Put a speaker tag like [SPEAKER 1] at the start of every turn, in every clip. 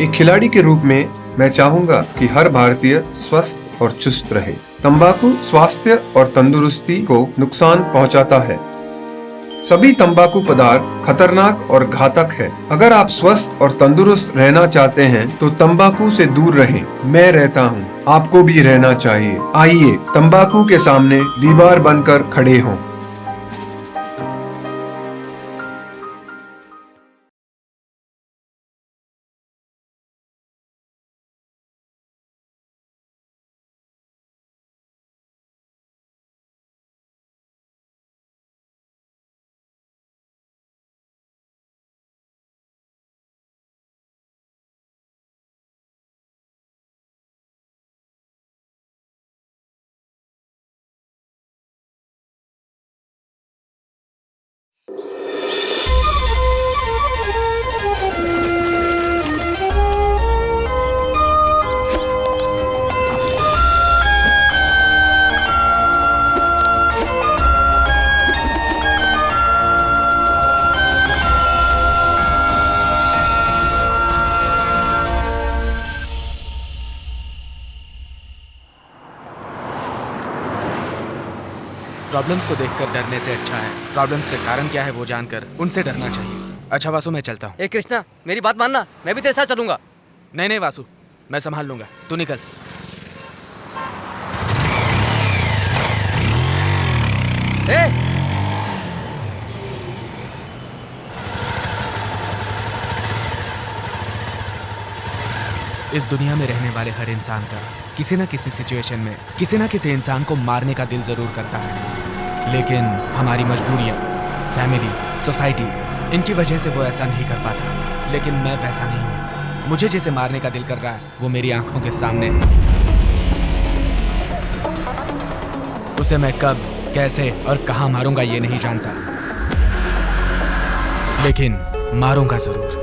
[SPEAKER 1] एक खिलाड़ी के रूप में मैं चाहूंगा कि हर भारतीय स्वस्थ और चुस्त रहे। तंबाकू स्वास्थ्य और तंदुरुस्ती को नुकसान पहुंचाता है। सभी तंबाकू पदार्थ खतरनाक और घातक है। अगर आप स्वस्थ और तंदुरुस्त रहना चाहते हैं तो तंबाकू से दूर रहें। मैं रहता हूं, आपको भी रहना चाहिए। आइए तंबाकू के सामने दीवार बनकर खड़े हों।
[SPEAKER 2] प्रॉब्लम्स को देखकर डरने से अच्छा है प्रॉब्लम्स के कारण क्या है वो जानकर उनसे डरना चाहिए। अच्छा वासु, मैं चलता हूँ।
[SPEAKER 3] ए कृष्णा, मेरी बात मानना, मैं भी तेरे साथ चलूंगा।
[SPEAKER 2] नहीं नहीं वासु, मैं संभाल लूंगा, तू निकल।
[SPEAKER 3] ए
[SPEAKER 2] इस दुनिया में रहने वाले हर इंसान का किसी न किसी सिचुएशन में किसी न किसी इंसान को मारने का दिल जरूर करता है, लेकिन हमारी मजबूरियां, फैमिली, सोसाइटी, इनकी वजह से वो ऐसा नहीं कर पाता। लेकिन मैं वैसा नहीं हूँ। मुझे जिसे मारने का दिल कर रहा है वो मेरी आंखों के सामने है। उसे मैं कब, कैसे और कहां मारूंगा ये नहीं जानता, लेकिन मारूंगा जरूर।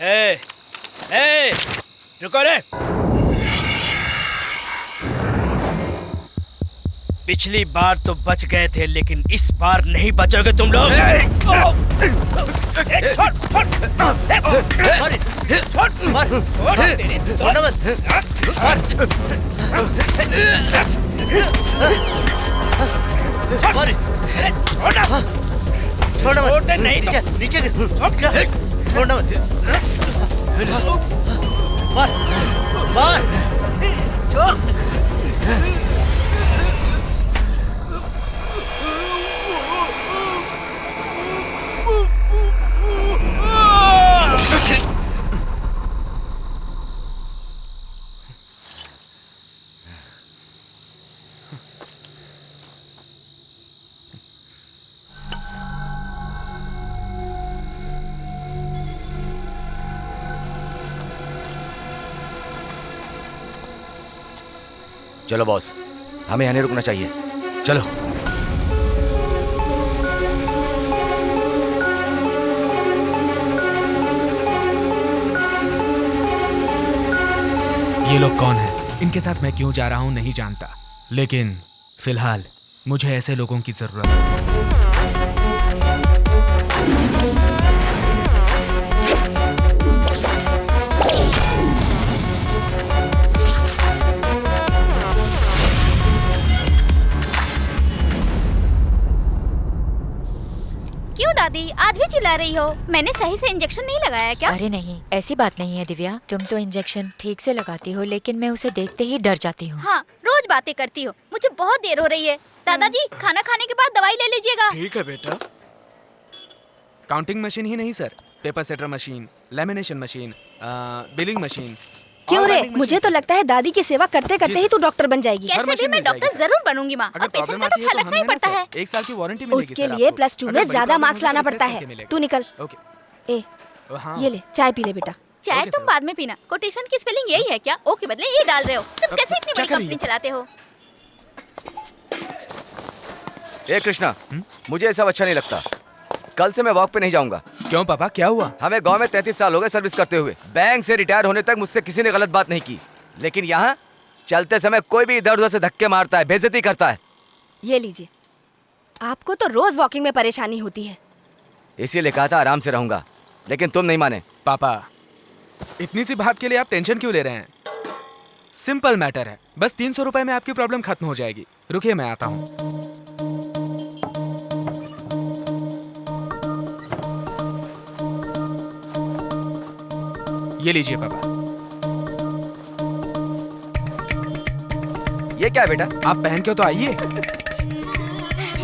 [SPEAKER 3] ए, ए,
[SPEAKER 4] रुको रे। पिछली बार तो बच गए थे, लेकिन इस बार नहीं बचोगे तुम लोग। नहीं नीचे छोड़ना मत।
[SPEAKER 5] चलो बॉस, हमें यहाँ नहीं रुकना चाहिए। चलो।
[SPEAKER 2] ये लोग कौन हैं? इनके साथ मैं क्यों जा रहा हूं नहीं जानता, लेकिन फिलहाल मुझे ऐसे लोगों की जरूरत है।
[SPEAKER 6] क्यों दादी आज भी चिल्ला रही हो? मैंने सही से इंजेक्शन नहीं लगाया क्या?
[SPEAKER 7] अरे नहीं, ऐसी बात नहीं है दिव्या। तुम तो इंजेक्शन ठीक से लगाती हो, लेकिन मैं उसे देखते ही डर जाती हूँ।
[SPEAKER 6] हाँ, रोज बातें करती हो। मुझे बहुत देर हो रही है। दादाजी खाना खाने के बाद दवाई ले लीजिएगा।
[SPEAKER 4] ठीक है बेटा।
[SPEAKER 2] काउंटिंग मशीन ही नहीं sir, paper setter machine, lamination machine, billing machine.
[SPEAKER 8] क्यों रे? मुझे तो लगता है दादी की सेवा करते करते ही तू डॉक्टर बन जाएगी।
[SPEAKER 6] कैसे भी मैं डॉक्टर जरूर बनूंगी माँ। और पेशेंट का तो ख्याल रखना ही पड़ता है।
[SPEAKER 2] 1 साल की वारंटी मिलेगी
[SPEAKER 8] उसके
[SPEAKER 2] सर
[SPEAKER 8] लिए
[SPEAKER 2] आपको।
[SPEAKER 8] +2 में
[SPEAKER 2] अगर बड़ी
[SPEAKER 8] ज्यादा
[SPEAKER 2] प्रॉब्लम
[SPEAKER 8] मार्क्स
[SPEAKER 2] होगी
[SPEAKER 8] लाना
[SPEAKER 2] तो
[SPEAKER 8] पड़ता
[SPEAKER 2] फिर
[SPEAKER 8] है।
[SPEAKER 2] पैसे मिलेंगे।
[SPEAKER 8] तू निकल।
[SPEAKER 2] ओके।
[SPEAKER 8] ए
[SPEAKER 2] हाँ।
[SPEAKER 8] ये ले, चाय पी ले बेटा।
[SPEAKER 6] चाय
[SPEAKER 2] ओके
[SPEAKER 6] तुम
[SPEAKER 2] सर।
[SPEAKER 6] बाद में पीना। कोटेशन की स्पेलिंग यही है क्या? ओ के बदले ये डाल रहे हो। तुम कैसे इतनी बड़ी
[SPEAKER 2] चक्कर
[SPEAKER 6] कंपनी
[SPEAKER 2] ही।
[SPEAKER 6] चलाते हो?
[SPEAKER 5] ए कृष्णा, मुझे ये सब अच्छा नहीं लगता। कल से मैं वॉक पे नहीं जाऊंगा।
[SPEAKER 2] क्यों पापा, क्या हुआ?
[SPEAKER 5] हमें गांव में 33 साल हो गए सर्विस करते हुए। बैंक से रिटायर होने तक मुझसे किसी ने गलत बात नहीं की, लेकिन यहाँ चलते समय कोई भी इधर उधर से धक्के मारता है, बेइज्जती करता है।
[SPEAKER 8] ये लीजिए। आपको तो रोज वॉकिंग में परेशानी होती है।
[SPEAKER 5] इसीलिए कहा था आराम से रहूंगा, लेकिन तुम नहीं माने।
[SPEAKER 2] पापा, इतनी सी बात के लिए आप टेंशन क्यों ले रहे हैं? सिंपल मैटर है, बस 300 रुपए में आपकी प्रॉब्लम खत्म हो जाएगी। रुकिए मैं आता हूँ। ये लीजिए पापा।
[SPEAKER 5] ये क्या है बेटा?
[SPEAKER 2] आप पहन के तो आइए।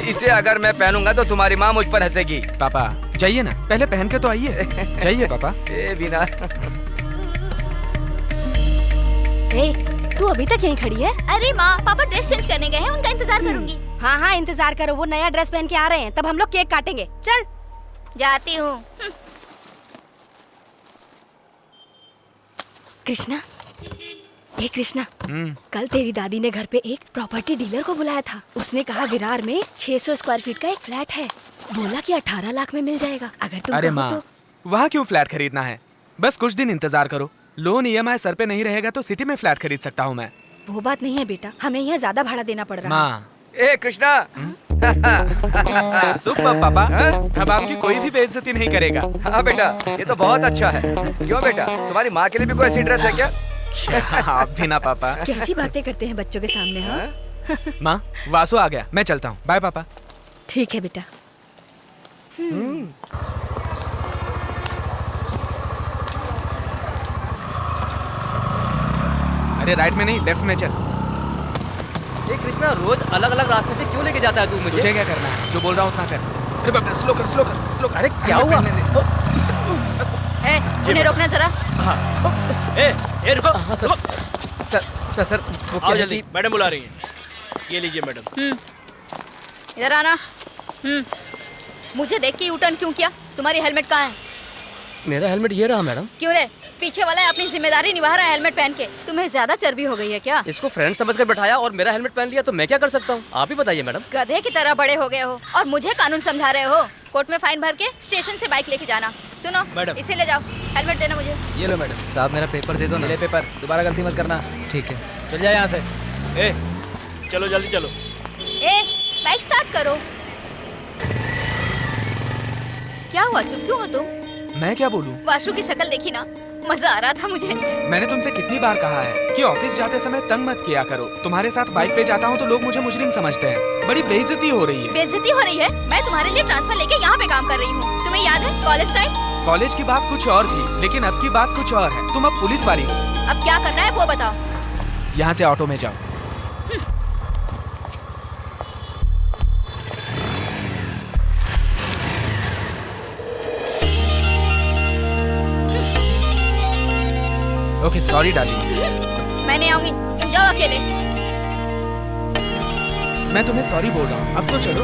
[SPEAKER 5] इसे अगर मैं पहनूंगा तो तुम्हारी माँ मुझ पर हंसेगी।
[SPEAKER 2] पापा जाइए ना, पहले पहन के तो आइए। जाइए पापा।
[SPEAKER 5] ए बिना।
[SPEAKER 8] ए, तू अभी तक यहीं खड़ी है?
[SPEAKER 6] अरे माँ, पापा ड्रेस चेंज करने गए हैं, उनका इंतजार करूंगी।
[SPEAKER 8] हाँ हाँ इंतजार करो, वो नया ड्रेस पहन के आ रहे हैं, तब हम लोग केक काटेंगे। चल।
[SPEAKER 6] जाती हूँ।
[SPEAKER 8] कृष्णा, ए कृष्णा, कल तेरी दादी ने घर पे एक प्रॉपर्टी डीलर को बुलाया था। उसने कहा विरार में 600 स्क्वायर फीट का एक फ्लैट है। बोला कि 18 लाख में मिल जाएगा। अगर तुम
[SPEAKER 2] अरे
[SPEAKER 8] कहो
[SPEAKER 2] माँ,
[SPEAKER 8] तो।
[SPEAKER 2] वहाँ क्यों फ्लैट खरीदना है? बस कुछ दिन इंतजार करो। लोन EMI सर पे नहीं रहेगा तो सिटी में फ्लैट खरीद सकता हूँ मैं।
[SPEAKER 8] वो बात नहीं है बेटा, हमें यहाँ ज्यादा भाड़ा देना पड़ रहा है।
[SPEAKER 2] माँ।
[SPEAKER 5] ए कृष्णा।
[SPEAKER 2] सुपर पापा, अब आपकी कोई भी बेइज्जती नहीं करेगा।
[SPEAKER 5] हाँ बेटा, ये तो बहुत अच्छा है। क्यों बेटा, तुम्हारी माँ के लिए भी कोई ऐसी ड्रेस है क्या?
[SPEAKER 2] आप भी ना पापा।
[SPEAKER 8] कैसी बातें करते हैं बच्चों के सामने। हाँ
[SPEAKER 2] माँ, वासु आ गया, मैं चलता हूँ। बाय पापा।
[SPEAKER 8] ठीक है बेटा।
[SPEAKER 2] अरे राइट में नहीं, लेफ्ट में चल।
[SPEAKER 3] ये कृष्णा रोज अलग अलग रास्ते से क्यों लेके जाता है तू मुझे?
[SPEAKER 2] तुझे क्या करना है? जो बोल रहा हूँ उतना कर। अरे बाप रे, स्लो कर, स्लो कर, स्लो कर।
[SPEAKER 3] अरे क्या हुआ?
[SPEAKER 6] ए, उन्हें रोकना जरा।
[SPEAKER 4] ए रुको।
[SPEAKER 3] हाँ सर। सर वो
[SPEAKER 4] आओ
[SPEAKER 3] क्या
[SPEAKER 4] जल्दी, मैडम बुला रही हैं। ये लीजिए मैडम।
[SPEAKER 6] इधर आना। मुझे देख के यूटर्न क्यों किया? तुम्हारी हेलमेट कहाँ है?
[SPEAKER 3] मेरा हेलमेट ये रहा मैडम।
[SPEAKER 6] क्यों रे? पीछे वाला है अपनी जिम्मेदारी निभा रहा है हेलमेट पहन के। तुम्हें ज्यादा चर्बी हो गई है क्या?
[SPEAKER 3] इसको फ्रेंड समझकर बैठाया और मेरा हेलमेट पहन लिया तो मैं क्या कर सकता हूँ? आप ही बताइए मैडम।
[SPEAKER 6] गधे की तरह बड़े हो गए हो और मुझे कानून समझा रहे हो। कोर्ट में फाइन भर के स्टेशन से बाइक लेके जाना। सुनो
[SPEAKER 4] मैडम।
[SPEAKER 6] इसे ले जाओ, हेलमेट देना मुझे।
[SPEAKER 5] ये लो मैडम।
[SPEAKER 3] साहब मेरा पेपर दे दो ना।
[SPEAKER 5] ले पेपर, दोबारा गलती मत करना।
[SPEAKER 3] ठीक है।
[SPEAKER 5] चल जाए यहाँ से।
[SPEAKER 4] ए, चलो जल्दी चलो।
[SPEAKER 6] ए बाइक स्टार्ट करो। क्या हुआ, चुप क्यों हो तुम?
[SPEAKER 2] मैं क्या बोलूं?
[SPEAKER 6] वाशु की शक्ल देखी ना, मजा आ रहा था मुझे।
[SPEAKER 2] मैंने तुमसे कितनी बार कहा है कि ऑफिस जाते समय तंग मत किया करो। तुम्हारे साथ बाइक पे जाता हूँ तो लोग मुझे मुजरिम समझते हैं। बड़ी बेइज्जती हो रही है।
[SPEAKER 6] बेइज्जती हो रही है? मैं तुम्हारे लिए ट्रांसफर लेके यहाँ पे काम कर रही हूँ। तुम्हें याद है कॉलेज टाइम?
[SPEAKER 2] कॉलेज की बात कुछ और थी, लेकिन अब की बात कुछ और है। तुम अब पुलिस वाली हो।
[SPEAKER 6] अब क्या करना है वो बताओ।
[SPEAKER 2] यहाँ से ऑटो में जाओ। Okay sorry darling.
[SPEAKER 6] मैं नहीं आऊंगी, तुम जाओ अकेले।
[SPEAKER 2] मैं तुम्हें सॉरी बोल रहा हूँ, अब तो चलो।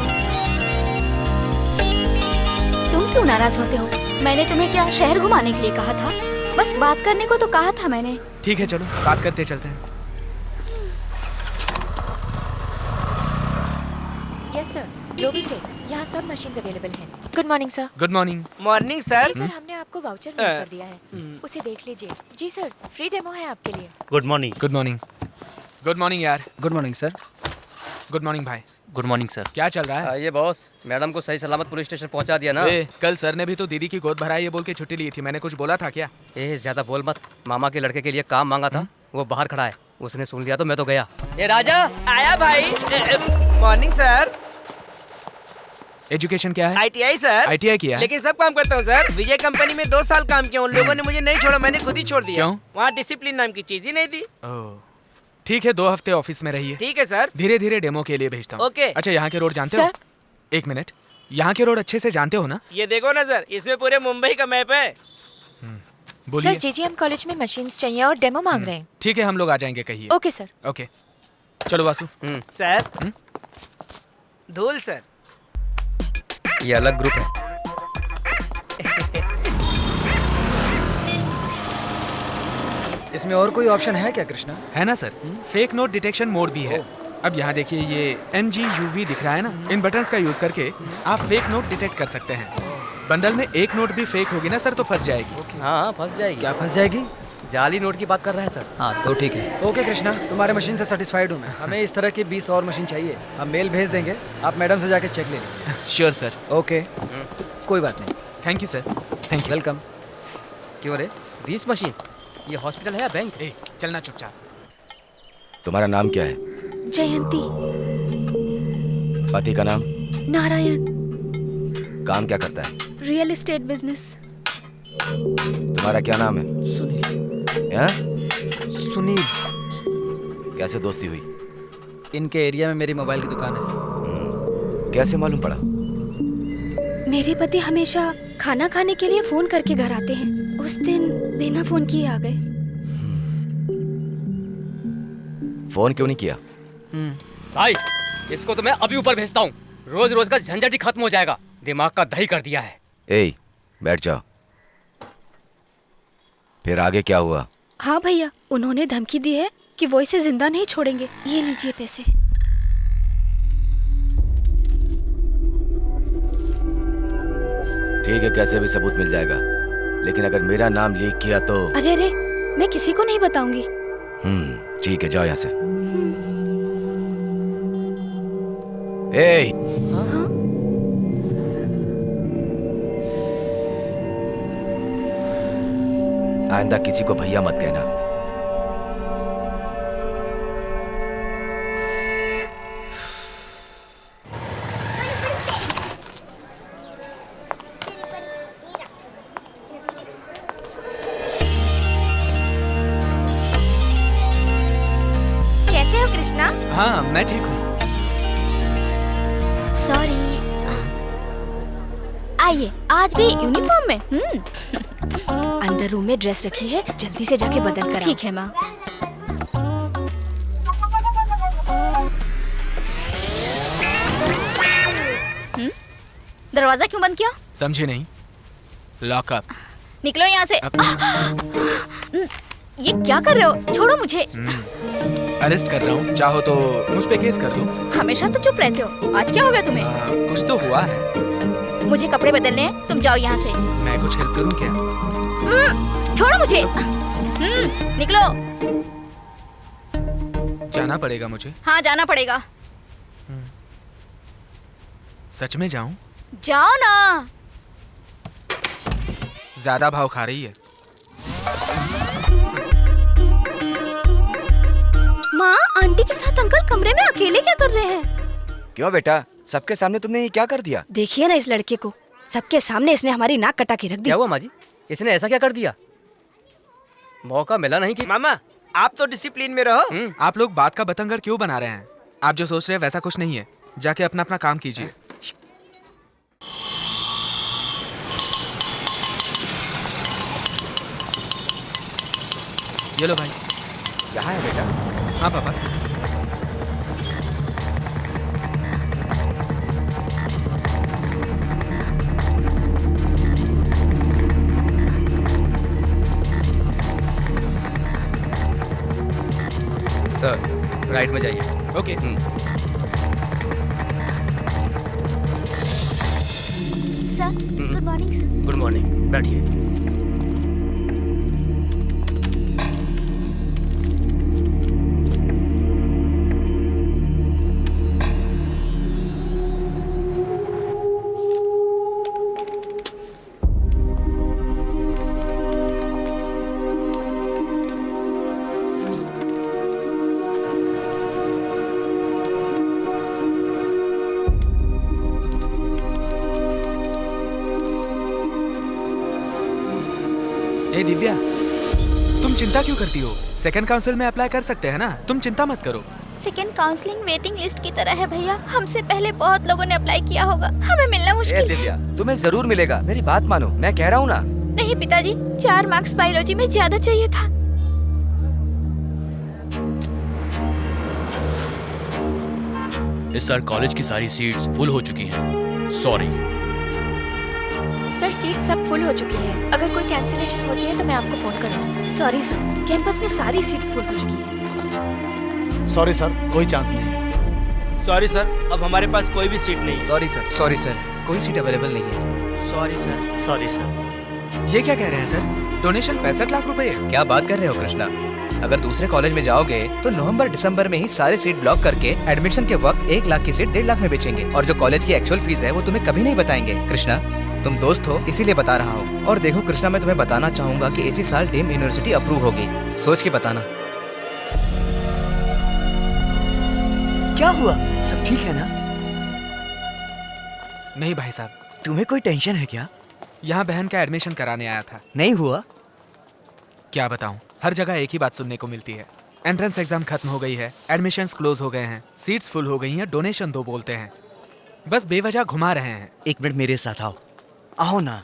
[SPEAKER 6] तुम क्यों नाराज होते हो? मैंने तुम्हें क्या शहर घुमाने के लिए कहा था? बस बात करने को तो कहा था मैंने।
[SPEAKER 2] ठीक है चलो बात करते चलते हैं।
[SPEAKER 7] यस सर, ग्लोबल टेक, यहाँ सब मशीन्स अवेलेबल हैं। Good morning sir.
[SPEAKER 2] Good morning.
[SPEAKER 4] Morning sir.
[SPEAKER 7] जी सर, हमने आपको वाउचर मेल कर दिया है, उसे देख लीजिए। जी सर, फ्री डेमो है आपके लिए।
[SPEAKER 9] Good morning.
[SPEAKER 2] Good morning. Good morning यार।
[SPEAKER 5] Good morning sir.
[SPEAKER 2] Good morning भाई।
[SPEAKER 9] Good morning sir.
[SPEAKER 2] क्या चल रहा है?
[SPEAKER 3] ये बॉस, मैडम को सही सलामत पुलिस स्टेशन पहुंचा दिया ना।
[SPEAKER 2] कल सर ने भी तो दीदी की गोद भराई ये बोल के छुट्टी ली थी। मैंने कुछ बोला था क्या?
[SPEAKER 3] ज्यादा बोल मत। मामा के लड़के के लिए काम मांगा था, वो बाहर खड़ा है। उसने सुन लिया तो मैं तो गया। ये राजा
[SPEAKER 4] आया भाई। Morning sir.
[SPEAKER 2] एजुकेशन क्या है?
[SPEAKER 4] ITI sir.
[SPEAKER 2] ITI किया है?
[SPEAKER 4] लेकिन सब काम करता हूँ सर। विजय कंपनी में 2 साल काम किया। उन लोगों ने मुझे नहीं छोड़ा, मैंने खुद ही छोड़ दिया।
[SPEAKER 2] क्यों?
[SPEAKER 4] वहाँ डिसिप्लिन नाम की चीज ही नहीं थी।
[SPEAKER 2] ओह, ठीक है 2 हफ्ते ऑफिस में रहिए।
[SPEAKER 4] ठीक है सर।
[SPEAKER 2] धीरे धीरे डेमो के लिए भेजता हूँ।
[SPEAKER 4] ओके।
[SPEAKER 2] अच्छा यहाँ के रोड जानते हो?
[SPEAKER 7] सर।
[SPEAKER 2] 1 मिनट, यहाँ के रोड अच्छे से जानते हो ना?
[SPEAKER 4] ये देखो ना सर, इसमें पूरे मुंबई का मैप है।
[SPEAKER 2] बोलिए।
[SPEAKER 7] सर JGM कॉलेज में मशीन्स चाहिए और डेमो मांग रहे हैं।
[SPEAKER 2] ठीक है हम लोग आ जाएंगे, कहिए।
[SPEAKER 7] Okay sir.
[SPEAKER 2] ओके चलो वासु।
[SPEAKER 4] सर। धूल सर।
[SPEAKER 3] ये अलग ग्रुप है।
[SPEAKER 5] इसमें और कोई ऑप्शन है क्या कृष्णा?
[SPEAKER 2] है ना sir, fake note detection mode भी है। अब यहाँ देखिए ये NGUV दिख रहा है ना, इन बटन्स का यूज करके आप फेक नोट डिटेक्ट कर सकते हैं। बंडल में एक नोट भी फेक होगी ना सर तो फंस जाएगी।
[SPEAKER 3] हाँ फंस जाएगी।
[SPEAKER 5] क्या फंस जाएगी?
[SPEAKER 3] जाली नोट की बात कर रहा है सर। हाँ तो ठीक है।
[SPEAKER 5] ओके कृष्णा, तुम्हारे मशीन से सेटिस्फाइड हूँ मैं। हमें इस तरह की 20 और मशीन चाहिए। हम मेल भेज देंगे, आप मैडम से जाके चेक ले लीजिए।
[SPEAKER 2] Sure sir.
[SPEAKER 5] ओके, कोई बात नहीं।
[SPEAKER 2] Thank you sir. Thank you.
[SPEAKER 5] Welcome.
[SPEAKER 3] क्यों रे 20 मशीन? ये हॉस्पिटल है या बैंक?
[SPEAKER 2] चलना चुपचाप।
[SPEAKER 5] तुम्हारा नाम क्या है?
[SPEAKER 8] जयंती।
[SPEAKER 5] पति का नाम?
[SPEAKER 8] नारायण।
[SPEAKER 5] काम क्या करता है?
[SPEAKER 8] Real estate business.
[SPEAKER 5] तुम्हारा क्या नाम है?
[SPEAKER 3] सुनील।
[SPEAKER 5] सुनील। कैसे दोस्ती हुई?
[SPEAKER 3] इनके एरिया में मेरी मोबाइल की दुकान है।
[SPEAKER 5] कैसे मालूम पड़ा?
[SPEAKER 8] मेरे पति हमेशा खाना खाने के लिए फोन करके घर आते हैं। उस दिन बिना फोन किए आ गए।
[SPEAKER 5] फोन क्यों नहीं किया?
[SPEAKER 3] भाई इसको तो मैं अभी ऊपर भेजता हूँ। रोज रोज का झंझट ही खत्म हो जाएगा। दिमाग का दही कर दिया है।
[SPEAKER 5] ए, बैठ जाओ। फिर आगे क्या हुआ?
[SPEAKER 8] हाँ भैया, उन्होंने धमकी दी है कि वो इसे जिंदा नहीं छोड़ेंगे। ये लीजिए पैसे।
[SPEAKER 5] ठीक है, कैसे भी सबूत मिल जाएगा, लेकिन अगर मेरा नाम लीक किया तो।
[SPEAKER 8] अरे अरे, मैं किसी को नहीं बताऊंगी।
[SPEAKER 5] ठीक है, जाओ यहाँ से। ए, आइंदा किसी को भैया मत कहना।
[SPEAKER 8] कैसे हो कृष्णा?
[SPEAKER 2] हाँ मैं ठीक हूँ।
[SPEAKER 6] सॉरी। आइए, आज भी यूनिफॉर्म में?
[SPEAKER 8] अंदर रूम में ड्रेस रखी है, जल्दी से जाके बदल कर आओ।
[SPEAKER 6] ठीक है माँ। दरवाजा क्यों बंद किया?
[SPEAKER 2] समझे नहीं? लॉकअप।
[SPEAKER 6] निकलो यहाँ से। ये क्या कर रहे हो? छोड़ो मुझे।
[SPEAKER 2] अरेस्ट कर रहा हूँ, चाहो तो मुझ पे केस कर दो।
[SPEAKER 6] हमेशा तो चुप रहते हो, आज क्या हो गया तुम्हें?
[SPEAKER 2] कुछ तो हुआ है।
[SPEAKER 6] मुझे कपड़े बदलने हैं, तुम जाओ यहाँ से।
[SPEAKER 2] मैं कुछ हेल्प करूं क्या?
[SPEAKER 6] छोड़ो मुझे। निकलो।
[SPEAKER 2] जाना पड़ेगा मुझे।
[SPEAKER 6] हाँ जाना पड़ेगा।
[SPEAKER 2] सच में जाऊं?
[SPEAKER 6] जाओ ना।
[SPEAKER 2] ज्यादा भाव खा रही है।
[SPEAKER 8] माँ, आंटी के साथ अंकल कमरे में अकेले क्या कर रहे हैं?
[SPEAKER 5] क्यों बेटा, सबके सामने तुमने ये क्या कर दिया?
[SPEAKER 8] देखिए ना इस लड़के को, सबके सामने इसने हमारी नाक कटा के रख दी।
[SPEAKER 3] क्या हुआ माँ जी? इसने ऐसा क्या कर दिया? मौका मिला नहीं कि
[SPEAKER 4] मामा, आप तो डिसिप्लिन में रहो।
[SPEAKER 2] आप लोग बात का बतंगड़ क्यों बना रहे हैं? आप जो सोच रहे हैं वैसा कुछ नहीं है। जाके अपना अपना काम कीजिए। ये लो भाई।
[SPEAKER 5] यहाँ है बेटा।
[SPEAKER 2] हाँ पापा।
[SPEAKER 3] सर राइट में जाइए।
[SPEAKER 2] Okay.
[SPEAKER 6] Sir good morning sir.
[SPEAKER 3] Good morning, बैठिए।
[SPEAKER 2] ए दिव्या, तुम चिंता क्यों करती हो? सेकंड काउंसिल में अप्लाई कर सकते हैं ना, तुम चिंता मत करो।
[SPEAKER 6] सेकेंड काउंसलिंग वेटिंग लिस्ट की तरह है भैया। हमसे पहले बहुत लोगों ने अप्लाई किया होगा, हमें मिलना मुश्किल है।
[SPEAKER 5] दिव्या, तुम्हें जरूर मिलेगा, मेरी बात मानो, मैं कह रहा हूँ ना।
[SPEAKER 6] नहीं पिताजी, 4 मार्क्स बायोलॉजी में ज्यादा चाहिए था।
[SPEAKER 3] इस साल कॉलेज की सारी सीट्स फुल हो चुकी हैं। सॉरी।
[SPEAKER 7] सर सीट सब फुल हो चुकी है। अगर कोई कैंसिलेशन होती है तो मैं आपको फोन करूँगी।
[SPEAKER 8] सॉरी सर, कैंपस में सारी सीट्स फुल हो चुकी है।
[SPEAKER 9] सॉरी सर, कोई चांस नहीं है।
[SPEAKER 4] सॉरी सर, अब हमारे पास कोई भी सीट नहीं है।
[SPEAKER 5] सॉरी सर, कोई सीट अवेलेबल नहीं है।
[SPEAKER 4] Sorry sir.
[SPEAKER 2] ये क्या कह रहे हैं सर? डोनेशन 65 लाख रुपए है।
[SPEAKER 5] क्या बात कर रहे हो कृष्णा? अगर दूसरे कॉलेज में जाओगे तो नवंबर दिसंबर में ही सारे सीट ब्लॉक करके एडमिशन के वक्त 1 लाख की सीट 1.5 लाख में बेचेंगे, और जो कॉलेज की एक्चुअल फीस है वो तुम्हें कभी नहीं बताएंगे। कृष्णा, तुम दोस्त हो इसीलिए बता रहा हूँ। और देखो कृष्णा, मैं तुम्हें बताना चाहूंगा कि इसी साल डीम्ड यूनिवर्सिटी अप्रूव होगी। सोच के बताना।
[SPEAKER 4] क्या हुआ? सब ठीक है ना?
[SPEAKER 2] नहीं भाई साहब,
[SPEAKER 4] तुम्हें कोई टेंशन है क्या?
[SPEAKER 2] यहाँ बहन का एडमिशन कराने आया था।
[SPEAKER 4] नहीं हुआ?
[SPEAKER 2] क्या बताऊं, हर जगह एक ही बात सुनने को मिलती है। एंट्रेंस एग्जाम खत्म हो गई है, एडमिशन्स क्लोज हो गए हैं, सीट्स फुल हो गई हैं, डोनेशन दो बोलते हैं। बस बेवजह घुमा रहे हैं।
[SPEAKER 4] एक मिनट मेरे साथ आओ। आओ ना।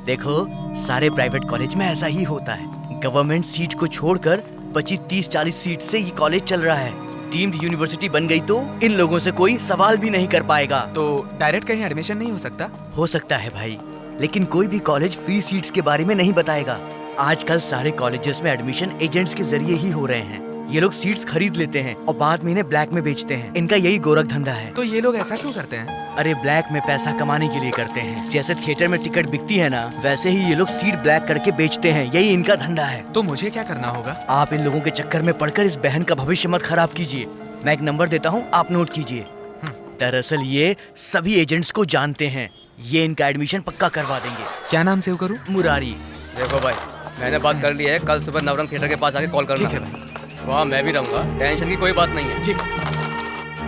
[SPEAKER 4] देखो, सारे प्राइवेट कॉलेज में ऐसा ही होता है। गवर्नमेंट सीट को छोड़कर बची 30-40 सीट से ये कॉलेज चल रहा है। डीम्ड यूनिवर्सिटी बन गई तो इन लोगों से कोई सवाल भी नहीं कर पाएगा।
[SPEAKER 2] तो डायरेक्ट कहीं एडमिशन नहीं हो सकता?
[SPEAKER 4] हो सकता है भाई, लेकिन कोई भी कॉलेज फ्री सीट्स के बारे में नहीं बताएगा। आजकल सारे कॉलेजेस में एडमिशन एजेंट्स के जरिए ही हो रहे हैं। ये लोग सीट्स खरीद लेते हैं और बाद में इन्हें ब्लैक में बेचते हैं। इनका यही गोरख धंधा है।
[SPEAKER 2] तो ये लोग ऐसा क्यों करते हैं?
[SPEAKER 4] अरे ब्लैक में पैसा कमाने के लिए करते हैं। जैसे थिएटर में टिकट बिकती है ना, वैसे ही ये लोग सीट ब्लैक करके बेचते हैं। यही इनका धंधा है।
[SPEAKER 2] तो मुझे क्या करना होगा?
[SPEAKER 4] आप इन लोगों के चक्कर में पड़कर इस बहन का भविष्य मत खराब कीजिए। मैं एक नंबर देता हूँ, आप नोट कीजिए। दरअसल ये सभी एजेंट्स को जानते हैं। ये इनका एडमिशन पक्का करवा देंगे।
[SPEAKER 2] क्या नाम सेव करूँ?
[SPEAKER 4] मुरारी।
[SPEAKER 3] देखो भाई, मैंने बात कर ली है। कल सुबह नवरंग थिएटर के पास आके कॉल करना।
[SPEAKER 2] ठीक है भाई।
[SPEAKER 3] वहाँ मैं भी रहूँगा, टेंशन की कोई बात नहीं है।
[SPEAKER 2] ठीक।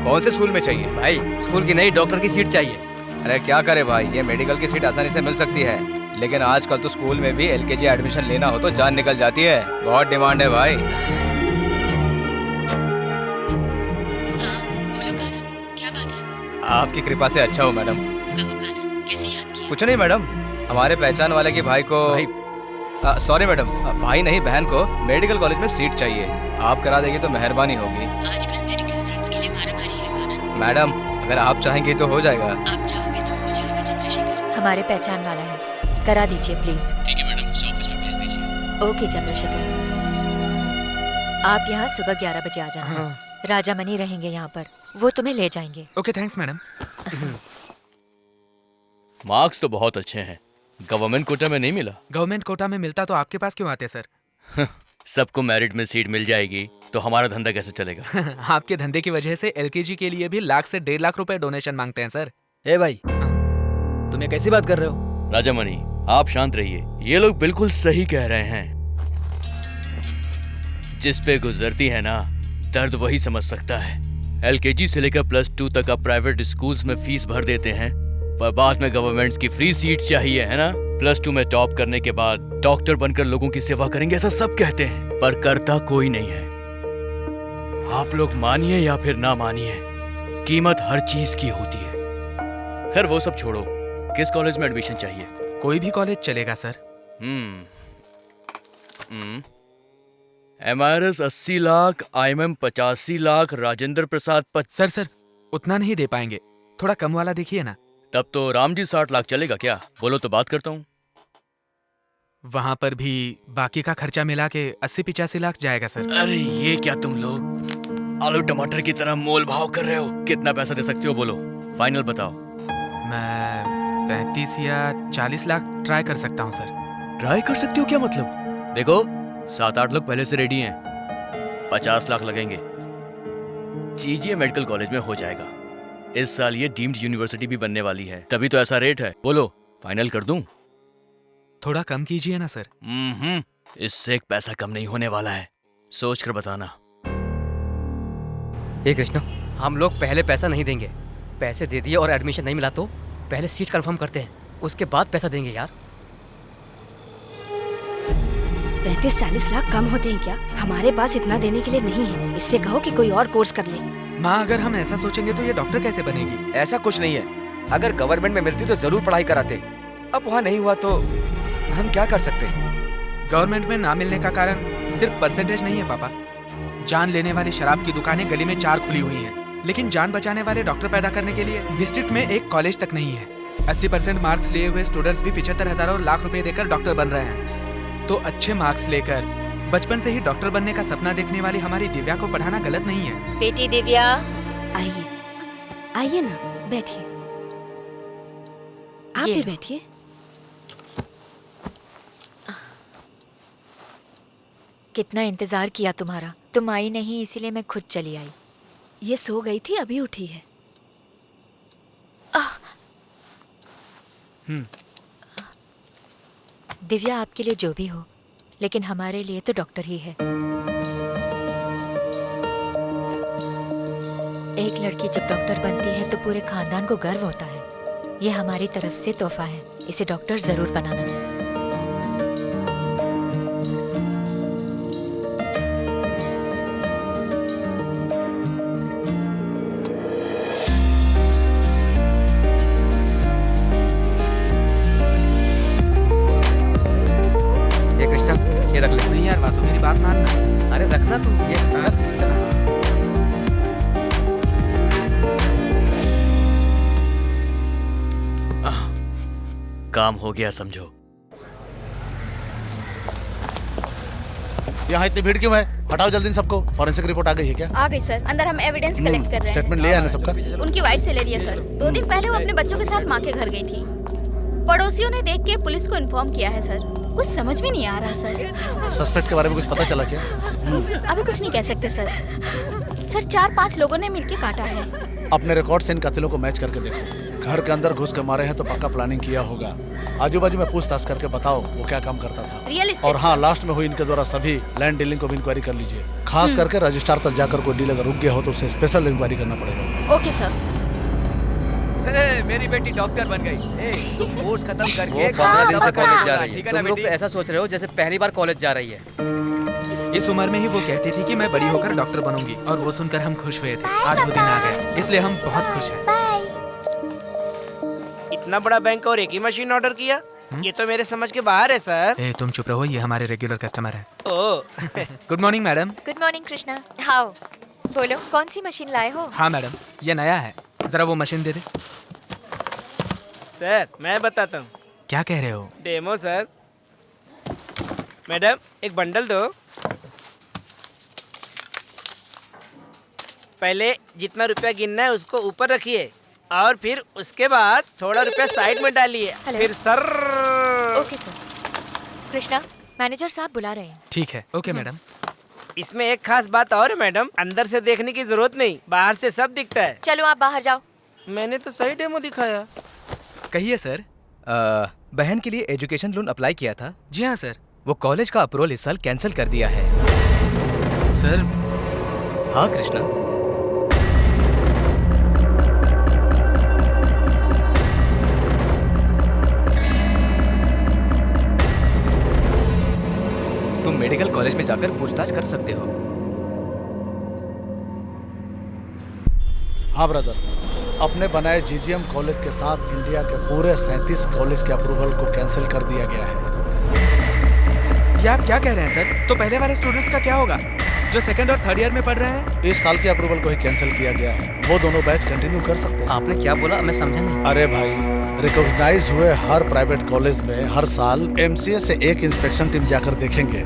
[SPEAKER 5] कौन से स्कूल में चाहिए?
[SPEAKER 3] भाई स्कूल की नहीं, डॉक्टर की सीट चाहिए।
[SPEAKER 5] अरे क्या करे भाई, ये मेडिकल की सीट आसानी से मिल सकती है, लेकिन आजकल तो स्कूल में भी LKG एडमिशन लेना हो तो जान निकल जाती है। बहुत डिमांड है भाई।
[SPEAKER 7] हाँ बोलो कानन, क्या बात है?
[SPEAKER 5] आपकी कृपा से अच्छा हो मैडम।
[SPEAKER 7] कहो कानन, कैसे याद किया?
[SPEAKER 5] कुछ नहीं मैडम, हमारे पहचान वाले के भाई को सॉरी मैडम, भाई नहीं बहन को मेडिकल कॉलेज में सीट चाहिए। आप करा देंगे तो मेहरबानी होगी।
[SPEAKER 7] आजकल मेडिकल सीट्स के लिए मारामारी है कानन।
[SPEAKER 5] मैडम अगर आप चाहेंगे तो हो जाएगा।
[SPEAKER 7] आप चाहोगे तो हो जाएगा चंद्रशेखर। हमारे पहचान वाला है, करा दीजिए प्लीज।
[SPEAKER 3] ठीक है मैडम, उसे ऑफिस में भेज दीजिए।
[SPEAKER 7] ओके चंद्रशेखर, आप यहाँ सुबह 11 बजे आ जाना। राजा मनी रहेंगे यहाँ पर, वो तुम्हें ले जाएंगे।
[SPEAKER 2] Okay thanks madam.
[SPEAKER 3] मार्क्स तो बहुत अच्छे हैं, गवर्नमेंट कोटा में नहीं मिला।
[SPEAKER 2] गवर्नमेंट कोटा में मिलता तो आपके पास क्यों आते सर?
[SPEAKER 3] सबको मेरिट में सीट मिल जाएगी तो हमारा धंधा कैसे चलेगा?
[SPEAKER 2] आपके धंधे की वजह से एलकेजी के लिए भी लाख से 1.5 लाख रुपए डोनेशन मांगते हैं सर।
[SPEAKER 4] ए भाई, तुम ये कैसी बात कर रहे हो?
[SPEAKER 3] राजा मणि, आप शांत रहिए, ये लोग बिल्कुल सही कह रहे हैं। जिस पे गुजरती है ना, दर्द वही समझ सकता है। एलकेजी से लेकर +2 तक आप प्राइवेट स्कूल्स में फीस भर देते हैं, पर बाद में गवर्नमेंट की फ्री सीट चाहिए, है ना? +2 में टॉप करने के बाद डॉक्टर बनकर लोगों की सेवा करेंगे, ऐसा सब कहते हैं, पर करता कोई नहीं है। आप लोग मानिए या फिर ना मानिए, कीमत हर चीज की होती है। खैर वो सब छोड़ो, किस कॉलेज में एडमिशन चाहिए?
[SPEAKER 2] कोई भी कॉलेज चलेगा sir.
[SPEAKER 3] MRS 80 lakh, IMM 85 lakh, Rajendra Prasad
[SPEAKER 2] sir उतना नहीं दे पाएंगे, थोड़ा कम वाला देखिए ना।
[SPEAKER 3] तब तो रामजी 60 लाख चलेगा क्या? बोलो तो बात करता हूँ।
[SPEAKER 2] वहां पर भी बाकी का खर्चा मिला के 80-85 लाख जाएगा सर।
[SPEAKER 3] अरे ये क्या तुम लोग आलू टमाटर की तरह मोल भाव कर रहे हो? कितना पैसा दे सकते हो बोलो, फाइनल बताओ।
[SPEAKER 2] मैं 35 या 40 लाख ट्राई कर सकता हूँ सर।
[SPEAKER 3] ट्राई कर सकते हो क्या मतलब? देखो 7-8 लोग पहले से रेडी हैं, 50 लाख लगेंगे। जीजीए मेडिकल कॉलेज में हो जाएगा। इस साल ये डीम्ड यूनिवर्सिटी भी बनने वाली है, तभी तो ऐसा रेट है। बोलो फाइनल कर दूं?
[SPEAKER 2] थोड़ा कम कीजिए ना सर।
[SPEAKER 3] इससे एक पैसा कम नहीं होने वाला है, सोच कर बताना।
[SPEAKER 10] हे कृष्णा, हम लोग पहले पैसा नहीं देंगे। पैसे दे दिए और एडमिशन नहीं मिला तो पहले सीट कंफर्म करते हैं, उसके बाद पैसा देंगे यार।
[SPEAKER 8] 35-40 लाख कम होते हैं क्या? हमारे पास इतना देने के लिए नहीं है। इससे कहो कि कोई और कोर्स कर ले।
[SPEAKER 2] माँ, अगर हम ऐसा सोचेंगे तो ये डॉक्टर कैसे बनेगी?
[SPEAKER 5] ऐसा कुछ नहीं है, अगर गवर्नमेंट में मिलती तो जरूर पढ़ाई कराते। अब वहाँ नहीं हुआ तो हम क्या कर सकते हैं?
[SPEAKER 2] गवर्नमेंट में ना मिलने का कारण सिर्फ परसेंटेज नहीं है पापा। जान लेने वाली शराब की दुकानें गली में 4 खुली हुई हैं, लेकिन जान बचाने वाले डॉक्टर पैदा करने के लिए डिस्ट्रिक्ट में एक कॉलेज तक नहीं है। 80% मार्क्स लिए हुए स्टूडेंट्स भी 75,000 और लाख रुपए देकर डॉक्टर बन रहे हैं। तो अच्छे मार्क्स लेकर बचपन से ही डॉक्टर बनने का सपना देखने वाली हमारी दिव्या को पढ़ाना गलत नहीं है।
[SPEAKER 7] बेटी दिव्या,
[SPEAKER 8] आइए आइए ना, बैठिए। आप भी बैठिए।
[SPEAKER 7] कितना इंतजार किया तुम्हारा, तुम आई नहीं इसीलिए मैं खुद चली आई।
[SPEAKER 8] ये सो गई थी, अभी उठी है।
[SPEAKER 7] दिव्या आपके लिए जो भी हो, लेकिन हमारे लिए तो डॉक्टर ही है। एक लड़की जब डॉक्टर बनती है तो पूरे खानदान को गर्व होता है। ये हमारी तरफ से तोहफा है, इसे डॉक्टर जरूर बनाना।
[SPEAKER 10] ये रख ले।
[SPEAKER 2] नहीं यार वासु, मेरी बात मानना।
[SPEAKER 10] अरे रखना तू, ये रख।
[SPEAKER 3] काम हो गया समझो।
[SPEAKER 9] यहाँ इतनी भीड़ क्यों है? हटाओ जल्दी इन सबको। फॉरेंसिक रिपोर्ट आ गई है क्या?
[SPEAKER 6] आ गई सर, अंदर हम एविडेंस कलेक्ट कर रहे हैं।
[SPEAKER 9] स्टेटमेंट ले आना सबका।
[SPEAKER 6] उनकी वाइफ से ले लिया सर। 2 दिन पहले वो अपने बच्चों के साथ माँ के घर गई थी। पड़ोसियों ने देख के पुलिस को इन्फॉर्म किया है सर। कुछ समझ में नहीं आ रहा सर।
[SPEAKER 9] सस्पेक्ट के बारे में कुछ पता चला क्या?
[SPEAKER 6] अभी कुछ नहीं कह सकते सर। सर 4-5 लोगों ने मिलके काटा है।
[SPEAKER 9] अपने रिकॉर्ड से इन कत्लों को मैच करके देखो। घर के अंदर घुस के मारे हैं तो पक्का प्लानिंग किया होगा। आजू बाजू में पूछताछ करके बताओ वो क्या काम करता था।
[SPEAKER 6] Real estate.
[SPEAKER 9] और हाँ, लास्ट में हुई इनके द्वारा सभी लैंड डीलिंग को भी इंक्वायरी कर लीजिए। खास करके रजिस्ट्रार तक जाकर कोई डील अगर रुक गया हो तो उसे स्पेशल इंक्वायरी करना पड़ेगा।
[SPEAKER 6] Okay sir.
[SPEAKER 5] मेरी बेटी डॉक्टर बन गई। तुम कोर्स खत्म करके
[SPEAKER 10] 15 दिन से कॉलेज जा रही है।
[SPEAKER 5] ठीक है ना
[SPEAKER 10] तुम लोग तो
[SPEAKER 5] बेटी?
[SPEAKER 10] ऐसा सोच रहे हो जैसे पहली बार कॉलेज जा रही है।
[SPEAKER 2] इस उम्र में ही वो कहती थी कि मैं बड़ी होकर डॉक्टर बनूंगी, और वो सुनकर हम खुश हुए थे। आज वो दिन आ गया, इसलिए हम बहुत खुश हैं।
[SPEAKER 11] इतना बड़ा बैंक और एक ही मशीन ऑर्डर किया? ये तो मेरे समझ के बाहर है सर।
[SPEAKER 2] ए, तुम चुप रहो, ये हमारे रेगुलर कस्टमर है।
[SPEAKER 11] Oh
[SPEAKER 2] good morning madam.
[SPEAKER 7] Good morning Krishna. How, बोलो कौन सी मशीन लाए हो?
[SPEAKER 2] हाँ मैडम, ये नया है, जरा वो मशीन दे दे।
[SPEAKER 11] सर मैं बताता हूँ।
[SPEAKER 2] क्या कह रहे हो?
[SPEAKER 11] Demo sir. मैडम एक बंडल दो। पहले जितना रुपया गिनना है उसको ऊपर रखिए और फिर उसके बाद थोड़ा रुपया साइड में डालिए,
[SPEAKER 7] हेलो।
[SPEAKER 11] फिर sir.
[SPEAKER 7] Okay sir. Krishna, manager साहब बुला रहे हैं।
[SPEAKER 2] ठीक है, ओके मैडम।
[SPEAKER 11] इसमें एक खास बात और है मैडम, अंदर से देखने की जरूरत नहीं, बाहर से सब दिखता है।
[SPEAKER 7] चलो आप बाहर जाओ।
[SPEAKER 11] मैंने तो सही डेमो दिखाया।
[SPEAKER 2] कहिए सर।
[SPEAKER 5] बहन के लिए एजुकेशन लोन अप्लाई किया था।
[SPEAKER 2] जी हाँ सर।
[SPEAKER 5] वो कॉलेज का अप्रूवल इस साल कैंसिल कर दिया है।
[SPEAKER 2] सर।
[SPEAKER 5] हाँ कृष्णा, तुम मेडिकल कॉलेज में जाकर पूछताछ कर सकते हो।
[SPEAKER 9] हाँ ब्रदर, अपने बनाए जीजीएम कॉलेज के साथ इंडिया के पूरे 37 कॉलेज के अप्रूवल को कैंसिल कर दिया गया है।
[SPEAKER 2] ये आप क्या कह रहे हैं सर? तो पहले वाले स्टूडेंट्स का क्या होगा जो सेकंड और थर्ड ईयर में पढ़ रहे हैं?
[SPEAKER 9] इस साल के अप्रूवल को ही कैंसिल किया गया है। वो दोनों बैच कंटिन्यू कर सकते हैं।
[SPEAKER 10] आपने क्या बोला, मैं समझा नहीं।
[SPEAKER 9] अरे भाई, रिकॉग्नाइज हुए हर प्राइवेट कॉलेज में हर साल एमसीए से एक इंस्पेक्शन टीम जाकर देखेंगे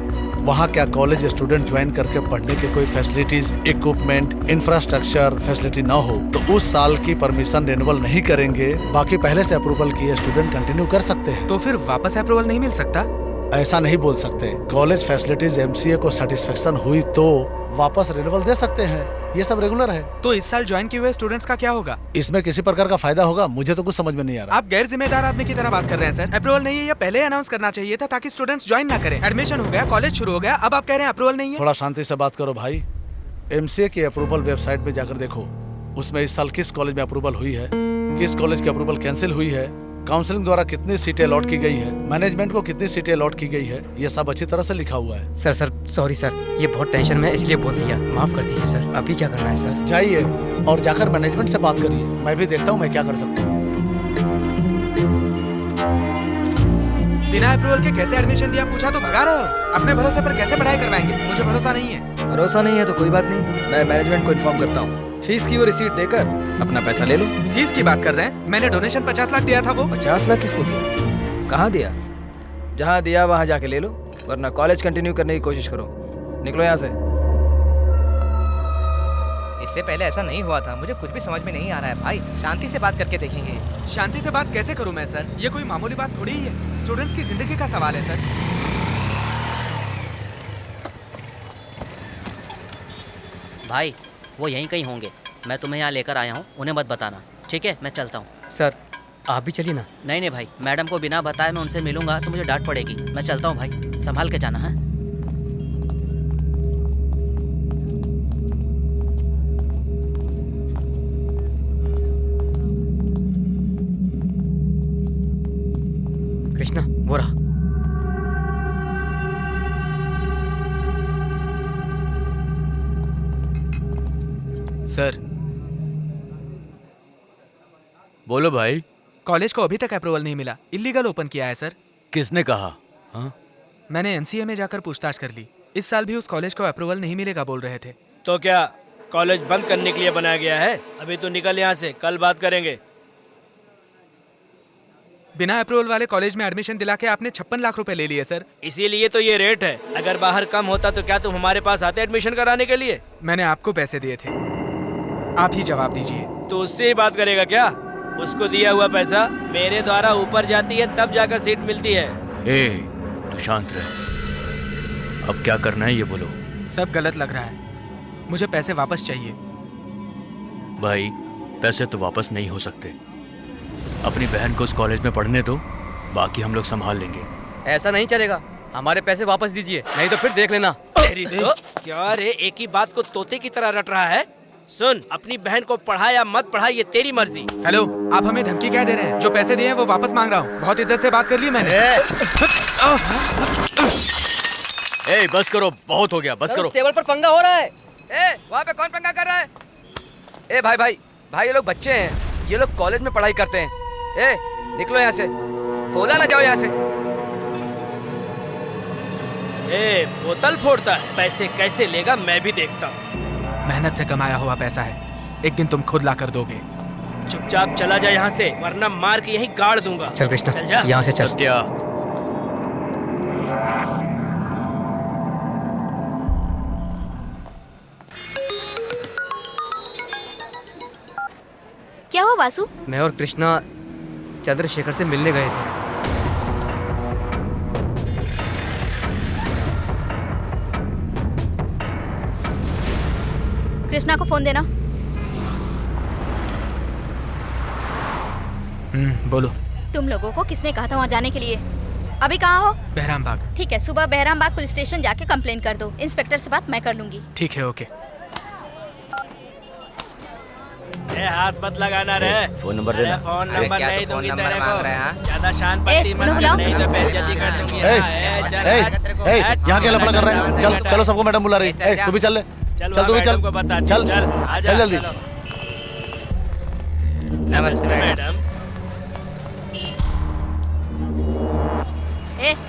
[SPEAKER 9] वहाँ क्या कॉलेज स्टूडेंट ज्वाइन करके पढ़ने की कोई फैसिलिटीज, इक्विपमेंट, इंफ्रास्ट्रक्चर फैसिलिटी ना हो तो उस साल की परमिशन रिन्यूअल नहीं करेंगे। बाकी पहले से अप्रूवल किए स्टूडेंट कंटिन्यू कर सकते हैं।
[SPEAKER 2] तो फिर वापस अप्रूवल नहीं मिल सकता?
[SPEAKER 9] ऐसा नहीं बोल सकते। कॉलेज फैसिलिटीज एमसीए को सेटिस्फेक्शन हुई तो वापस रिन्यूअल दे सकते हैं, ये सब रेगुलर है।
[SPEAKER 2] तो इस साल ज्वाइन किए हुए स्टूडेंट्स का क्या होगा?
[SPEAKER 9] इसमें किसी प्रकार का फायदा होगा? मुझे तो कुछ समझ में नहीं आ रहा।
[SPEAKER 2] आप गैर जिम्मेदार आदमी की तरह बात कर रहे हैं सर। अप्रूवल नहीं है ये पहले अनाउंस करना चाहिए था ताकि स्टूडेंट्स ज्वाइन ना करें। एडमिशन हो गया, कॉलेज शुरू हो गया, अब आप कह रहे हैं अप्रूवल नहीं है।
[SPEAKER 9] थोड़ा शांति से बात करो भाई। एमसीए की अप्रूवल वेबसाइट पे जाकर देखो, उसमें इस साल किस कॉलेज में अप्रूवल हुई है, किस कॉलेज की अप्रूवल कैंसिल हुई है, काउंसलिंग द्वारा कितनी सीटें अलॉट की गई है, मैनेजमेंट को कितनी सीटें अलॉट की गई है, ये सब अच्छी तरह से लिखा हुआ है।
[SPEAKER 10] सर सॉरी सर, ये बहुत टेंशन में इसलिए बोल दिया, माफ कर दीजिए सर। अभी क्या करना है सर?
[SPEAKER 9] जाइए और जाकर मैनेजमेंट से बात करिए, मैं भी देखता हूँ मैं क्या कर सकता हूँ।
[SPEAKER 2] बिना अप्रूवल के कैसे एडमिशन दिया पूछा तो भगा रहे हो? अपने भरोसे पर कैसे पढ़ाई करवाएंगे? मुझे भरोसा नहीं है।
[SPEAKER 5] भरोसा नहीं है तो कोई बात नहीं, मैं मैनेजमेंट को इन्फॉर्म करता हूँ। फीस की वो रिसीट देकर अपना पैसा ले लो।
[SPEAKER 2] फीस की बात कर रहे हैं? मैंने डोनेशन 50 लाख दिया था। वो
[SPEAKER 5] 50 लाख किसको दिया? कहाँ दिया? जहाँ दिया वहाँ जाके ले लो, वरना कॉलेज कंटिन्यू करने की कोशिश करो। निकलो यहाँ से। इससे पहले ऐसा नहीं हुआ था, मुझे कुछ भी समझ में नहीं आ रहा है भाई। शांति से बात करके देखेंगे।
[SPEAKER 2] शांति से बात कैसे करूं मैं सर? ये कोई मामूली बात थोड़ी ही है, स्टूडेंट्स की जिंदगी का सवाल है सर।
[SPEAKER 12] भाई वो यहीं कहीं होंगे, मैं तुम्हें यहाँ लेकर आया हूँ, उन्हें मत बताना, ठीक है? मैं चलता हूँ।
[SPEAKER 10] सर आप भी चलिए ना।
[SPEAKER 12] नहीं भाई, मैडम को बिना बताए मैं उनसे मिलूंगा तो मुझे डांट पड़ेगी। मैं चलता हूँ भाई, संभाल के जाना है।
[SPEAKER 10] कृष्णा वो रहा।
[SPEAKER 2] सर
[SPEAKER 3] बोलो भाई।
[SPEAKER 2] कॉलेज को अभी तक अप्रूवल नहीं मिला, इलीगल ओपन किया है सर।
[SPEAKER 3] किसने कहा? हाँ?
[SPEAKER 2] मैंने एनसीए में जाकर पूछताछ कर ली, इस साल भी उस कॉलेज को अप्रूवल नहीं मिलेगा बोल रहे थे।
[SPEAKER 11] तो क्या कॉलेज बंद करने के लिए बनाया गया है? अभी तो निकल यहाँ से, कल बात करेंगे।
[SPEAKER 2] बिना अप्रूवल वाले कॉलेज में एडमिशन दिला के आपने 56 लाख रुपए ले लिए सर।
[SPEAKER 11] इसीलिए तो ये रेट है। अगर बाहर कम होता तो क्या तुम हमारे पास आते एडमिशन कराने के लिए?
[SPEAKER 2] मैंने आपको पैसे दिए थे, आप ही जवाब दीजिए।
[SPEAKER 11] तो उससे ही बात करेगा क्या? उसको दिया हुआ पैसा मेरे द्वारा ऊपर जाती है तब जाकर सीट मिलती है।
[SPEAKER 3] ए, तू शांत रह। अब क्या करना है ये बोलो।
[SPEAKER 2] सब गलत लग रहा है, मुझे पैसे वापस चाहिए।
[SPEAKER 3] भाई पैसे तो वापस नहीं हो सकते, अपनी बहन को उस कॉलेज में पढ़ने दो, बाकी हम लोग संभाल लेंगे।
[SPEAKER 10] ऐसा नहीं चलेगा, हमारे पैसे वापस दीजिए, नहीं तो फिर देख लेना।
[SPEAKER 11] तेरी तो क्या रे, एक ही बात को तोते की तरह रट रहा है। सुन, अपनी बहन को पढ़ा या मत पढ़ा ये तेरी मर्जी।
[SPEAKER 2] हेलो, आप हमें धमकी क्या दे रहे हैं? जो पैसे दिए हैं वो वापस मांग रहा हूँ। बहुत इज्जत से बात कर ली मैंने।
[SPEAKER 3] ए, बस करो, बहुत हो गया, बस करो।
[SPEAKER 5] टेबल पर पंगा हो रहा है। ए, वहाँ पे कौन पंगा कर रहा है? ए भाई ये लोग बच्चे हैं, ये लोग कॉलेज में पढ़ाई करते हैं। ए, निकलो यहाँ से, बोला ना जाओ यहाँ से।
[SPEAKER 11] ए, बोतल फोड़ता है, पैसे कैसे लेगा मैं भी देखता हूँ।
[SPEAKER 2] मेहनत से कमाया हुआ पैसा है, एक दिन तुम खुद ला कर दोगे।
[SPEAKER 11] चुपचाप चला जा यहाँ से, वरना मार के यहीं गाड़ दूंगा।
[SPEAKER 10] चल कृष्णा,
[SPEAKER 11] चल जा
[SPEAKER 10] यहाँ से चल।
[SPEAKER 3] सत्या,
[SPEAKER 6] क्या हुआ वासु?
[SPEAKER 10] मैं और कृष्णा चंद्रशेखर से मिलने गए थे।
[SPEAKER 6] कृष्णा को फोन देना।
[SPEAKER 2] बोलो।
[SPEAKER 6] तुम लोगों को किसने कहा था वहाँ जाने के लिए? अभी कहाँ हो?
[SPEAKER 2] बहराम बाग।
[SPEAKER 6] ठीक है, सुबह बहराम बाग पुलिस स्टेशन जाके कंप्लेन कर दो। इंस्पेक्टर से बात मैं कर लूंगी।
[SPEAKER 2] ठीक है, ओके।
[SPEAKER 11] हाथ मत लगाना रे।
[SPEAKER 5] फोन नंबर देना।
[SPEAKER 11] फोन
[SPEAKER 5] अरे
[SPEAKER 11] नंबर
[SPEAKER 5] क्या
[SPEAKER 11] नहीं
[SPEAKER 5] तो फोन
[SPEAKER 11] दूंगी
[SPEAKER 5] नंबर
[SPEAKER 11] तेरे
[SPEAKER 5] मांग रहा है,
[SPEAKER 11] को।
[SPEAKER 5] हाँ?
[SPEAKER 11] ज्यादा शान पट्टी मत कर, नहीं तो बेइज्जती कर दूंगी।
[SPEAKER 9] यहाँ क्या लफड़ा कर रहे हैं? चल चलो, सबको मैडम बुला रही है। तू भी चल ले। चल तू भी चल। चल चल जल्दी।
[SPEAKER 5] नमस्ते मैडम।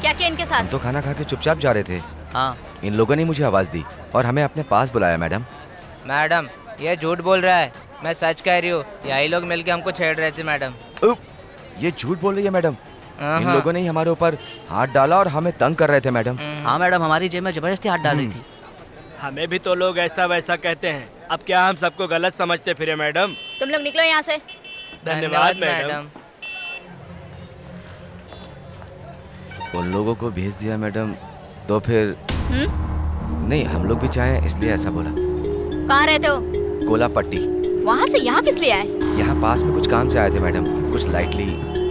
[SPEAKER 6] क्या किया इनके साथ?
[SPEAKER 13] तो खाना खा के चुपचाप जा रहे थे।
[SPEAKER 12] हाँ।
[SPEAKER 13] इन लोगों ने मुझे आवाज दी और हमें अपने पास बुलाया। मैडम
[SPEAKER 5] मैडम ये झूठ बोल रहा है, मैं सच कह रही हूँ। यही लोग मिलके हमको छेड़ रहे थे मैडम।
[SPEAKER 13] ये झूठ बोल रही है मैडम। इन लोगों ने ही हमारे ऊपर हाथ डाला और हमें तंग कर रहे थे मैडम।
[SPEAKER 12] हाँ मैडम, हमारी जेब में जबरदस्ती हाथ डाल रही थी।
[SPEAKER 11] हमें भी तो लोग ऐसा वैसा कहते हैं, अब क्या हम सबको गलत समझते फिरे मैडम?
[SPEAKER 6] तुम लोग निकलो यहाँ से।
[SPEAKER 11] धन्यवाद मैडम।
[SPEAKER 13] उन लोगों को भेज दिया मैडम, तो फिर नहीं, हम लोग भी चाहें इसलिए ऐसा बोला।
[SPEAKER 6] कहाँ रहते हो?
[SPEAKER 13] कोला पट्टी।
[SPEAKER 6] वहाँ से यहाँ किस लिए आए?
[SPEAKER 13] यहाँ पास में कुछ काम से आए थे मैडम, कुछ लाइटली।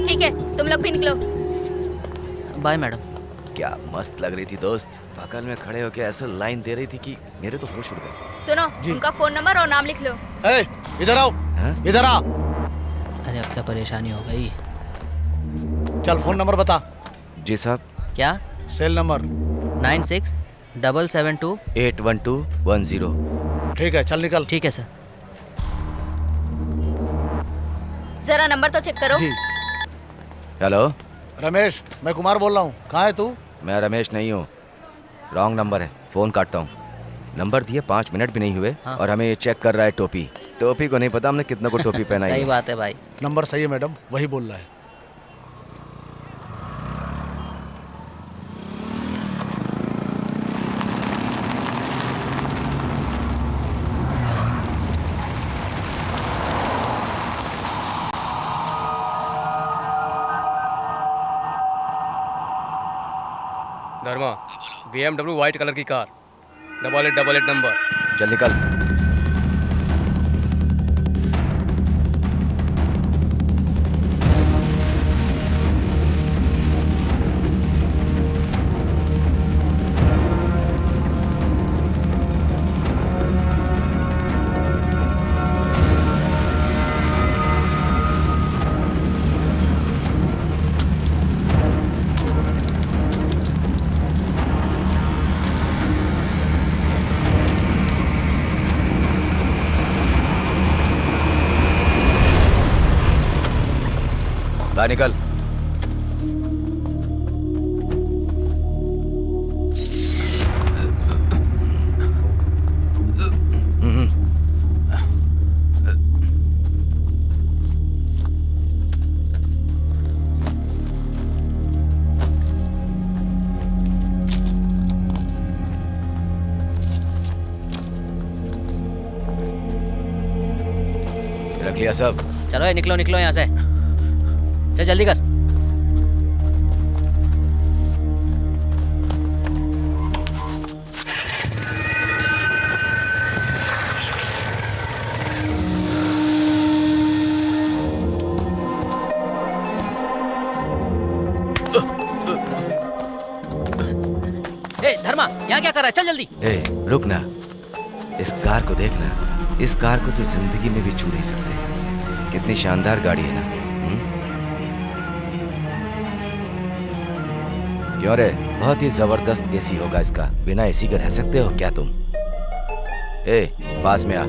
[SPEAKER 6] ठीक है, तुम लोग भी निकलो।
[SPEAKER 12] Bye madam.
[SPEAKER 13] क्या मस्त लग रही थी दोस्त, बगल में खड़े होके ऐसा लाइन दे रही थी कि मेरे तो होश उड़ गए।
[SPEAKER 6] सुनो, उनका फोन नंबर और नाम लिख लो।
[SPEAKER 9] इधर आओ, इधर आ।
[SPEAKER 12] अरे अब क्या परेशानी हो गई?
[SPEAKER 9] चल फोन नंबर बता।
[SPEAKER 13] जी साहब।
[SPEAKER 12] क्या?
[SPEAKER 9] Cell number
[SPEAKER 12] 9677281210।
[SPEAKER 9] ठीक है, चल निकल।
[SPEAKER 12] ठीक है सर।
[SPEAKER 6] जरा नंबर तो चेक करो।
[SPEAKER 9] जी।
[SPEAKER 13] हेलो
[SPEAKER 9] रमेश, मैं कुमार बोल रहा हूँ। कहाँ है तू?
[SPEAKER 13] मैं रमेश नहीं हूँ, रॉन्ग नंबर है, फ़ोन काटता हूँ। नंबर दिए 5 मिनट भी नहीं हुए।
[SPEAKER 12] हाँ।
[SPEAKER 13] और हमें ये चेक कर रहा है टोपी। टोपी को नहीं पता हमने कितनों को टोपी पहनाई
[SPEAKER 12] सही बात है भाई।
[SPEAKER 9] नंबर सही है मैडम, वही बोल रहा है।
[SPEAKER 10] धर्मा, BMW व्हाइट कलर की कार, 8888 नंबर।
[SPEAKER 13] चल निकल। बाहर निकल। रख लिया सब।
[SPEAKER 12] चलो ये निकलो निकलो यहाँ से। चल जल्दी कर। धर्मा, यहाँ क्या कर रहा है? चल जल्दी।
[SPEAKER 13] रुक ना, इस कार को देखना। इस कार को तो जिंदगी में भी छू नहीं सकते। कितनी शानदार गाड़ी है ना। क्यों रे, बहुत ही जबरदस्त एसी होगा इसका। बिना एसी के रह सकते हो क्या तुम? पास में आ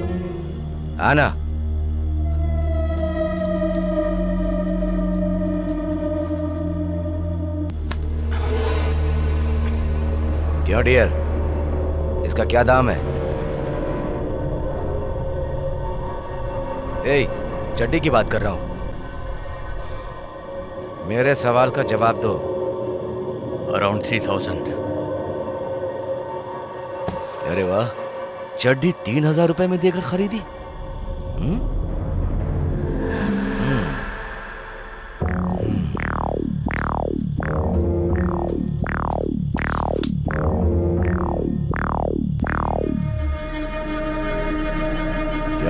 [SPEAKER 13] ना। क्यों डियर, इसका क्या दाम है? चड्डी की बात कर रहा हूं। मेरे सवाल का जवाब दो।
[SPEAKER 3] अराउंड 3000।
[SPEAKER 13] अरे वाह, चड्डी 3000 रुपए में देकर खरीदी। क्या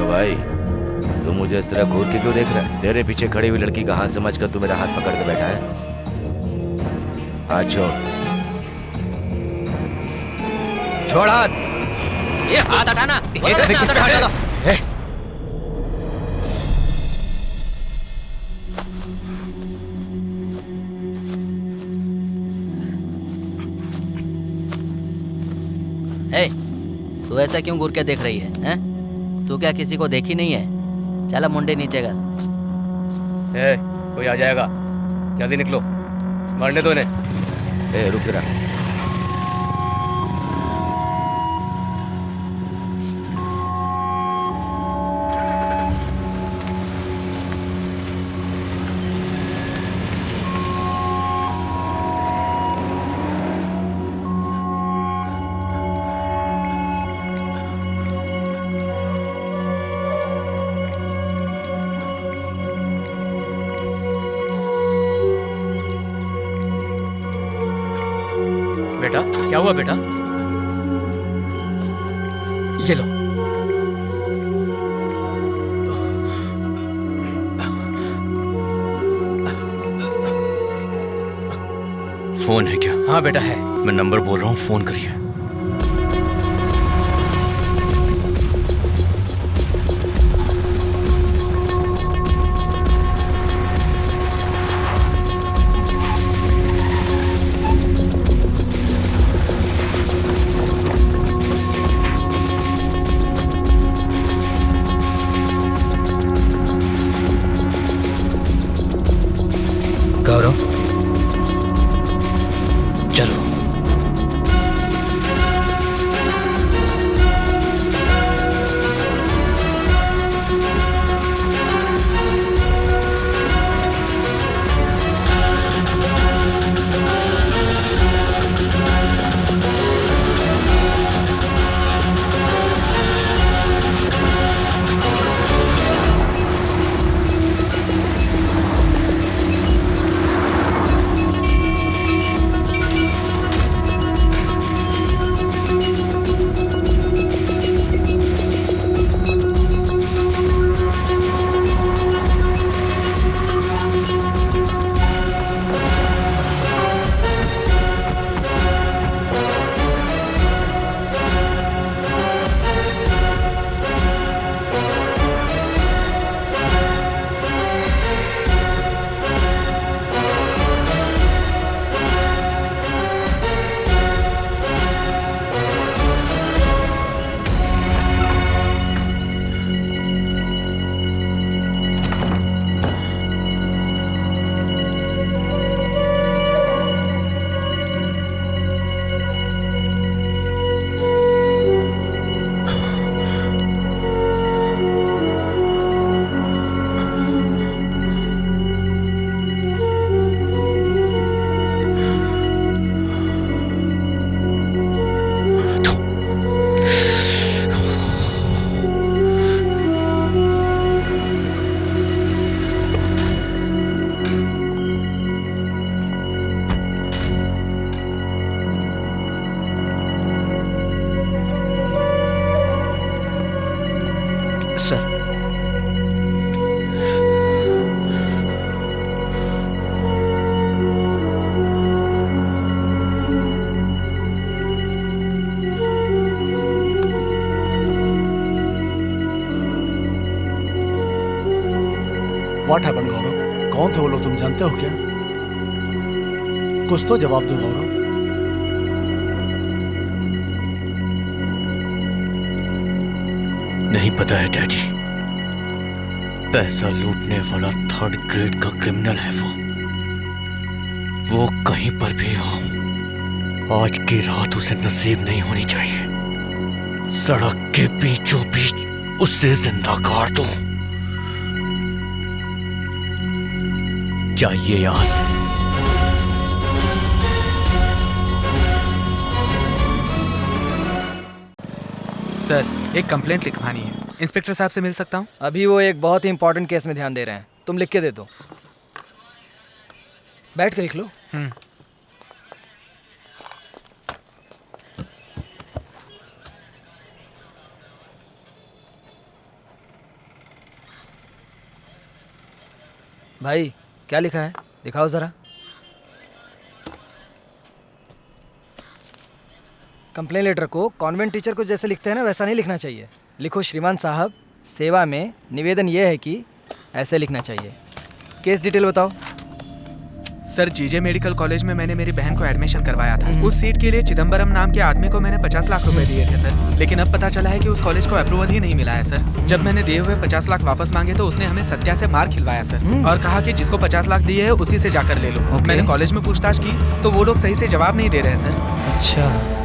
[SPEAKER 13] भाई, तू मुझे इस तरह घूर के क्यों देख रहा है? तेरे पीछे खड़ी हुई लड़की का हाथ समझकर तू मेरा हाथ पकड़ के बैठा है? हाथ छोड़। छोड़ हाथ।
[SPEAKER 12] ये हाथ हटाना। बोलो ना, हाथ हटा दो। तू ऐसा क्यों घूर के देख रही है, हैं? तू क्या किसी को देखी नहीं है? चला मुंडे नीचे का।
[SPEAKER 10] कोई आ जाएगा, जल्दी निकलो, मरने दो इन्हें।
[SPEAKER 13] रुक जरा।
[SPEAKER 10] बेटा, क्या हुआ बेटा? ये लो।
[SPEAKER 3] फोन है क्या?
[SPEAKER 10] हाँ बेटा है।
[SPEAKER 3] मैं नंबर बोल रहा हूँ, फोन करिए।
[SPEAKER 10] गौरव,
[SPEAKER 3] चलो।
[SPEAKER 5] सर,
[SPEAKER 9] व्हाट हैपेंड गौरव? कौन थे वो लोग, तुम जानते हो क्या? कुछ तो जवाब दो गौरव।
[SPEAKER 3] नहीं पता है डैडी। पैसा लूटने वाला 3rd ग्रेड का क्रिमिनल है वो कहीं पर भी हो, आज की रात उसे नसीब नहीं होनी चाहिए। सड़क के बीचों बीच उसे जिंदा काट दो। चाहिए यहां से।
[SPEAKER 2] सर, एक कंप्लेंट लिखवानी है। इंस्पेक्टर साहब से मिल सकता हूँ?
[SPEAKER 5] अभी वो एक बहुत ही इंपॉर्टेंट केस में ध्यान दे रहे हैं, तुम लिख के दे दो।
[SPEAKER 14] बैठ कर लिख लो। भाई क्या लिखा है, दिखाओ जरा। कंप्लेन लेटर को कॉन्वेंट टीचर को जैसे लिखते हैं ना, वैसा नहीं लिखना चाहिए। लिखो श्रीमान साहब, सेवा में निवेदन ये है कि, ऐसे लिखना चाहिए। केस डिटेल बताओ।
[SPEAKER 2] सर, जीजे मेडिकल कॉलेज में मैंने मेरी बहन को एडमिशन करवाया था। उस सीट के लिए चिदम्बरम नाम के आदमी को मैंने 50 लाख रुपए दिए थे सर, लेकिन अब पता चला है कि उस कॉलेज को अप्रूवल ही नहीं मिला है सर। जब मैंने दिए हुए 50 लाख वापस मांगे तो उसने हमें सत्या से मार खिलवाया सर, और कहा कि जिसको 50 लाख दिए है उसी से जाकर ले लो। मैंने कॉलेज में पूछताछ की तो वो लोग सही से जवाब नहीं दे रहे हैं सर।
[SPEAKER 9] अच्छा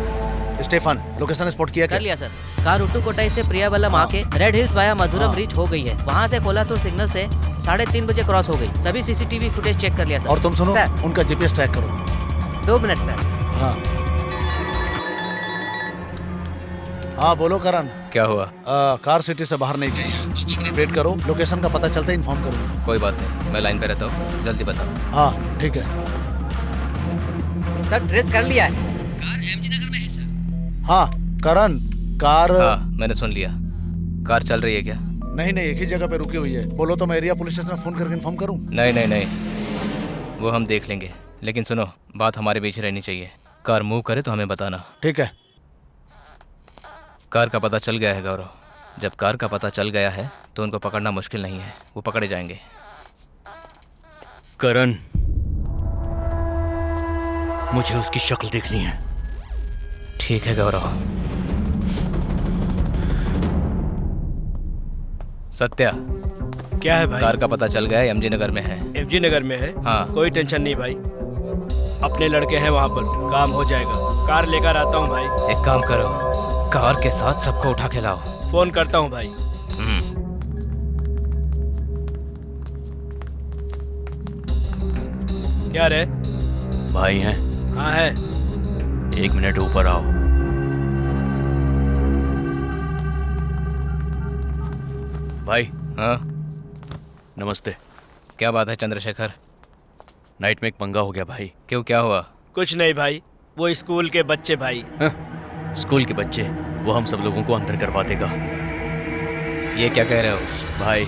[SPEAKER 9] स्टेफन, लोकेशन स्पॉट किया क्या?
[SPEAKER 12] कर लिया सर। कार उट्टू कोटाई से प्रियावल्लम आके रेड हिल्स वाया मधुरम रीच हो गई है। वहाँ से कोलातूर सिग्नल से 3:30 बजे क्रॉस हो गई। सभी सीसीटीवी फुटेज चेक कर लिया सर।
[SPEAKER 9] और तुम सुनो,
[SPEAKER 12] सर।
[SPEAKER 9] उनका जीपीएस ट्रैक करो।
[SPEAKER 10] 2 मिनट सर।
[SPEAKER 9] हाँ हाँ बोलो करण।
[SPEAKER 5] क्या हुआ?
[SPEAKER 9] कार सिटी से बाहर नहीं गई, बस 2 मिनट वेट करो, लोकेशन का पता चलता है इन्फॉर्म करूँगा।
[SPEAKER 5] कोई बात नहीं, मैं लाइन पे रहता हूँ, जल्दी बताओ।
[SPEAKER 9] हाँ ठीक है
[SPEAKER 10] सर। ट्रेस कर लिया है।
[SPEAKER 12] कार एमजी नगर में है सर।
[SPEAKER 9] हाँ करण, कार
[SPEAKER 5] हाँ मैंने सुन लिया। कार चल रही है क्या?
[SPEAKER 9] नहीं नहीं, एक ही जगह पे रुकी हुई है। बोलो तो मैं एरिया पुलिस स्टेशन में फोन करके इन्फॉर्म करूँ?
[SPEAKER 5] नहीं नहीं नहीं, वो हम देख लेंगे, लेकिन सुनो, बात हमारे बीच रहनी चाहिए। कार मूव करे तो हमें बताना।
[SPEAKER 9] ठीक है।
[SPEAKER 5] कार का पता चल गया है गौरव। जब कार का पता चल गया है तो उनको पकड़ना मुश्किल नहीं है, वो पकड़े जाएंगे।
[SPEAKER 3] करण, मुझे उसकी शक्ल देखनी है।
[SPEAKER 5] ठीक है गौरव। सत्या,
[SPEAKER 11] क्या है भाई?
[SPEAKER 5] कार का पता चल गया है, एमजी नगर में है।
[SPEAKER 11] एमजी नगर में है?
[SPEAKER 5] हाँ।
[SPEAKER 11] कोई टेंशन नहीं भाई, अपने लड़के हैं वहाँ पर, काम हो जाएगा। कार लेकर आता हूँ भाई।
[SPEAKER 5] एक काम करो, कार के साथ सबको उठा के लाओ।
[SPEAKER 11] फोन करता हूँ भाई। क्या रे?
[SPEAKER 3] भाई हैं?
[SPEAKER 11] हाँ है।
[SPEAKER 3] 1 मिनट ऊपर आओ। भाई।
[SPEAKER 5] हाँ
[SPEAKER 3] नमस्ते।
[SPEAKER 5] क्या बात है चंद्रशेखर?
[SPEAKER 3] नाइट में एक पंगा हो गया भाई।
[SPEAKER 5] क्यों, क्या हुआ?
[SPEAKER 11] कुछ नहीं भाई, वो स्कूल के बच्चे भाई।
[SPEAKER 3] स्कूल के बच्चे? वो हम सब लोगों को अंदर करवा देगा।
[SPEAKER 5] ये क्या कह रहे हो?
[SPEAKER 3] भाई,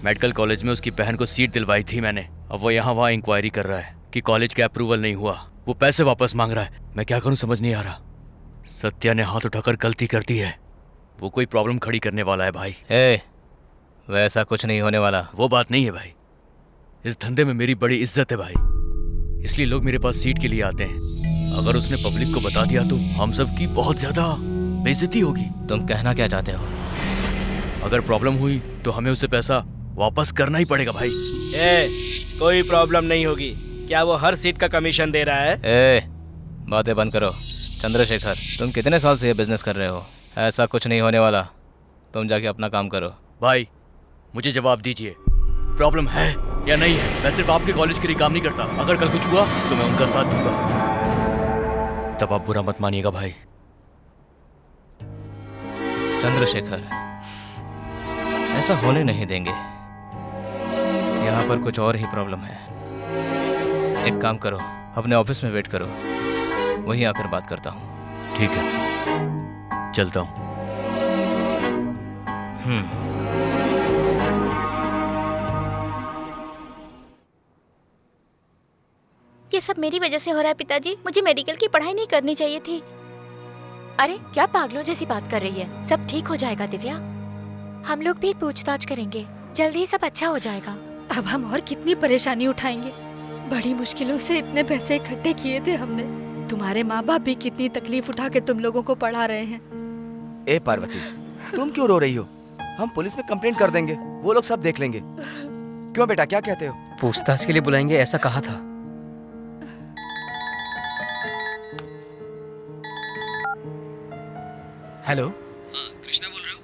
[SPEAKER 3] मेडिकल कॉलेज में उसकी बहन को सीट दिलवाई थी मैंने। अब वो यहाँ वहाँ इंक्वायरी कर रहा है कि कॉलेज का अप्रूवल नहीं हुआ। वो पैसे वापस मांग रहा है। मैं क्या करूँ समझ नहीं आ रहा। सत्या ने हाथ उठाकर गलती कर दी है। वो कोई प्रॉब्लम खड़ी करने वाला है भाई।
[SPEAKER 5] वैसा कुछ नहीं होने वाला।
[SPEAKER 3] वो बात नहीं है भाई। इस धंधे में मेरी बड़ी इज्जत है भाई, इसलिए लोग मेरे पास सीट के लिए आते हैं। अगर उसने पब्लिक को बता दिया तो हम सब की बहुत ज्यादा बेइज्जती होगी।
[SPEAKER 5] तुम कहना क्या चाहते हो?
[SPEAKER 3] अगर प्रॉब्लम हुई तो हमें उसे पैसा वापस करना ही पड़ेगा भाई।
[SPEAKER 11] कोई प्रॉब्लम नहीं होगी। क्या वो हर सीट का कमीशन दे रहा है?
[SPEAKER 5] बातें बंद करो। चंद्रशेखर, तुम कितने साल से ये बिजनेस कर रहे हो? ऐसा कुछ नहीं होने वाला। तुम जाके अपना काम करो।
[SPEAKER 3] भाई मुझे जवाब दीजिए, प्रॉब्लम है या नहीं है? मैं सिर्फ आपके कॉलेज के लिए काम नहीं करता। अगर कल कुछ हुआ तो मैं उनका साथ दूंगा। तब आप बुरा मत मानिएगा भाई।
[SPEAKER 5] चंद्रशेखर, ऐसा होने नहीं देंगे। यहाँ पर कुछ और ही प्रॉब्लम है। एक काम करो, अपने ऑफिस में वेट करो, वहीं आकर बात करता हूँ।
[SPEAKER 3] ठीक है, चलता हूँ।
[SPEAKER 6] ये सब मेरी वजह से हो रहा है पिताजी। मुझे मेडिकल की पढ़ाई नहीं करनी चाहिए थी।
[SPEAKER 7] अरे क्या पागलों जैसी बात कर रही है? सब ठीक हो जाएगा दिव्या। हम लोग भी पूछताछ करेंगे, जल्दी ही सब अच्छा हो जाएगा।
[SPEAKER 8] अब हम और कितनी परेशानी उठाएंगे? बड़ी मुश्किलों से इतने पैसे इकट्ठे किए थे हमने। तुम्हारे माँ बाप भी कितनी तकलीफ उठा के तुम लोगों को पढ़ा रहे हैं।
[SPEAKER 15] ए पार्वती, तुम क्यों रो रही हो? हम पुलिस में कंप्लेंट कर देंगे, वो लोग सब देख लेंगे। क्यों बेटा, क्या कहते हो?
[SPEAKER 10] पूछताछ के लिए बुलाएंगे ऐसा कहा था।
[SPEAKER 2] हेलो।
[SPEAKER 16] हाँ, कृष्णा बोल रहे हो?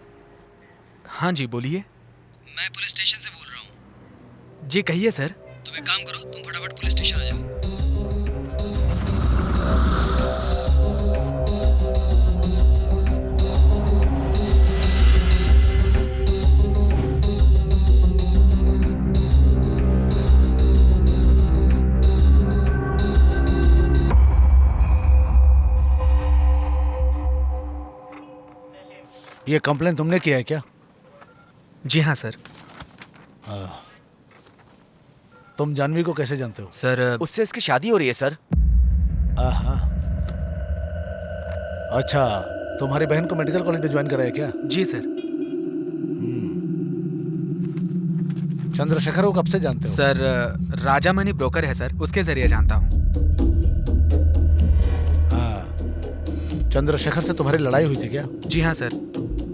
[SPEAKER 2] हाँ जी बोलिए।
[SPEAKER 16] मैं पुलिस स्टेशन से बोल रहा हूँ।
[SPEAKER 2] जी कहिए सर।
[SPEAKER 16] तुम एक काम करो, तुम फटाफट पुलिस स्टेशन आ जाओ।
[SPEAKER 9] ये कंप्लेन तुमने किया है क्या?
[SPEAKER 2] जी हाँ सर।
[SPEAKER 9] तुम जानवी को कैसे जानते हो?
[SPEAKER 2] सर
[SPEAKER 15] उससे इसकी शादी हो रही है सर।
[SPEAKER 9] आहा। अच्छा, तुम्हारी बहन को मेडिकल कॉलेज में ज्वाइन करा है क्या?
[SPEAKER 2] जी सर।
[SPEAKER 9] चंद्रशेखर को कब से जानते हो?
[SPEAKER 2] सर राजामणि ब्रोकर है सर, उसके जरिए जानता हूँ।
[SPEAKER 9] हाँ, चंद्रशेखर से तुम्हारी लड़ाई हुई थी क्या?
[SPEAKER 2] जी हाँ सर।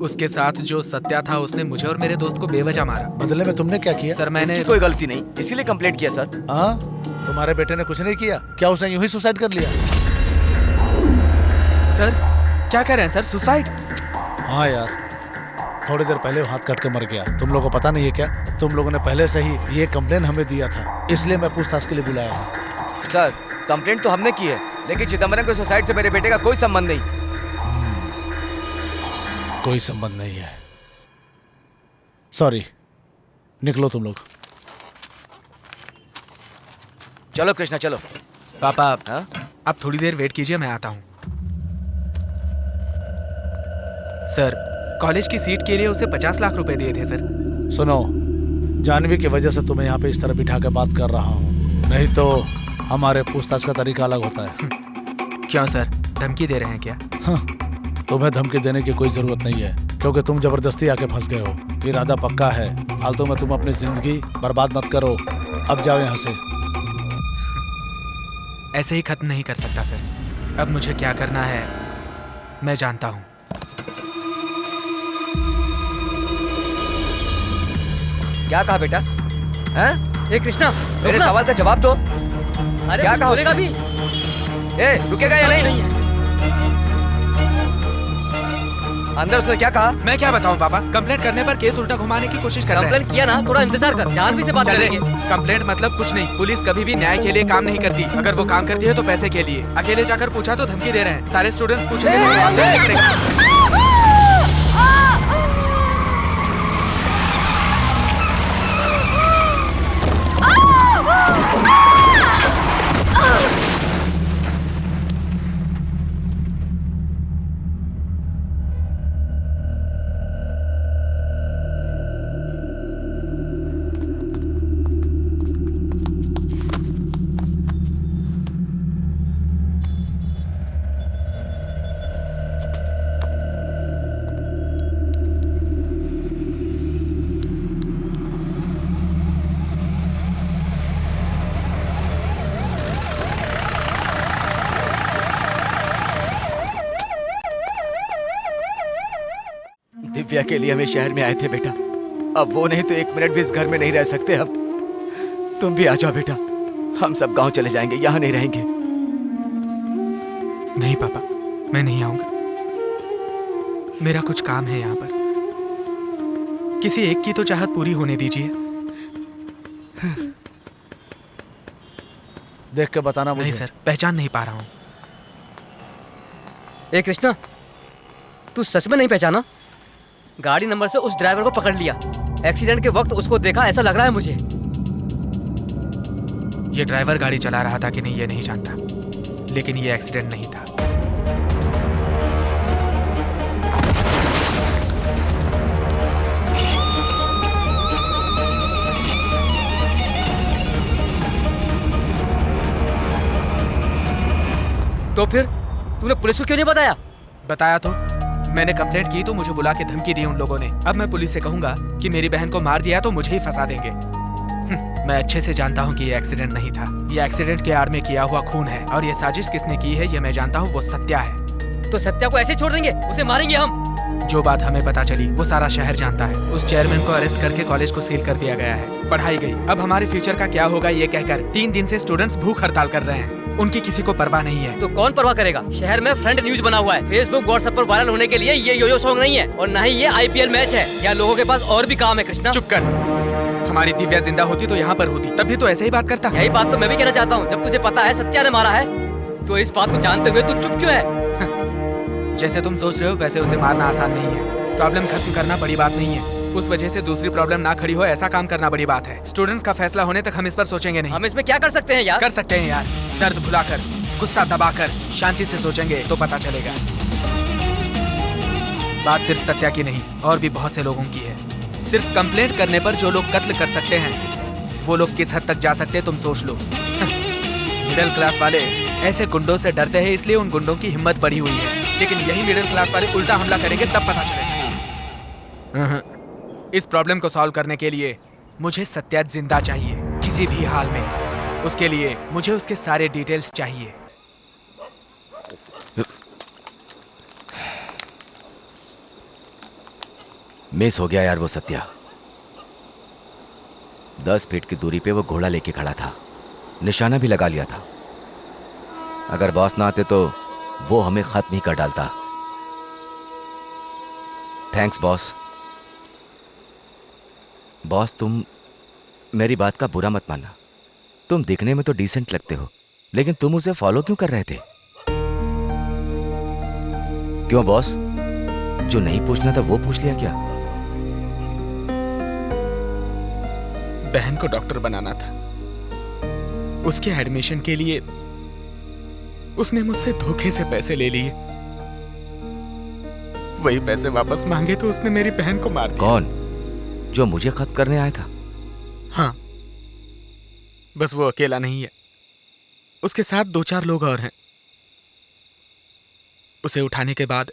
[SPEAKER 2] उसके साथ जो सत्या था उसने मुझे और मेरे दोस्त को बेवजह मारा।
[SPEAKER 9] बदले में तुमने क्या किया?
[SPEAKER 2] सर मैंने
[SPEAKER 15] कोई गलती नहीं, इसीलिए कंप्लेंट किया सर।
[SPEAKER 9] हाँ, तुम्हारे बेटे ने कुछ नहीं किया क्या? उसने यूं ही सुसाइड कर लिया?
[SPEAKER 2] सर क्या कह रहे हैं सर, सुसाइड?
[SPEAKER 9] हाँ यार, थोड़ी देर पहले वो हाथ कट के मर गया। तुम लोगों को पता नहीं है क्या? तुम लोगों ने पहले से ही ये कंप्लेन हमें दिया था, इसलिए मैं पूछताछ के लिए बुलाया हूँ।
[SPEAKER 15] सर कंप्लेंट तो हमने की है, लेकिन चिदम्बरम के सुसाइड से मेरे बेटे का कोई संबंध नहीं।
[SPEAKER 9] कोई संबंध नहीं है। सॉरी, निकलो तुम लोग।
[SPEAKER 15] चलो कृष्णा चलो।
[SPEAKER 2] पापा आप थोड़ी देर वेट कीजिए, मैं आता हूँ। सर कॉलेज की सीट के लिए उसे 50 लाख रुपए दिए थे सर।
[SPEAKER 9] सुनो, जानवी की वजह से तुम्हें यहाँ पे इस तरह बिठा के बात कर रहा हूँ, नहीं तो हमारे पूछताछ का तरीका अलग होता है।
[SPEAKER 2] क्यों सर, धमकी दे रहे हैं क्या?
[SPEAKER 9] हाँ, तुम्हें धमकी देने की कोई जरूरत नहीं है, क्योंकि तुम जबरदस्ती आके फंस गए हो। इरादा पक्का है, फालतू में तुम अपनी जिंदगी बर्बाद मत करो। अब जाओ यहाँ से।
[SPEAKER 2] ऐसे ही खत्म नहीं कर सकता सर। अब मुझे क्या करना है मैं जानता हूँ।
[SPEAKER 15] क्या कहा बेटा? हैं?
[SPEAKER 10] ए कृष्णा,
[SPEAKER 15] मेरे सवाल का जवाब दो।
[SPEAKER 10] अरे
[SPEAKER 15] क्या कहा
[SPEAKER 10] बोलेगा
[SPEAKER 15] उसने?
[SPEAKER 10] भी?
[SPEAKER 15] ए, रुकेगा या नहीं है? अंदर उसने क्या कहा?
[SPEAKER 2] मैं क्या बताऊं पापा, कंप्लेंट करने पर केस उल्टा घुमाने की कोशिश कर रहे हैं।
[SPEAKER 10] कंप्लेंट किया ना, थोड़ा इंतजार कर, जानवी से बात करेंगे।
[SPEAKER 2] कंप्लेंट मतलब कुछ नहीं। पुलिस कभी भी न्याय के लिए काम नहीं करती। अगर वो काम करती है तो पैसे के लिए। अकेले जाकर पूछा तो धमकी दे रहे हैं। सारे स्टूडेंट्स पूछेंगे।
[SPEAKER 15] दिव्या के लिए हमें शहर में आए थे बेटा। अब वो नहीं तो एक मिनट भी इस घर में नहीं रह सकते। अब तुम भी आ जाओ बेटा, हम सब गांव चले जाएंगे, यहाँ नहीं रहेंगे।
[SPEAKER 2] नहीं पापा, मैं नहीं आऊंगा। मेरा कुछ काम है यहाँ पर। किसी एक की तो चाहत पूरी होने दीजिए।
[SPEAKER 9] देख के बताना मुझे।
[SPEAKER 2] नहीं सर, पहचान नहीं पा रहा हूँ।
[SPEAKER 10] ए कृष्णा, तू सच में नहीं पहचाना? गाड़ी नंबर से उस ड्राइवर को पकड़ लिया। एक्सीडेंट के वक्त उसको देखा, ऐसा लग रहा है मुझे।
[SPEAKER 2] ये ड्राइवर गाड़ी चला रहा था कि नहीं ये नहीं जानता, लेकिन ये एक्सीडेंट नहीं था।
[SPEAKER 10] तो फिर तूने पुलिस को क्यों नहीं बताया?
[SPEAKER 2] बताया तो। मैंने कंप्लेंट की तो मुझे बुला के धमकी दी उन लोगों ने। अब मैं पुलिस से कहूंगा कि मेरी बहन को मार दिया तो मुझे ही फंसा देंगे। मैं अच्छे से जानता हूँ कि ये एक्सीडेंट नहीं था। ये एक्सीडेंट के आड़ में किया हुआ खून है, और ये साजिश किसने की है ये मैं जानता हूँ। वो सत्या है।
[SPEAKER 10] तो सत्या को ऐसे छोड़ देंगे? उसे मारेंगे हम?
[SPEAKER 2] जो बात हमें पता चली वो सारा शहर जानता है। उस चेयरमैन को अरेस्ट करके कॉलेज को सील कर दिया गया है। पढ़ाई गई। अब हमारे फ्यूचर का क्या होगा ये कहकर 3 दिन से स्टूडेंट्स भूख हड़ताल कर रहे हैं। उनकी किसी को परवाह नहीं है।
[SPEAKER 10] तो कौन परवाह करेगा? शहर में फ्रंट न्यूज बना हुआ है। फेसबुक व्हाट्सएप पर वायरल होने के लिए ये योयो सॉन्ग नहीं है, और न ही ये IPL मैच है। या लोगों के पास और भी काम है कृष्णा।
[SPEAKER 2] चुप कर। हमारी दिव्या जिंदा होती तो यहाँ पर होती, तब भी तो ऐसे ही बात करता।
[SPEAKER 10] यही बात तो मैं भी कहना चाहता हूँ। जब तुझे पता है सत्या ने मारा है, तो इस बात को जानते हुए तू चुप क्यों है?
[SPEAKER 2] जैसे तुम सोच रहे हो वैसे उसे मारना आसान नहीं है। प्रॉब्लम खत्म करना बड़ी बात नहीं है, उस वजह से दूसरी प्रॉब्लम ना खड़ी हो ऐसा काम करना बड़ी बात है। स्टूडेंट्स का फैसला होने तक हम इस पर सोचेंगे नहीं।
[SPEAKER 10] हम इसमें क्या कर सकते हैं यार?
[SPEAKER 2] कर सकते हैं यार, दर्द भुलाकर, गुस्सा दबाकर, शांति से सोचेंगे तो पता चलेगा। बात सिर्फ सत्या की नहीं, और भी बहुत से लोगों की है। सिर्फ कंप्लेंट करने पर जो लोग कत्ल कर सकते हैं, वो लोग किस हद तक जा सकते हैं तुम सोच लो। मिडिल क्लास वाले ऐसे गुंडों से डरते हैं, इसलिए उन गुंडों की हिम्मत बढ़ी हुई है। लेकिन यही मिडिल क्लास वाले उल्टा हमला करेंगे तब पता चलेगा। इस प्रॉब्लम को सॉल्व करने के लिए मुझे सत्या जिंदा चाहिए, किसी भी हाल में। उसके लिए मुझे उसके सारे डिटेल्स चाहिए।
[SPEAKER 13] मिस हो गया यार वो सत्या। 10 फीट की दूरी पे वो घोड़ा लेके खड़ा था, निशाना भी लगा लिया था। अगर बॉस ना आते तो वो हमें खत्म ही कर डालता। Thanks boss. बॉस तुम मेरी बात का बुरा मत मानना। तुम दिखने में तो डिसेंट लगते हो, लेकिन तुम उसे फॉलो क्यों कर रहे थे? क्यों बॉस, जो नहीं पूछना था वो पूछ लिया क्या?
[SPEAKER 2] बहन को डॉक्टर बनाना था, उसके एडमिशन के लिए उसने मुझसे धोखे से पैसे ले लिए। वही पैसे वापस मांगे तो उसने मेरी बहन को मार दिया।
[SPEAKER 13] कौन? जो मुझे खत्म करने आया था?
[SPEAKER 2] हाँ, बस वो अकेला नहीं है, उसके साथ 2-4 लोग और हैं। उसे उठाने के बाद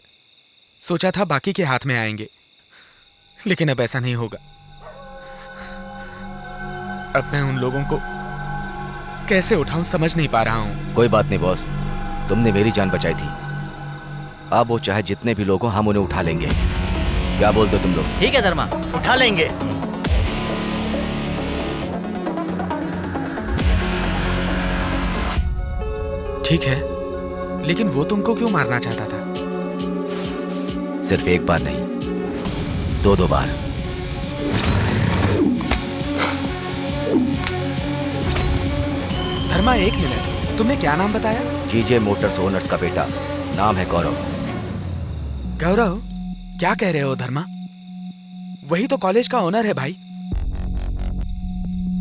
[SPEAKER 2] सोचा था बाकी के हाथ में आएंगे, लेकिन अब ऐसा नहीं होगा। अब मैं उन लोगों को कैसे उठाऊं समझ नहीं पा रहा हूं।
[SPEAKER 13] कोई बात नहीं बॉस, तुमने मेरी जान बचाई थी। अब वो चाहे जितने भी लोग हो, हम उन्हें उठा लेंगे। क्या बोलते हो तुम लोग?
[SPEAKER 4] ठीक है धर्मा, उठा लेंगे।
[SPEAKER 2] ठीक है, लेकिन वो तुमको क्यों मारना चाहता था?
[SPEAKER 13] सिर्फ एक बार नहीं, 2 बार।
[SPEAKER 2] धर्मा, 1 मिनट, तुमने क्या नाम बताया?
[SPEAKER 13] जीजे मोटर्स ओनर्स का बेटा, नाम है गौरव।
[SPEAKER 2] गौरव, क्या कह रहे हो धर्मा? वही तो कॉलेज का ओनर है भाई,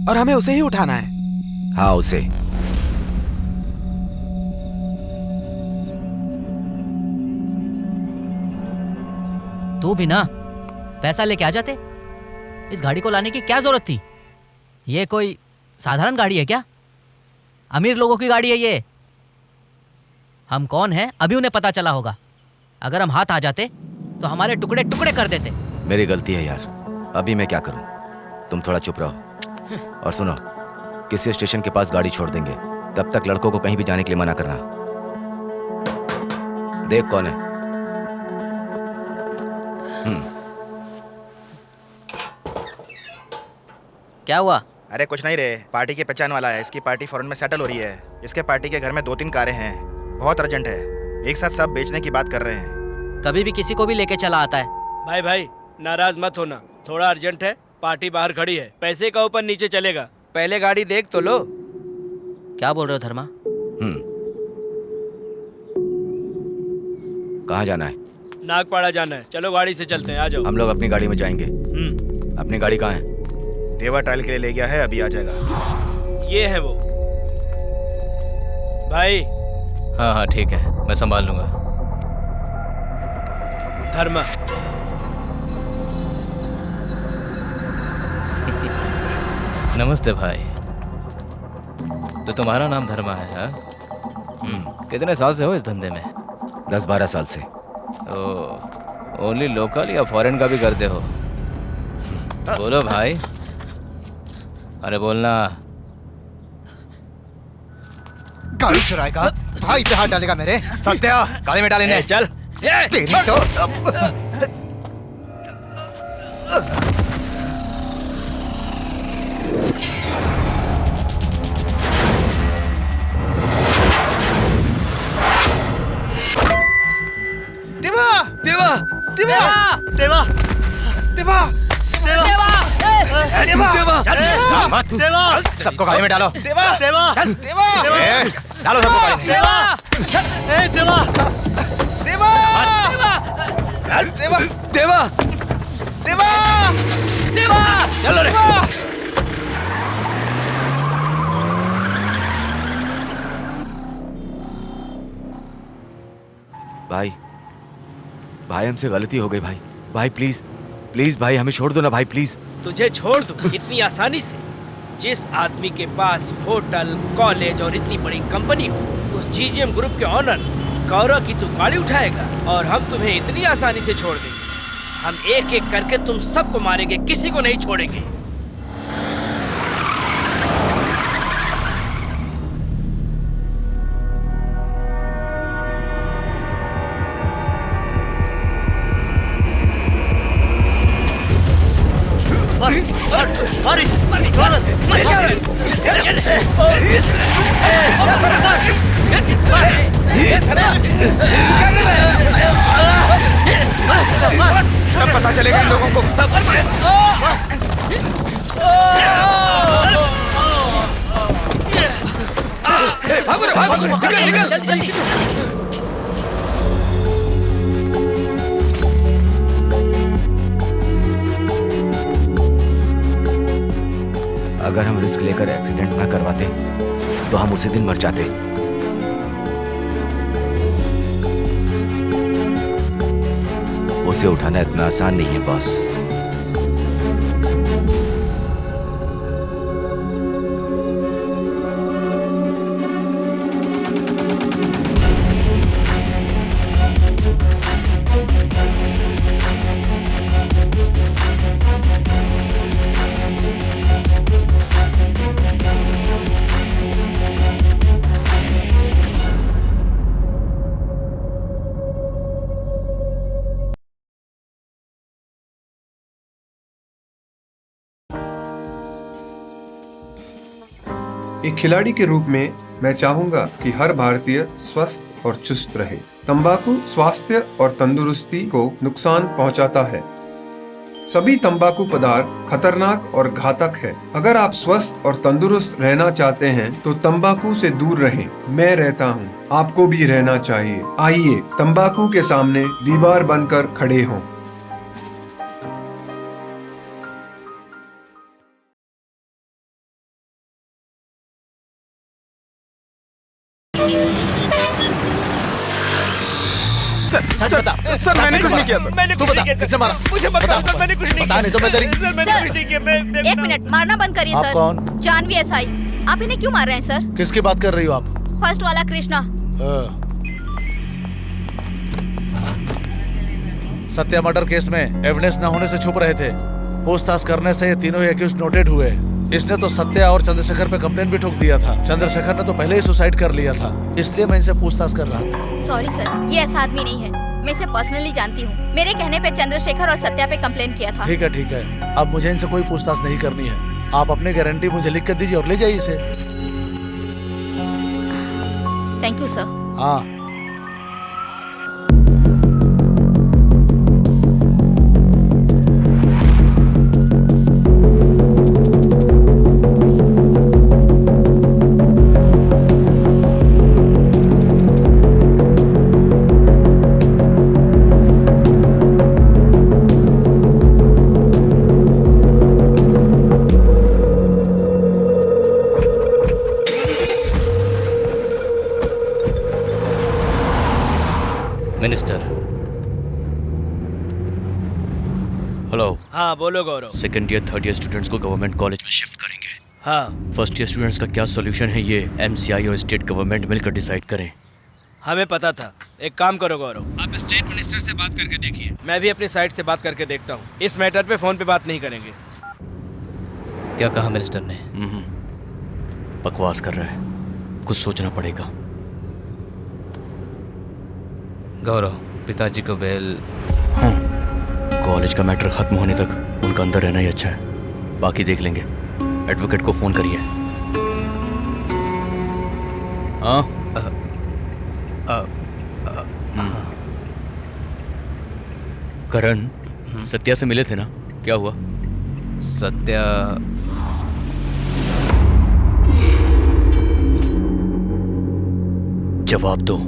[SPEAKER 2] और हमें उसे ही उठाना है।
[SPEAKER 13] हाँ, उसे।
[SPEAKER 12] तू भी ना पैसा लेके आ जाते। इस गाड़ी को लाने की क्या जरूरत थी? ये कोई साधारण गाड़ी है क्या? अमीर लोगों की गाड़ी है ये। हम कौन हैं अभी उन्हें पता चला होगा। अगर हम हाथ आ जाते तो हमारे टुकड़े टुकड़े कर देते।
[SPEAKER 13] मेरी गलती है यार, अभी मैं क्या करूं? तुम थोड़ा चुप रहो। और सुनो, किसी स्टेशन के पास गाड़ी छोड़ देंगे, तब तक लड़कों को कहीं भी जाने के लिए मना करना। देख कौन है।
[SPEAKER 12] क्या हुआ?
[SPEAKER 5] अरे कुछ नहीं रे, पार्टी की पहचान वाला है। इसकी पार्टी फॉरेन में सेटल हो रही है। इसके पार्टी के घर में 2-3 कारें हैं, बहुत अर्जेंट है। एक साथ सब बेचने की बात कर रहे हैं।
[SPEAKER 12] कभी भी किसी को भी लेके चला आता है।
[SPEAKER 11] भाई भाई नाराज मत होना, थोड़ा अर्जेंट है। पार्टी बाहर खड़ी है, पैसे का ऊपर नीचे चलेगा। पहले गाड़ी देख तो लो।
[SPEAKER 12] क्या बोल रहे हो धर्मा?
[SPEAKER 13] कहाँ जाना है?
[SPEAKER 11] नागपाड़ा जाना है। चलो गाड़ी से चलते हैं, आ जाओ।
[SPEAKER 13] हम लोग अपनी गाड़ी में जाएंगे। अपनी गाड़ी कहाँ है?
[SPEAKER 5] देवा ट्रायल के लिए ले गया है, अभी आ जाएगा।
[SPEAKER 11] ये है वो। भाई।
[SPEAKER 3] हाँ हाँ ठीक है, मैं संभाल लूंगा।
[SPEAKER 11] धर्मा।
[SPEAKER 3] नमस्ते भाई। तो तुम्हारा नाम धर्मा है? हाँ, कितने साल से हो इस धंधे में?
[SPEAKER 13] 10-12 साल से।
[SPEAKER 3] ओनली लोकल या फॉरेन का भी करते हो? बोलो भाई। अरे बोलना।
[SPEAKER 14] गाड़ी चुराएगा, भाई पे हाथ डालेगा मेरे। सत्या, गाड़ी में डालेंगे।
[SPEAKER 11] चल।
[SPEAKER 14] तेरी तो
[SPEAKER 11] देवा देवा देवा देवा देवा
[SPEAKER 14] देवा सबको गाड़ी में डालो।
[SPEAKER 11] देवा देवा देवा
[SPEAKER 14] डालो सबको गाड़ी में।
[SPEAKER 11] देवा देवा देवा देवा देवा देवा देवा चलो रे।
[SPEAKER 13] भाई,
[SPEAKER 15] भाई हमसे गलती हो गई भाई। भाई प्लीज प्लीज भाई हमें छोड़ दो ना भाई प्लीज।
[SPEAKER 11] तुझे छोड़ दूं इतनी आसानी से? जिस आदमी के पास होटल, कॉलेज और इतनी बड़ी कंपनी हो, उस जीजीएम ग्रुप के ऑनर गौरव की तू गाड़ी उठाएगा और हम तुम्हें इतनी आसानी से छोड़ देंगे? हम एक एक करके तुम सबको मारेंगे, किसी को नहीं छोड़ेंगे।
[SPEAKER 2] कब पता चलेगा इन लोगों को? भागो रे भागो, निकल निकल जल्दी।
[SPEAKER 15] अगर हम रिस्क लेकर एक्सीडेंट ना करवाते तो हम उसी दिन मर जाते। उसे उठाना इतना आसान नहीं है बॉस।
[SPEAKER 1] एक खिलाड़ी के रूप में मैं चाहूंगा कि हर भारतीय स्वस्थ और चुस्त रहे। तंबाकू स्वास्थ्य और तंदुरुस्ती को नुकसान पहुंचाता है। सभी तंबाकू पदार्थ खतरनाक और घातक है। अगर आप स्वस्थ और तंदुरुस्त रहना चाहते हैं तो तंबाकू से दूर रहें। मैं रहता हूं, आपको भी रहना चाहिए। आइए तंबाकू के सामने दीवार बनकर खड़े हों।
[SPEAKER 2] सर मैंने कुछ नहीं किया सर।
[SPEAKER 11] मैंने कुछ नहीं किया।
[SPEAKER 9] किसने मारा?
[SPEAKER 11] मुझे बता सर, मैंने कुछ नहीं
[SPEAKER 9] बता नहीं तो मैं तेरी
[SPEAKER 11] सर, मैंने कुछ नहीं किया।
[SPEAKER 6] एक मिनट, मारना बंद करिए
[SPEAKER 9] आप
[SPEAKER 6] सर।
[SPEAKER 9] कौन?
[SPEAKER 6] जानवी एसआई। आप इन्हें क्यों मार रहे हैं सर?
[SPEAKER 9] किसकी बात कर रही हो आप?
[SPEAKER 6] फर्स्ट वाला कृष्णा।
[SPEAKER 9] सत्या मर्डर केस में एविडेंस न होने से छुप रहे थे। पूछताछ करने से ये तीनों ही एक्यूज नोटेड हुए। इसने तो सत्या और चंद्रशेखर पे कंप्लेन भी ठोक दिया था। चंद्रशेखर ने तो पहले ही सुसाइड कर लिया था, इसलिए मैं इनसे पूछताछ कर रहा था।
[SPEAKER 6] सॉरी सर, ये ऐसा आदमी नहीं है। मैं इसे पर्सनली जानती हूँ। मेरे कहने पे चंद्रशेखर और सत्या पे कंप्लेन किया था।
[SPEAKER 9] ठीक है। अब मुझे इनसे कोई पूछताछ नहीं करनी है। आप अपनी गारंटी मुझे लिख कर दीजिए और ले जाइए इसे।
[SPEAKER 6] Thank you sir.
[SPEAKER 9] हाँ
[SPEAKER 3] मिनिस्टर। हेलो।
[SPEAKER 11] हाँ बोलो Gaurav.
[SPEAKER 3] Second year third year students को गवर्नमेंट कॉलेज में शिफ्ट करेंगे।
[SPEAKER 11] हाँ।
[SPEAKER 3] फर्स्ट ईयर स्टूडेंट्स का क्या सॉल्यूशन है ये एमसीआई और स्टेट गवर्नमेंट मिलकर डिसाइड करें।
[SPEAKER 11] हमें पता था। एक काम करो गौरव,
[SPEAKER 10] आप स्टेट मिनिस्टर से बात करके देखिए।
[SPEAKER 11] मैं भी अपनी साइड से बात करके देखता हूँ। इस मैटर पे फोन पे बात नहीं करेंगे।
[SPEAKER 10] क्या कहा मिनिस्टर ने?
[SPEAKER 3] बकवास कर रहा है, कुछ सोचना पड़ेगा।
[SPEAKER 10] गौरव, पिताजी को बेल।
[SPEAKER 3] हाँ, कॉलेज का मैटर खत्म होने तक उनका अंदर रहना ही अच्छा है, बाकी देख लेंगे। एडवोकेट को फोन करिए। हाँ। करण, सत्या से मिले थे ना, क्या हुआ?
[SPEAKER 10] सत्या
[SPEAKER 3] जवाब दो।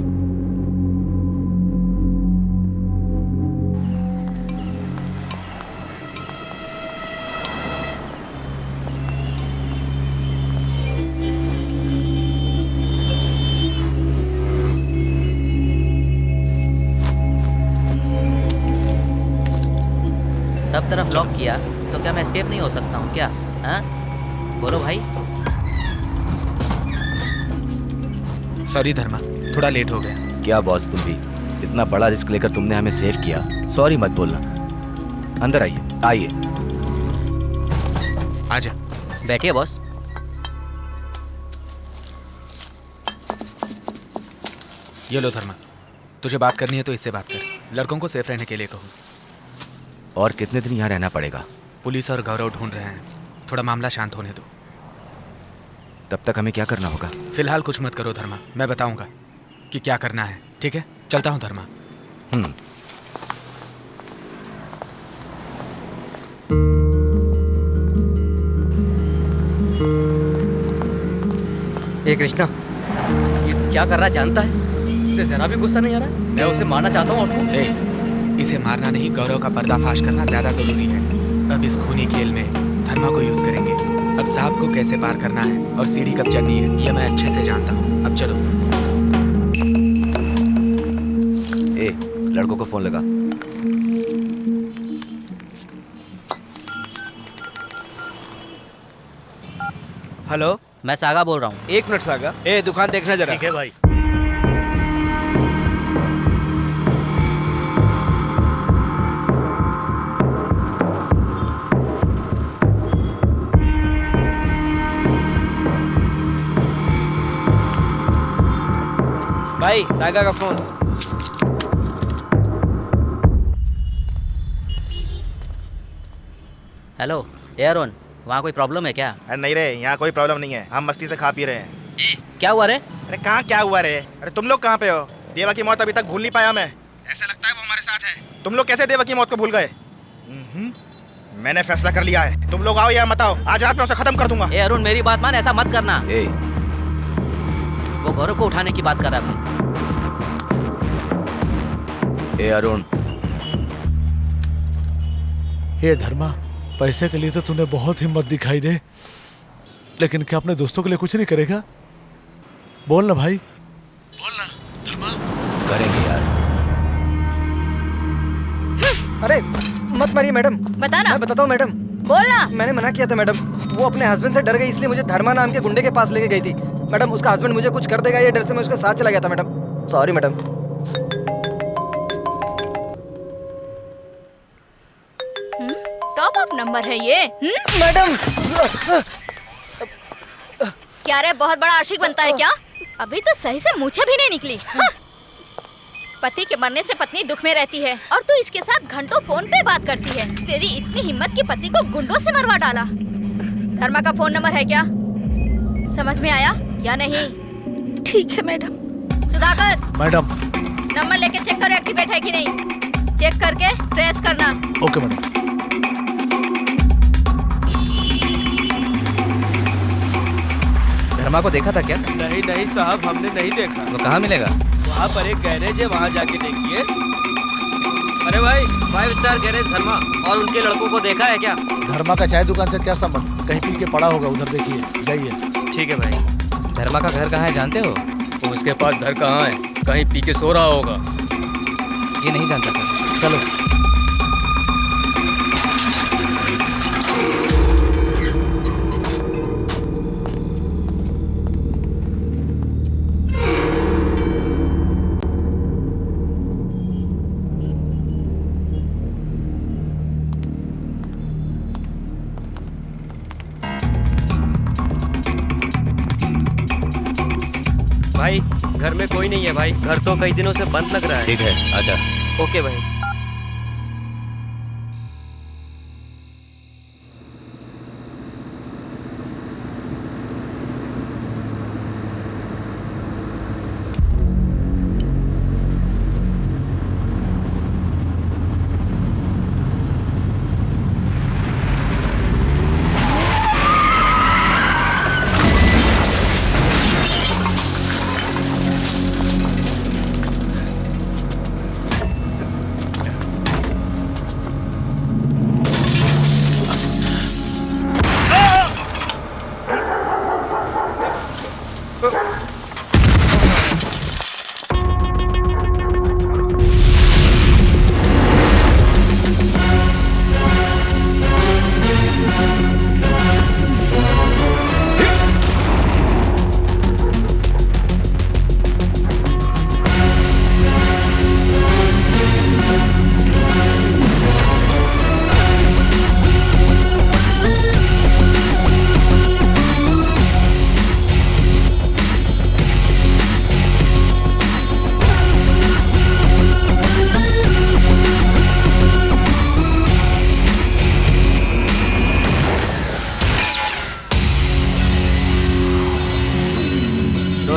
[SPEAKER 12] सब तरफ लॉक किया तो क्या मैं एस्केप नहीं हो सकता हूँ क्या? हाँ बोलो भाई।
[SPEAKER 2] सॉरी धर्मा, थोड़ा लेट हो गया।
[SPEAKER 13] क्या बॉस, तुम भी इतना बड़ा रिस्क लेकर तुमने हमें सेव किया, सॉरी मत बोलना। अंदर आइए आइए।
[SPEAKER 2] आजा।
[SPEAKER 12] बैठिए बॉस।
[SPEAKER 2] ये लो धर्मा, तुझे बात करनी है तो इससे बात कर। लड़कों को सेफ रहने के लिए कहूँ।
[SPEAKER 13] और कितने दिन यहाँ रहना पड़ेगा?
[SPEAKER 2] पुलिस और गौरव ढूंढ रहे हैं, थोड़ा मामला शांत होने दो।
[SPEAKER 13] तब तक हमें क्या करना होगा?
[SPEAKER 2] फिलहाल कुछ मत करो धर्मा, मैं बताऊंगा कि क्या करना है। ठीक है, चलता हूँ धर्मा।
[SPEAKER 10] ए कृष्णा, ये तू क्या कर रहा है जानता है? उसे जरा भी गुस्सा नहीं आ रहा? मैं उसे मारना चाहता हूँ और तू?
[SPEAKER 2] इसे मारना नहीं, गौरव का पर्दाफाश करना ज्यादा जरूरी है। अब इस खूनी खेल में धर्मा को यूज करेंगे। अब सांप को कैसे पार करना है और सीढ़ी कब चढ़नी है ये मैं अच्छे से जानता हूँ। अब चलो।
[SPEAKER 13] लड़कों को फोन लगा।
[SPEAKER 11] हेलो,
[SPEAKER 12] मैं सागा बोल रहा हूँ।
[SPEAKER 11] 1 मिनट सागा। दुकान देखना जरा।
[SPEAKER 9] ठीक है भाई।
[SPEAKER 11] भाई सागा का फोन।
[SPEAKER 12] हेलो एयरोन, वहाँ कोई प्रॉब्लम है क्या?
[SPEAKER 17] अरे नहीं रे, यहाँ कोई प्रॉब्लम नहीं है। हम मस्ती से खा पी रहे हैं।
[SPEAKER 12] क्या हुआ रे?
[SPEAKER 17] अरे कहाँ क्या हुआ रे? अरे तुम लोग कहाँ पे हो? देवा की मौत अभी तक भूल नहीं पाया मैं। ऐसा लगता है वो हमारे साथ है। तुम लोग कैसे देवा की मौत को भूल गए? मैंने फैसला कर लिया है। तुम लोग आओ या मत आओ, आज रात में उसे खत्म कर दूंगा।
[SPEAKER 12] अरुण मेरी बात मान, ऐसा मत करना। वो गौरव को उठाने की बात कर रहा है।
[SPEAKER 13] अरुण।
[SPEAKER 9] हे धर्मा, पैसे के लिए तो तूने बहुत हिम्मत दिखाई रे, लेकिन क्या अपने दोस्तों के लिए कुछ नहीं करेगा? बोल ना भाई, बोल ना धर्मा।
[SPEAKER 13] करेंगे यार।
[SPEAKER 14] अरे मत मारिए मैडम।
[SPEAKER 6] बताना।
[SPEAKER 14] मैं बताता हूँ मैडम।
[SPEAKER 6] बोलना।
[SPEAKER 14] मैंने मना किया था मैडम, वो अपने हस्बैंड से डर गई इसलिए मुझे धर्मा नाम के गुंडे के पास लेके गई थी। मैडम उसका हस्बैंड मुझे कुछ कर देगा ये डर से मैं उसके साथ चला गया था madam. Sorry madam.
[SPEAKER 6] Top up number है ये।
[SPEAKER 14] मैडम
[SPEAKER 6] क्या रे, बहुत बड़ा आशिक बनता है क्या? अभी तो सही से मूछें भी नहीं निकली। हाँ। पति के मरने से पत्नी दुख में रहती है और तू इसके साथ घंटों फोन पे बात करती है। तेरी इतनी हिम्मत कि पति को गुंडों से मरवा डाला। धर्मा का फोन नंबर है क्या? समझ में आया या नहीं?
[SPEAKER 8] ठीक है मैडम।
[SPEAKER 6] सुधाकर
[SPEAKER 9] मैडम,
[SPEAKER 6] नंबर लेके चेक करो एक्टिवेट है कि नहीं। चेक करके ट्रेस करना।
[SPEAKER 9] Okay madam.
[SPEAKER 5] धर्मा को देखा था क्या?
[SPEAKER 11] नहीं नहीं साहब, हमने नहीं देखा।
[SPEAKER 5] वो कहाँ मिलेगा?
[SPEAKER 11] वहाँ पर एक गैरेज है, वहाँ जाके देखिए। अरे भाई, 5 स्टार गैरेज धर्मा। और उनके लड़कों को देखा है क्या?
[SPEAKER 9] धर्मा का चाय दुकान से क्या संबंध? कहीं पी के पड़ा होगा, उधर देखिए, जाइए।
[SPEAKER 10] ठीक है भाई।
[SPEAKER 5] धर्मा का घर कहाँ है जानते हो?
[SPEAKER 10] तो उसके पास घर कहाँ है? कहीं पी के सो रहा होगा।
[SPEAKER 5] ये नहीं जानता सर।
[SPEAKER 9] चलो।
[SPEAKER 10] भाई घर में कोई नहीं है भाई। घर तो कई दिनों से बंद लग रहा है।
[SPEAKER 13] ठीक है, आजा।
[SPEAKER 10] ओके भाई।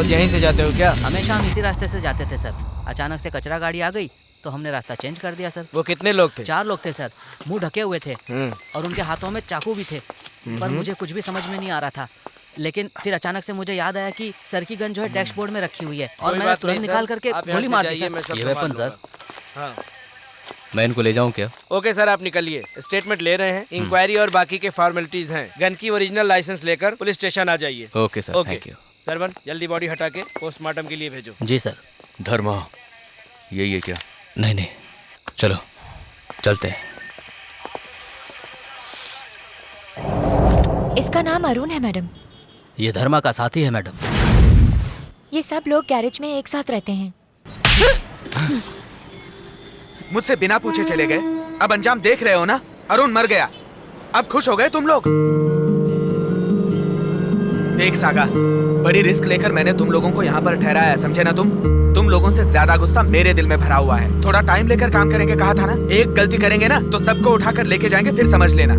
[SPEAKER 11] रोज यहीं से जाते हो क्या?
[SPEAKER 12] हमेशा हम इसी रास्ते से जाते थे सर। अचानक से कचरा गाड़ी आ गई तो हमने रास्ता चेंज कर दिया सर।
[SPEAKER 11] वो कितने लोग थे?
[SPEAKER 12] 4 लोग थे सर, मुंह ढके हुए थे और उनके हाथों में चाकू भी थे, पर मुझे कुछ भी समझ में नहीं आ रहा था। लेकिन फिर अचानक से मुझे याद आया कि सर की गन जो है डैशबोर्ड में रखी हुई है और मैंने तुरंत निकाल करके गोली मार दी सर।
[SPEAKER 10] ये वेपन सर,
[SPEAKER 11] हाँ।
[SPEAKER 10] मैं इनको ले जाऊं क्या?
[SPEAKER 11] ओके सर, आप निकलिए। स्टेटमेंट ले रहे हैं, इंक्वायरी और बाकी के फॉर्मेलिटीज हैं। गन की ओरिजिनल लाइसेंस लेकर पुलिस स्टेशन आ जाइए।
[SPEAKER 10] Okay sir, thank you.
[SPEAKER 11] Sarvan, जल्दी बॉडी हटा के पोस्टमार्टम के लिए भेजो।
[SPEAKER 10] जी सर।
[SPEAKER 3] धर्मा, यही है क्या?
[SPEAKER 10] नहीं नहीं, चलो चलते हैं।
[SPEAKER 7] इसका नाम अरुण है मैडम।
[SPEAKER 12] ये धर्मा का साथी है मैडम।
[SPEAKER 7] ये सब लोग गैरेज में एक साथ रहते हैं।
[SPEAKER 2] मुझसे बिना पूछे चले गए। अब अंजाम देख रहे हो ना, अरुण मर गया। अब खुश हो गए तुम लोग? देख सागा, बड़ी रिस्क लेकर मैंने तुम लोगों को यहाँ पर ठहराया है, समझे ना तुम लोगों से ज्यादा गुस्सा मेरे दिल में भरा हुआ है। थोड़ा टाइम लेकर काम करेंगे कहा था ना। एक गलती करेंगे ना तो सबको उठाकर लेके जाएंगे, फिर समझ लेना।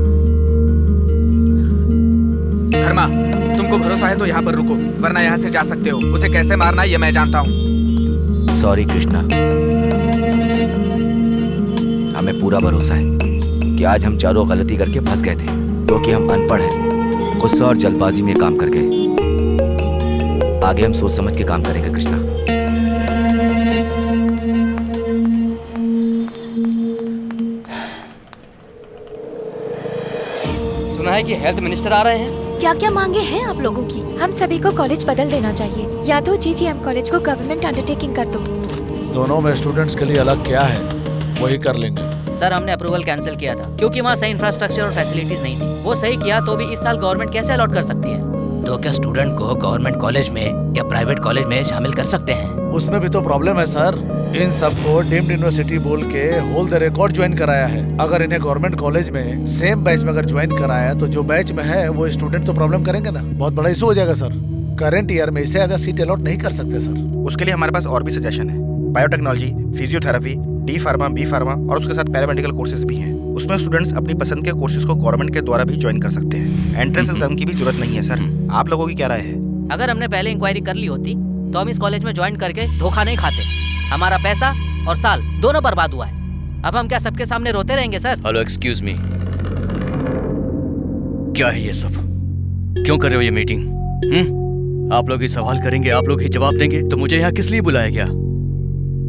[SPEAKER 2] धर्मा, तुमको भरोसा है तो यहाँ पर रुको, वरना यहाँ से जा सकते हो। उसे कैसे मारना ये मैं जानता हूँ।
[SPEAKER 13] सॉरी कृष्णा, हमें पूरा भरोसा है कि आज हम चारों गलती करके फंस गए थे, क्योंकि हम अनपढ़ हैं, गुस्सा और जल्दबाजी में काम कर गए। आगे हम सोच समझ के काम करेंगे कृष्णा।
[SPEAKER 10] सुना है कि हेल्थ मिनिस्टर आ रहे हैं।
[SPEAKER 8] क्या क्या मांगे हैं आप लोगों की?
[SPEAKER 7] हम सभी को कॉलेज बदल देना चाहिए, या तो GGM कॉलेज को गवर्नमेंट अंडरटेकिंग कर दो।
[SPEAKER 9] दोनों में स्टूडेंट्स के लिए अलग क्या है, वही कर लेंगे।
[SPEAKER 12] सर, हमने अप्रूवल कैंसिल किया था क्योंकि वहाँ सही इंफ्रास्ट्रक्चर और फैसिलिटीज नहीं थी। वो सही किया तो भी इस साल गवर्नमेंट कैसे अलॉट कर सकती है? तो क्या स्टूडेंट को गवर्नमेंट कॉलेज में या प्राइवेट कॉलेज में शामिल कर सकते हैं?
[SPEAKER 9] उसमें भी तो प्रॉब्लम है सर। इन सबको डीम्ड यूनिवर्सिटी बोल के होल द रिकॉर्ड ज्वाइन कराया है। अगर इन्हें गवर्नमेंट कॉलेज में सेम बैच में अगर ज्वाइन कराया तो जो बैच में है वो स्टूडेंट तो प्रॉब्लम करेंगे ना, बहुत बड़ा इशू हो जाएगा सर। करंट ईयर में इससे ज्यादा सीट अलॉट नहीं कर सकते सर।
[SPEAKER 17] उसके लिए हमारे पास और भी सजेशन है। Biotechnology, physiotherapy, D pharma, B pharma और उसके साथ पैरामेडिकल कोर्सेज भी हैं। उसमें स्टूडेंट्स अपनी पसंद के कोर्सेज को गवर्नमेंट के द्वारा भी ज्वाइन कर सकते हैं। एंट्रेंस एग्जाम की भी जरूरत नहीं है सर। आप लोगों की क्या राय है?
[SPEAKER 12] अगर हमने पहले इंक्वायरी कर ली होती तो हम इस कॉलेज में ज्वाइन करके धोखा नहीं खाते। हमारा पैसा और साल दोनों बर्बाद हुआ है। अब हम क्या सबके सामने रोते रहेंगे सर?
[SPEAKER 3] हेलो, एक्सक्यूज मी, क्या है ये सब? क्यों कर रहे हो ये मीटिंग? आप लोग ही सवाल करेंगे, आप लोग ही जवाब देंगे, तो मुझे यहाँ किस लिए बुलाया गया?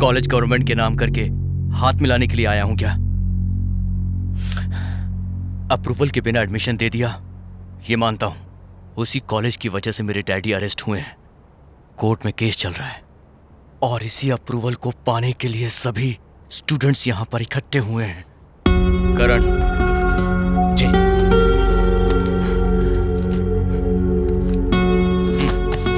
[SPEAKER 3] कॉलेज गवर्नमेंट के नाम करके हाथ मिलाने के लिए आया हूं क्या? अप्रूवल के बिना एडमिशन दे दिया, ये मानता हूं। उसी कॉलेज की वजह से मेरे डैडी अरेस्ट हुए हैं, कोर्ट में केस चल रहा है, और इसी अप्रूवल को पाने के लिए सभी स्टूडेंट्स यहां पर इकट्ठे हुए हैं। करण
[SPEAKER 10] जी,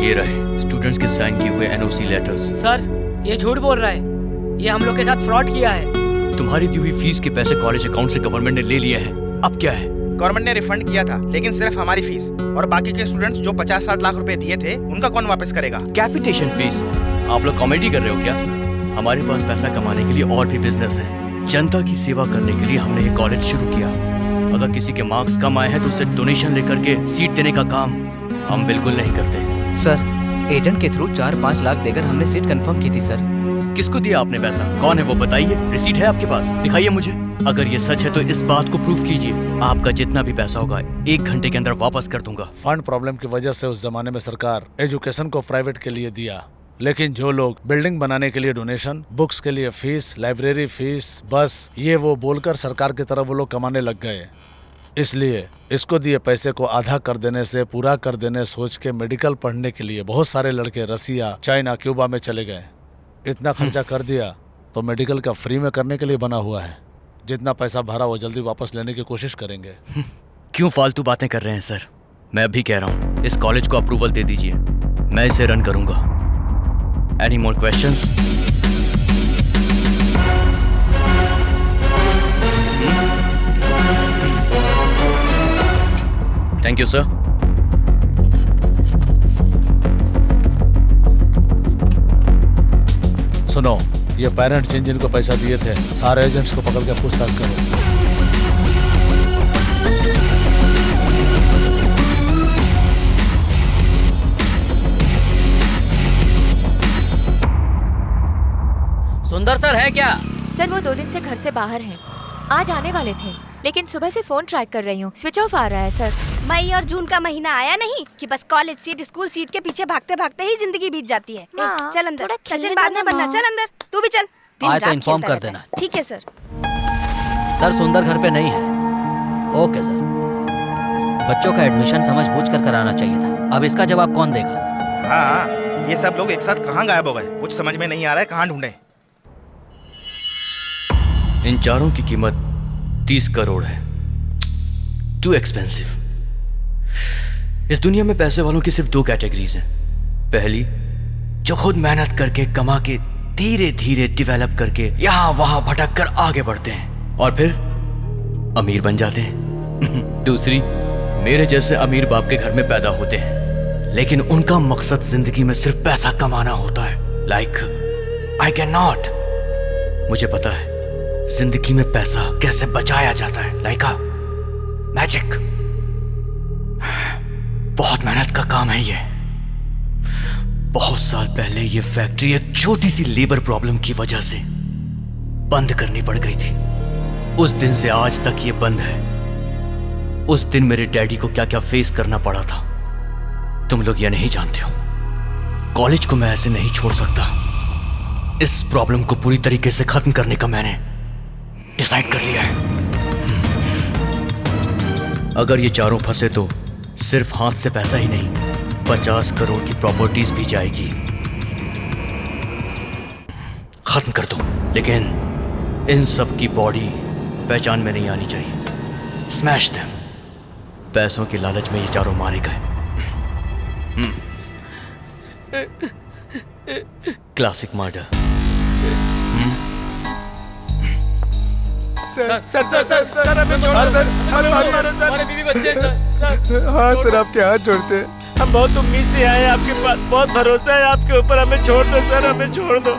[SPEAKER 3] ये रहे स्टूडेंट्स के साइन किए हुए NOC लेटर्स।
[SPEAKER 10] सर, ये झूठ बोल रहा है। ये हम लोग के साथ फ्रॉड किया है।
[SPEAKER 3] तुम्हारी दी हुई फीस के पैसे कॉलेज अकाउंट से गवर्नमेंट ने ले लिए हैं। अब क्या है?
[SPEAKER 17] गवर्नमेंट ने रिफंड किया था, लेकिन सिर्फ हमारी फीस, और बाकी के स्टूडेंट्स जो 50-60 लाख रुपए दिए थे उनका कौन वापस करेगा?
[SPEAKER 3] Capitation fees? आप लोग कॉमेडी कर रहे हो क्या? हमारे पास पैसा कमाने के लिए और भी बिजनेस है। जनता की सेवा करने के लिए हमने ये कॉलेज शुरू किया। अगर किसी के मार्क्स कम आए हैं तो उसे डोनेशन लेकर के सीट देने का काम हम बिल्कुल नहीं करते।
[SPEAKER 5] सर, एजेंट के थ्रू 4-5 लाख देकर हमने सीट कंफर्म की थी सर।
[SPEAKER 3] किसको दिया आपने पैसा? कौन है वो बताइए। रिसीट है आपके पास? दिखाइए मुझे। अगर ये सच है तो इस बात को प्रूफ कीजिए। आपका जितना भी पैसा होगा 1 घंटे के अंदर वापस कर दूंगा।
[SPEAKER 9] फंड प्रॉब्लम की वजह से उस जमाने में सरकार एजुकेशन को प्राइवेट के लिए दिया, लेकिन जो लोग बिल्डिंग बनाने के लिए डोनेशन, बुक्स के लिए फीस, लाइब्रेरी फीस, बस ये वो बोलकर सरकार की तरफ वो लोग कमाने लग गए। इसलिए इसको दिए पैसे को आधा कर देने से पूरा कर देने सोच के मेडिकल पढ़ने के लिए बहुत सारे लड़के रसिया, चाइना, क्यूबा में चले गए। इतना खर्चा कर दिया तो मेडिकल का फ्री में करने के लिए बना हुआ है। जितना पैसा भरा वो जल्दी वापस लेने की कोशिश करेंगे।
[SPEAKER 3] क्यों फालतू बातें कर रहे हैं सर? मैं अभी कह रहा हूँ इस कॉलेज को अप्रूवल दे दीजिए, मैं इसे रन करूंगा। Any more questions? Thank you sir.
[SPEAKER 9] सुनो, ये पेरेंट्स जिनको पैसा दिए थे सारे एजेंट्स को पकड़ के पूछताछ करो।
[SPEAKER 12] सुंदर सर है क्या?
[SPEAKER 7] सर वो 2 दिन से घर से बाहर हैं। आज आने वाले थे, लेकिन सुबह से फोन ट्राई कर रही हूँ, स्विच ऑफ आ रहा है सर।
[SPEAKER 8] मई और जून का महीना आया नहीं कि बस कॉलेज सीट, स्कूल सीट के पीछे भागते भागते ही जिंदगी बीत जाती है।
[SPEAKER 7] माँ,
[SPEAKER 8] चल अंदर,
[SPEAKER 7] थोड़ा खेलने
[SPEAKER 8] सचिन बाद
[SPEAKER 7] दो
[SPEAKER 8] में
[SPEAKER 7] ना,
[SPEAKER 8] बनना।
[SPEAKER 7] माँ।
[SPEAKER 8] चल अंदर, तू भी चल। दिन
[SPEAKER 12] आज तो
[SPEAKER 8] रात
[SPEAKER 12] इन्फॉर्म
[SPEAKER 8] खेलता
[SPEAKER 12] कर
[SPEAKER 8] रहता
[SPEAKER 12] देना।
[SPEAKER 8] है। ठीक है सर।
[SPEAKER 12] सर सुंदर घर पे नहीं है। Okay sir. बच्चों का एडमिशन समझ बूझ कर कराना चाहिए था। अब इसका जवाब कौन देगा?
[SPEAKER 17] हाँ, ये सब लोग एक साथ कहाँ गायब हो गए? कुछ समझ में नहीं आ रहा है, कहाँ ढूंढे?
[SPEAKER 3] इन चारों की कीमत 30 करोड़ है। Too expensive. इस दुनिया में पैसे वालों की सिर्फ 2 कैटेगरीज हैं। पहली, जो खुद मेहनत करके कमा के धीरे धीरे डेवलप करके यहां वहां भटक कर आगे बढ़ते हैं और फिर अमीर बन जाते हैं। दूसरी, मेरे जैसे अमीर बाप के घर में पैदा होते हैं, लेकिन उनका मकसद जिंदगी में सिर्फ पैसा कमाना होता है। Like I can not. मुझे पता है जिंदगी में पैसा कैसे बचाया जाता है, लाइक मैजिक। बहुत मेहनत का काम है ये। बहुत साल पहले ये फैक्ट्री एक छोटी सी लेबर प्रॉब्लम की वजह से बंद करनी पड़ गई थी। उस दिन से आज तक ये बंद है। उस दिन मेरे डैडी को क्या क्या फेस करना पड़ा था तुम लोग ये नहीं जानते हो। कॉलेज को मैं ऐसे नहीं छोड़ सकता। इस प्रॉब्लम को पूरी तरीके से खत्म करने का मैंने डिसाइड कर लिया है। अगर ये चारों फंसे तो सिर्फ हाथ से पैसा ही नहीं, 50 करोड़ की प्रॉपर्टीज भी जाएगी। खत्म कर दो, लेकिन इन सब की बॉडी पहचान में नहीं आनी चाहिए। Smash them. पैसों के लालच में ये चारों मारे गए। Classic murder.
[SPEAKER 11] सर हमें छोड़ दो। हमारे बीवी बच्चे सर।
[SPEAKER 9] हाँ सर, आपके हाथ जोड़ते हैं।
[SPEAKER 11] हम बहुत उम्मीद से आए हैं आपके पास, बहुत भरोसा है आपके ऊपर। हमें छोड़ दो सर, हमें छोड़ दो।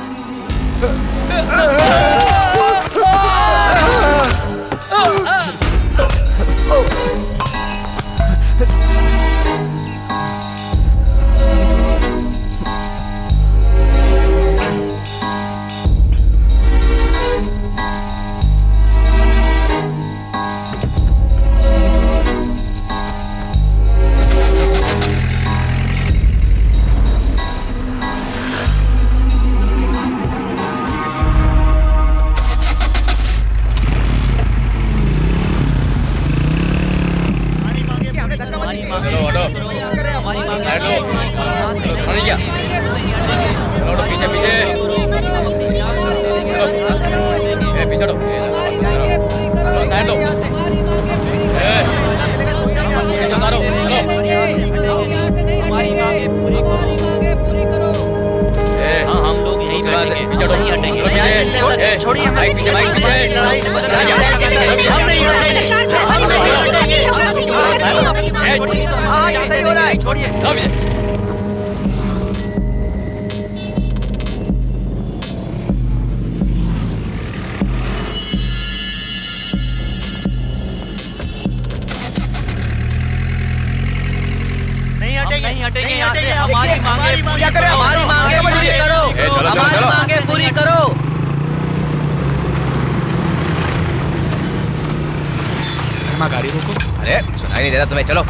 [SPEAKER 5] गाड़ी रोको। अरे सुनाई नहीं देता तुम्हें, चलो।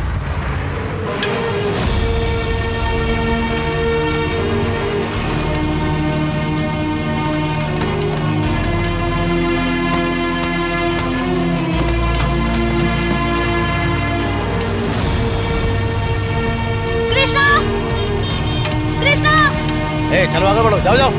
[SPEAKER 6] कृष्णा, कृष्णा।
[SPEAKER 9] चलो आगे बढ़ो, जाओ जाओ।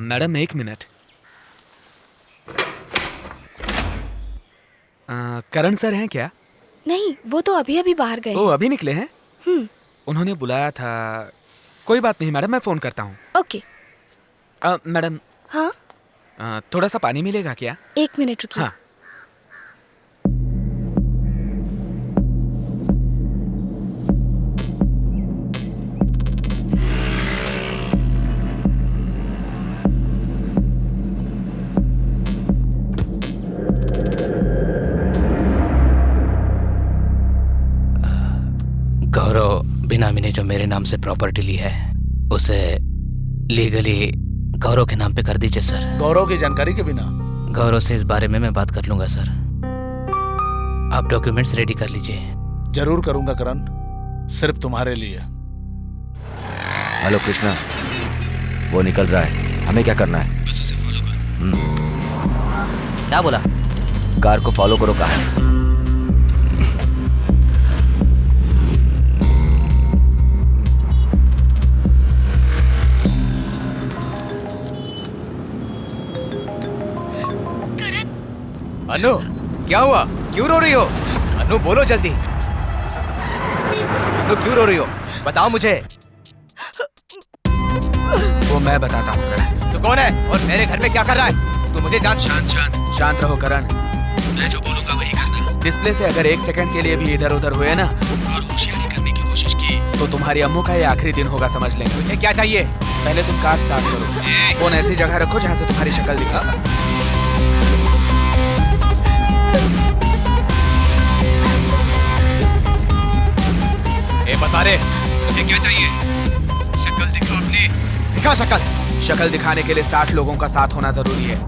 [SPEAKER 2] Madam 1 minute. करण सर हैं क्या?
[SPEAKER 8] नहीं, वो तो अभी अभी बाहर गए।
[SPEAKER 2] ओ, अभी निकले हैं? उन्होंने बुलाया था। कोई बात नहीं मैडम, मैं फोन करता हूँ।
[SPEAKER 8] ओके।
[SPEAKER 2] मैडम।
[SPEAKER 8] हाँ?
[SPEAKER 2] थोड़ा सा पानी मिलेगा क्या?
[SPEAKER 8] 1 मिनट रुकिए।
[SPEAKER 2] हाँ।
[SPEAKER 11] गौरव बिनामी ने जो मेरे नाम से प्रॉपर्टी ली है उसे लीगली गौरव के नाम पे कर दीजिए सर।
[SPEAKER 9] गौरव की जानकारी के बिना?
[SPEAKER 11] गौरव से इस बारे में मैं बात कर लूंगा सर। आप डॉक्यूमेंट्स रेडी कर लीजिए।
[SPEAKER 9] जरूर करूंगा करण, सिर्फ तुम्हारे लिए।
[SPEAKER 13] हेलो कृष्णा, वो निकल रहा है, हमें क्या करना है?
[SPEAKER 16] बस उसे फॉलो कर।
[SPEAKER 12] क्या बोला?
[SPEAKER 13] कार को फॉलो करो, कहा है।
[SPEAKER 5] अनु, क्या हुआ? क्यों रो रही हो? अनु बोलो जल्दी। अनु क्यों रो रही हो? बताओ मुझे।
[SPEAKER 2] वो मैं बताता हूँ करण।
[SPEAKER 5] तू कौन है और मेरे घर में क्या कर रहा है? तू मुझे जान।
[SPEAKER 2] शांत रहो करण।
[SPEAKER 16] मैं जो बोलूंगा वही करना।
[SPEAKER 2] डिस्प्ले से अगर 1 सेकंड के लिए भी इधर उधर हुए ना
[SPEAKER 16] और होशियारी करने की कोशिश की
[SPEAKER 2] तो तुम्हारी अम्मू का ये आखिरी दिन होगा, समझ लेंगे।
[SPEAKER 5] मुझे क्या चाहिए?
[SPEAKER 2] पहले तुम कार स्टार्ट करो। फोन ऐसी जगह रखो जहाँ से तुम्हारी शक्ल दिखा।
[SPEAKER 5] बता रे,
[SPEAKER 16] मुझे क्या चाहिए? शक्ल दिखाओ अपनी।
[SPEAKER 5] दिखा शक्ल।
[SPEAKER 2] शक्ल दिखाने के लिए 60 लोगों का साथ होना जरूरी है।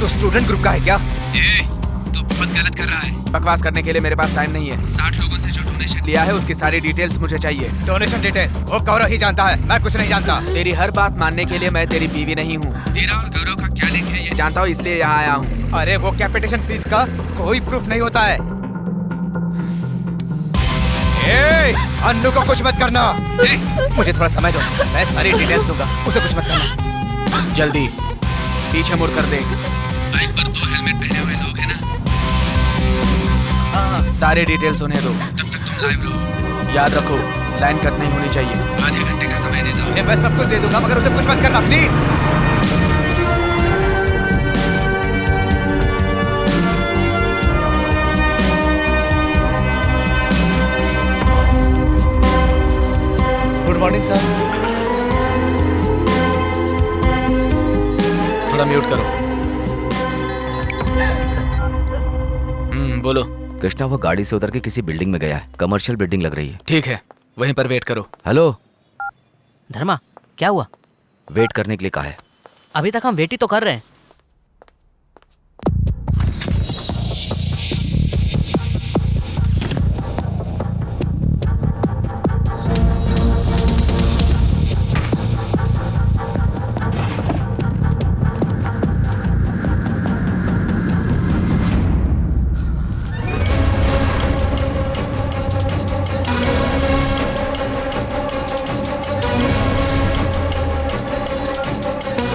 [SPEAKER 5] तो स्टूडेंट ग्रुप का है क्या?
[SPEAKER 16] तू बहुत गलत कर रहा है।
[SPEAKER 2] बकवास करने के लिए मेरे पास टाइम नहीं है।
[SPEAKER 16] 60 लोगों से जो डोनेशन
[SPEAKER 2] लिया है उसकी सारी डिटेल्स मुझे चाहिए।
[SPEAKER 5] डोनेशन डिटेल वो गौरव ही जानता है, मैं कुछ नहीं जानता।
[SPEAKER 2] तेरी हर बात मानने के लिए मैं तेरी बीवी नहीं हूँ।
[SPEAKER 16] तेरा और गौरव का क्या लिंक है ये
[SPEAKER 2] जानता हूँ, इसलिए यहाँ आया हूँ।
[SPEAKER 5] अरे वो कैपिटेशन फीस का कोई प्रूफ नहीं होता है। अन्नू को कुछ मत करना। मुझे थोड़ा समय दो, मैं सारी डिटेल्स दूंगा, उसे कुछ मत करना।
[SPEAKER 2] जल्दी पीछे मुड़ कर देख।
[SPEAKER 16] बाइक पर 2 हेलमेट पहने हुए लोग हैं ना?
[SPEAKER 2] सारे डिटेल्स उन्हें दो।
[SPEAKER 16] तब तक तुम लाइव रहो।
[SPEAKER 2] याद रखो, लाइन कट नहीं होनी चाहिए।
[SPEAKER 16] आधे घंटे का समय देता हूँ।
[SPEAKER 5] मैं सब कुछ दे दूंगा मगर उसे कुछ मत करना प्लीज।
[SPEAKER 9] Good morning sir.
[SPEAKER 2] थोड़ा म्यूट करो। बोलो।
[SPEAKER 13] कृष्णा वो गाड़ी से उतर के किसी बिल्डिंग में गया है, कमर्शियल बिल्डिंग लग रही है।
[SPEAKER 2] ठीक है, वहीं पर वेट करो।
[SPEAKER 13] हेलो
[SPEAKER 12] धर्मा, क्या हुआ?
[SPEAKER 13] वेट करने के लिए कहा है।
[SPEAKER 12] अभी तक हम वेट ही तो कर रहे हैं।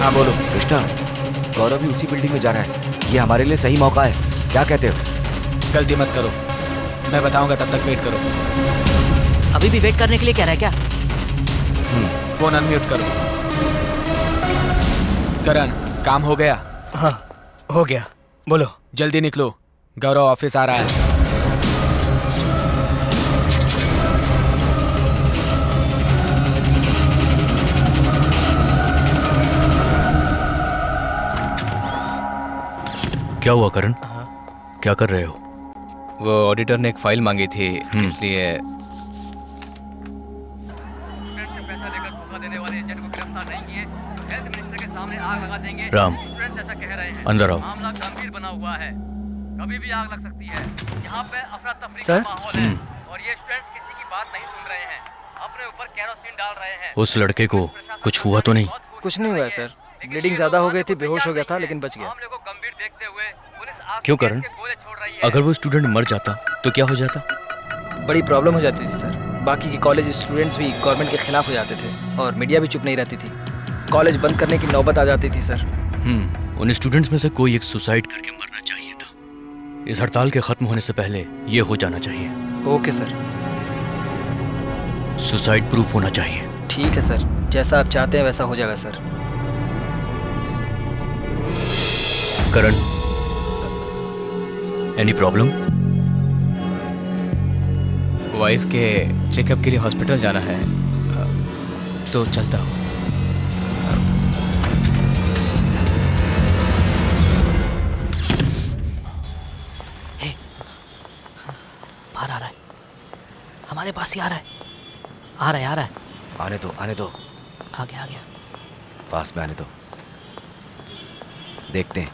[SPEAKER 2] हाँ बोलो।
[SPEAKER 13] कृष्णा, गौरव भी उसी बिल्डिंग में जा रहा है, ये हमारे लिए सही मौका है, क्या कहते हो?
[SPEAKER 2] गलती मत करो, मैं बताऊंगा, तब तक वेट करो।
[SPEAKER 12] अभी भी वेट करने के लिए कह रहा है क्या?
[SPEAKER 2] फोन अनम्यूट करो। करण, काम हो गया?
[SPEAKER 5] हाँ हो गया, बोलो।
[SPEAKER 2] जल्दी निकलो, गौरव ऑफिस आ रहा है।
[SPEAKER 3] क्या हुआ करण? क्या कर रहे हो?
[SPEAKER 5] वो ऑडिटर ने एक फाइल मांगी थी, इसलिए।
[SPEAKER 3] राम, अंदर आओ।
[SPEAKER 10] मामला गंभीर बना हुआ है, कभी भी आग लग सकती है। यहाँ पे अफरा तफरी
[SPEAKER 14] सर?
[SPEAKER 10] का माहौल है और ये स्टूडेंट्स किसी की बात नहीं सुन रहे हैं, अपने ऊपर केरोसिन डाल रहे हैं।
[SPEAKER 3] उस लड़के को कुछ हुआ तो नहीं?
[SPEAKER 14] कुछ नहीं हुआ है सर, ब्लीडिंग ज्यादा हो गई थी, बेहोश हो गया था लेकिन बच गया।
[SPEAKER 3] क्यों करण? अगर वो स्टूडेंट मर जाता तो क्या हो जाता?
[SPEAKER 14] बड़ी प्रॉब्लम हो जाती थी सर। बाकी के कॉलेज स्टूडेंट्स भी गवर्नमेंट के खिलाफ हो जाते थे और मीडिया भी चुप नहीं रहती थी। कॉलेज बंद करने की नौबत आ जाती थी सर।
[SPEAKER 3] उन स्टूडेंट्स में से कोई एक सुसाइड करके मरना चाहिए था। इस हड़ताल के खत्म होने से पहले ये हो जाना चाहिए।
[SPEAKER 14] Okay sir.
[SPEAKER 3] सुसाइड प्रूफ होना चाहिए।
[SPEAKER 14] ठीक है सर, जैसा आप चाहते हैं वैसा हो जाएगा सर।
[SPEAKER 3] करण, एनी प्रॉब्लम?
[SPEAKER 2] वाइफ के चेकअप के लिए हॉस्पिटल जाना है, तो चलता हूँ।
[SPEAKER 12] बाहर आ रहा है, हमारे पास ही आ रहा है, आ रहा है, आ रहा है।
[SPEAKER 13] आने दो, आने दो।
[SPEAKER 12] आ गया, आ गया।
[SPEAKER 13] पास में आने दो, देखते हैं।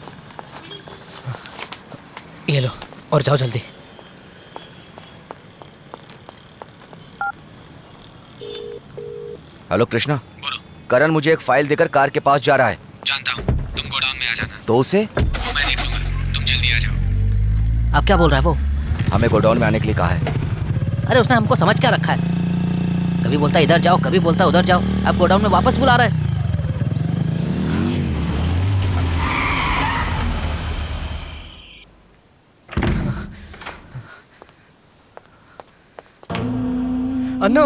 [SPEAKER 12] ये लो और जाओ जल्दी।
[SPEAKER 13] हेलो कृष्णा। बोलो। करण मुझे एक फाइल देकर कार के पास जा रहा है।
[SPEAKER 16] जानता हूँ, तुम गोडाउन में आ जाना।
[SPEAKER 13] तो उसे
[SPEAKER 16] वो मैं देख लूंगा, तुम जल्दी आ जाओ।
[SPEAKER 12] अब क्या बोल रहा है वो?
[SPEAKER 13] हमें गोडाउन में आने के लिए कहा है।
[SPEAKER 12] अरे उसने हमको समझ क्या रखा है? कभी बोलता इधर जाओ, कभी बोलता उधर जाओ, अब गोडाउन में वापस बुला रहा है।
[SPEAKER 14] अन्नू,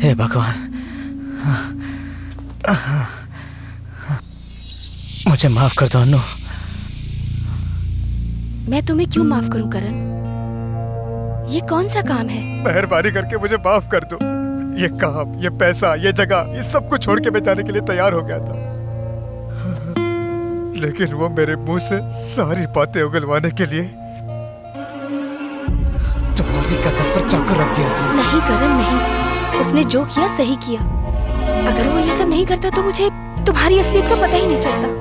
[SPEAKER 14] हे भगवान, मुझे माफ कर दो अन्नू।
[SPEAKER 8] मैं तुम्हें क्यों माफ करूं करण? ये कौन सा काम है?
[SPEAKER 17] मेहरबानी करके मुझे माफ कर दो। ये काम, ये पैसा, ये जगह, ये सब कुछ छोड़ के मैं जाने के लिए तैयार हो गया था, लेकिन वो मेरे मुंह से सारी बातें उगलवाने के लिए तुम्हारी कदम पर चाकू रख दिया था।
[SPEAKER 8] नहीं करण, नहीं। उसने जो किया सही किया। अगर वो ये सब नहीं करता तो मुझे तुम्हारी असलियत का पता ही नहीं चलता।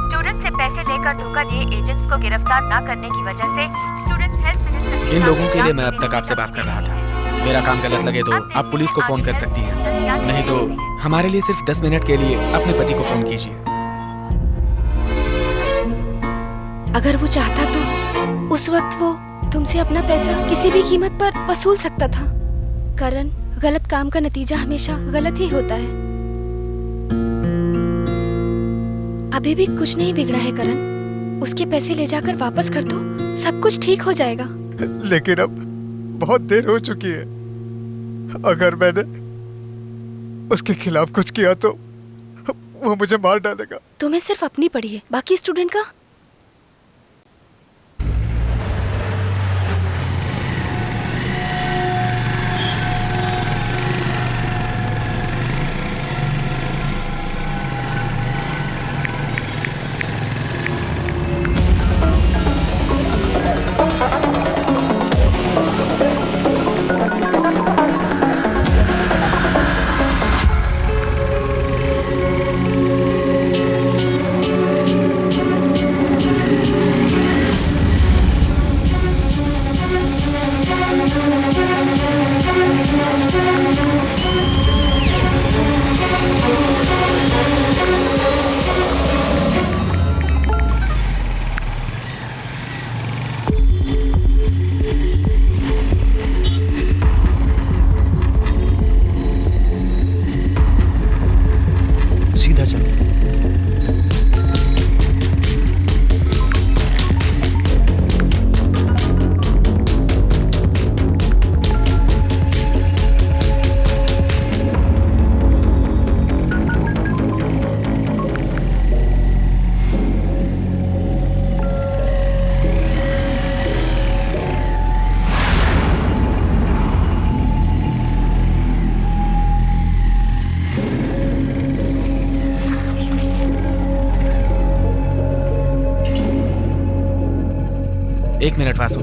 [SPEAKER 7] स्टूडेंट से पैसे लेकर धोखा दिए एजेंट्स को गिरफ्तार न करने की वजह से स्टूडेंट हेल्थ मिनिस्टर
[SPEAKER 2] इन लोगों के लिए मैं अब तक आपसे बात कर रहा था। मेरा काम गलत लगे तो आप पुलिस को फोन कर सकती हैं, नहीं तो हमारे लिए सिर्फ 10 मिनट के लिए अपने पति को फोन कीजिए।
[SPEAKER 8] अगर वो चाहता तो उस वक्त वो तुमसे अपना पैसा किसी भी कीमत पर वसूल सकता था। करण, गलत काम का नतीजा हमेशा गलत ही होता है। अभी भी कुछ नहीं बिगड़ा है करण। उसके पैसे ले जाकर वापस कर दो, सब कुछ ठीक हो जाएगा।
[SPEAKER 17] लेकिन अब बहुत देर हो चुकी है। अगर मैंने उसके खिलाफ कुछ किया तो वो मुझे मार डालेगा।
[SPEAKER 8] तुम्हें सिर्फ अपनी पड़ी है, बाकी स्टूडेंट का।
[SPEAKER 17] सीधा चलो।
[SPEAKER 2] एक मिनट वासु।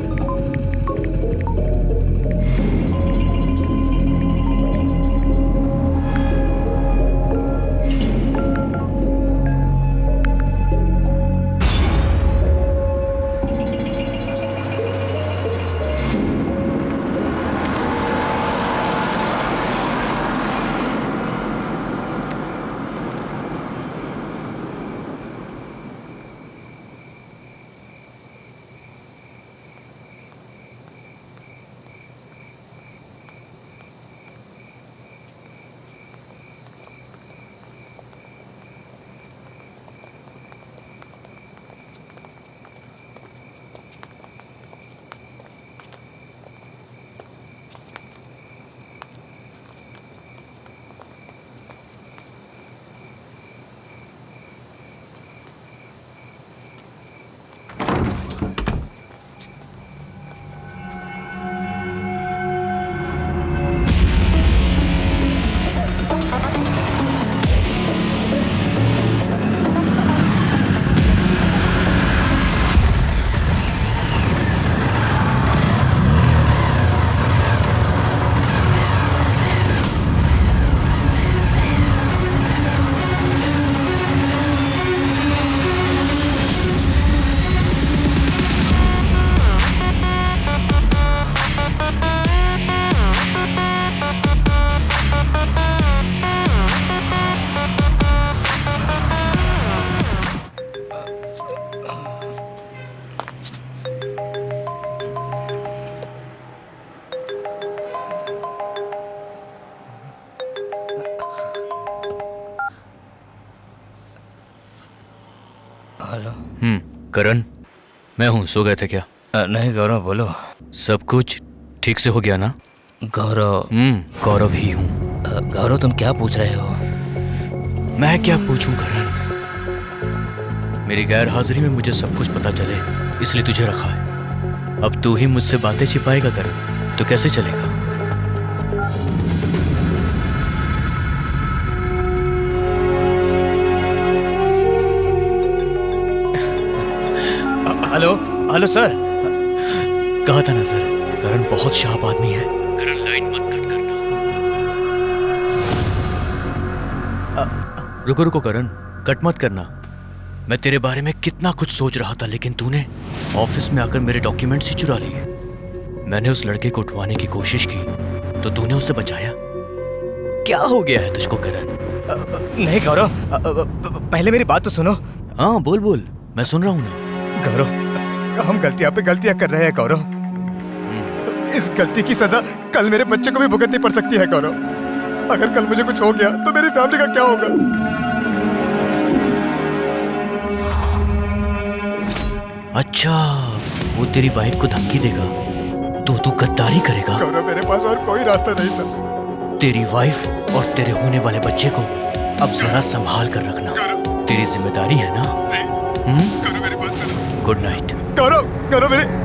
[SPEAKER 11] हेलो।
[SPEAKER 3] करण, मैं हूँ। सो गए थे क्या?
[SPEAKER 11] नहीं गौरव, बोलो।
[SPEAKER 3] सब कुछ ठीक से हो गया ना?
[SPEAKER 11] गौरव।
[SPEAKER 3] गौरव ही हूँ।
[SPEAKER 11] गौरव, तुम क्या पूछ रहे हो?
[SPEAKER 3] मैं क्या पूछूं करण? मेरी गैर हाजिरी में मुझे सब कुछ पता चले, इसलिए तुझे रखा है। अब तू ही मुझसे बातें छिपाएगा करण, तो कैसे चलेगा?
[SPEAKER 17] Hello hello sir.
[SPEAKER 3] कहा था ना सर, करण बहुत शार्प आदमी है। करण, लाइन मत कट करना। रुको रुको करण, कट मत करना। मैं तेरे बारे में कितना कुछ सोच रहा था, लेकिन तूने ऑफिस में आकर मेरे डॉक्यूमेंट्स ही चुरा लिए। मैंने उस लड़के को उठवाने की कोशिश की तो तूने उसे बचाया। क्या हो गया है तुझको करण?
[SPEAKER 17] नहीं गौरव, पहले मेरी बात तो सुनो।
[SPEAKER 3] हाँ बोल बोल, मैं सुन रहा हूँ ना।
[SPEAKER 17] गौरव, हम गलतियां पे गलतियां कर रहे हैं गौरव। इस गलती की सजा कल मेरे बच्चे को भी भुगतनी पड़ सकती है गौरव। अगर कल मुझे कुछ हो गया तो मेरी फैमिली का क्या होगा?
[SPEAKER 3] अच्छा, वो तेरी वाइफ को धमकी देगा तो तू गद्दारी करेगा?
[SPEAKER 17] गौरव, मेरे पास और कोई रास्ता नहीं था।
[SPEAKER 3] तेरी वाइफ और तेरे होने वाले बच्चे को अब जरा संभाल कर रखना, तेरी जिम्मेदारी है ना?
[SPEAKER 17] गौरव, मेरी बात सुनो।
[SPEAKER 3] Good night.
[SPEAKER 17] गौरव, गौरव मेरे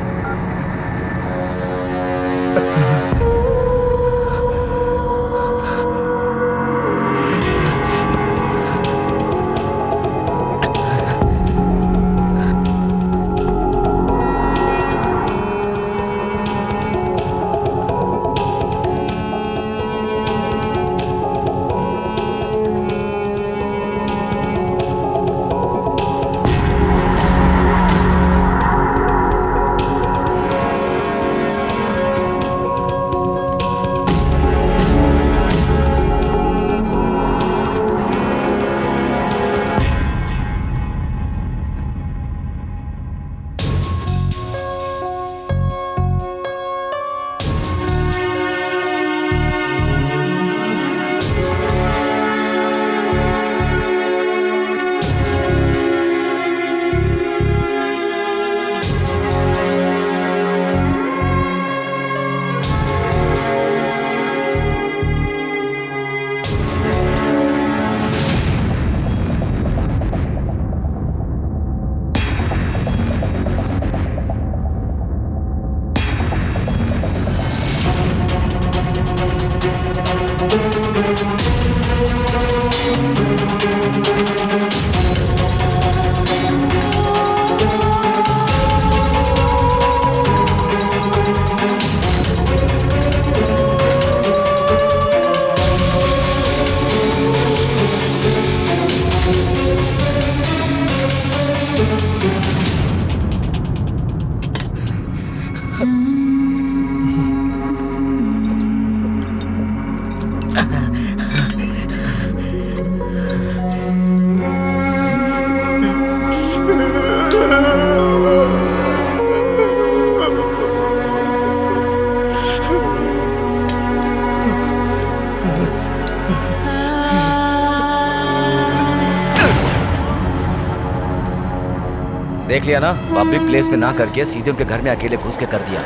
[SPEAKER 13] देख लिया ना, पब्लिक प्लेस में ना करके सीधे उनके घर में अकेले घुस के कर दिया।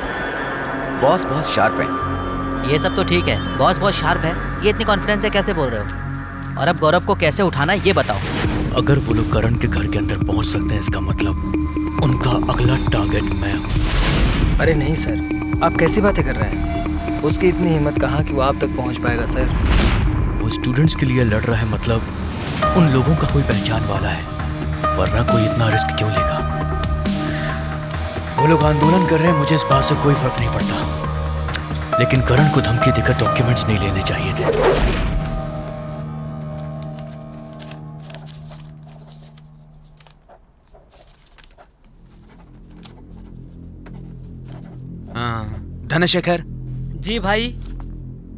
[SPEAKER 13] बॉस बहुत शार्प है।
[SPEAKER 12] ये सब तो ठीक है, बॉस बहुत शार्प है। ये इतनी कॉन्फिडेंस से कैसे बोल रहे हो? और अब गौरव को कैसे उठाना है ये बताओ।
[SPEAKER 3] अगर वो लोग करण के घर के अंदर पहुंच सकते हैं, इसका मतलब उनका अगला टारगेट मैं हूं।
[SPEAKER 14] अरे नहीं सर, आप कैसी बातें कर रहे हैं? उसकी इतनी हिम्मत कहाँ कि वो आप तक पहुँच पाएगा सर।
[SPEAKER 3] वो स्टूडेंट्स के लिए लड़ रहा है, मतलब उन लोगों का कोई पहचान वाला है, वरना कोई इतना रिस्क क्यों लेगा? वो लोग आंदोलन कर रहे हैं, मुझे इस बात से कोई फर्क नहीं पड़ता, लेकिन करण को धमकी देकर डॉक्यूमेंट्स नहीं लेने चाहिए थे।
[SPEAKER 2] धनशेखर
[SPEAKER 10] जी भाई।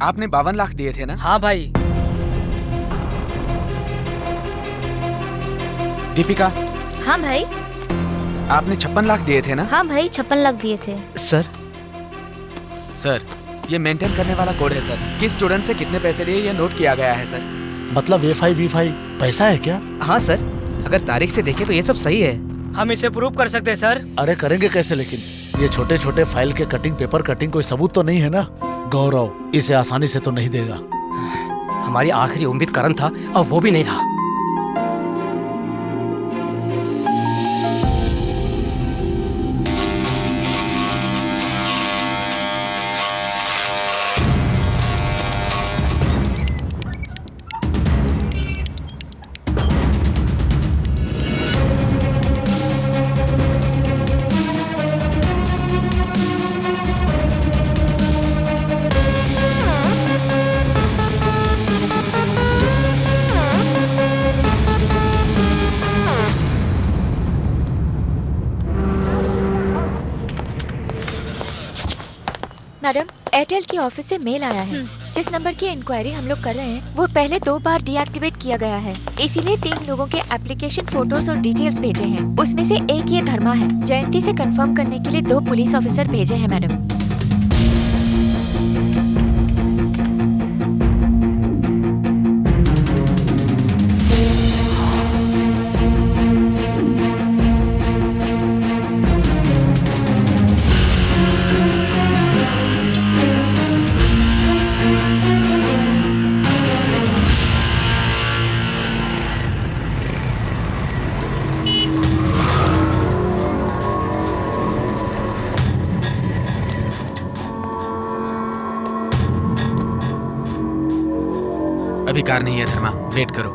[SPEAKER 2] आपने 52 लाख दिए थे ना?
[SPEAKER 10] हाँ भाई।
[SPEAKER 2] दीपिका,
[SPEAKER 6] हाँ भाई।
[SPEAKER 2] आपने 56 लाख दिए थे ना?
[SPEAKER 6] हाँ भाई, 56 लाख दिए थे।
[SPEAKER 2] सर, ये मेंटेन करने वाला कोड है सर। किस स्टूडेंट से कितने पैसे लिए ये नोट किया गया है सर।
[SPEAKER 9] मतलब A5 B5 पैसा है क्या?
[SPEAKER 5] हाँ सर, अगर तारीख से देखें तो ये सब सही है।
[SPEAKER 10] हम इसे प्रूव कर सकते हैं सर।
[SPEAKER 9] अरे करेंगे कैसे, लेकिन ये छोटे छोटे फाइल के कटिंग, पेपर कटिंग कोई सबूत तो नहीं है ना? गौरव इसे आसानी से तो नहीं देगा।
[SPEAKER 10] हमारी आखिरी उम्मीद करण था और वो भी नहीं रहा।
[SPEAKER 7] मैडम, एयरटेल के ऑफिस से मेल आया है। जिस नंबर की इंक्वायरी हम लोग कर रहे हैं वो पहले 2 बार डीएक्टिवेट किया गया है, इसीलिए 3 लोगों के एप्लीकेशन फोटोज और डिटेल्स भेजे हैं। उसमें से एक ये धर्मा है। जयंती से कंफर्म करने के लिए 2 पुलिस ऑफिसर भेजे हैं मैडम।
[SPEAKER 2] अभी कार नहीं है धर्मा, वेट करो।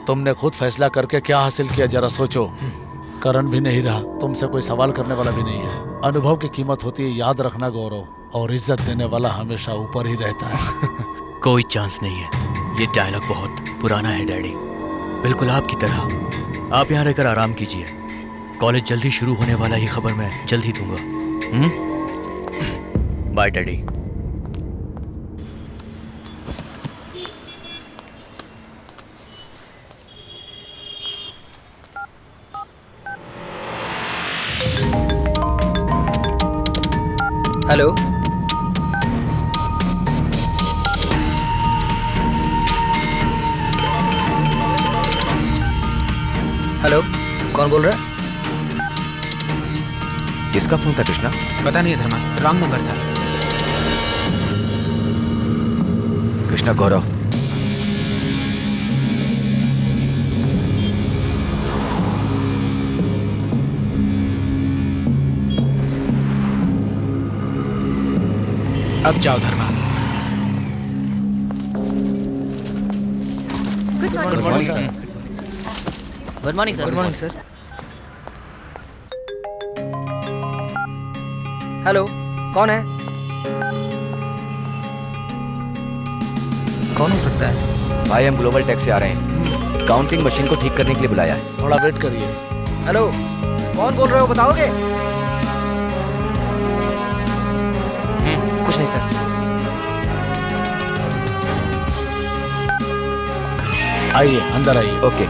[SPEAKER 9] तुमने खुद फैसला करके क्या हासिल किया, जरा सोचो। करण भी नहीं रहा, तुमसे कोई सवाल करने वाला भी नहीं है। अनुभव की कीमत होती है, याद रखना गौरव, और इज्जत देने वाला हमेशा ऊपर ही रहता है।
[SPEAKER 3] कोई चांस नहीं है। ये डायलॉग बहुत पुराना है डैडी, बिल्कुल आपकी तरह। आप यहाँ रहकर आराम कीजिए, कॉलेज जल्दी शुरू होने वाला, ये खबर मैं जल्द ही दूंगा। Bye daddy.
[SPEAKER 14] हेलो, हेलो, कौन बोल रहा है?
[SPEAKER 13] किसका फोन था कृष्णा?
[SPEAKER 2] पता नहीं धर्मा, रॉन्ग नंबर था।
[SPEAKER 13] कृष्णा, गौरव।
[SPEAKER 2] अब जाओ Dharma.
[SPEAKER 7] Good morning sir.
[SPEAKER 12] Good morning sir.
[SPEAKER 14] Good morning sir. Hello, कौन है? कौन हो सकता है?
[SPEAKER 13] भाई हम ग्लोबल टेक से आ रहे हैं, काउंटिंग मशीन को ठीक करने के लिए बुलाया है।
[SPEAKER 9] थोड़ा वेट करिए।
[SPEAKER 14] हेलो, कौन बोल रहे हो, बताओगे? कुछ नहीं सर।
[SPEAKER 9] आइए, अंदर आइए।
[SPEAKER 13] ओके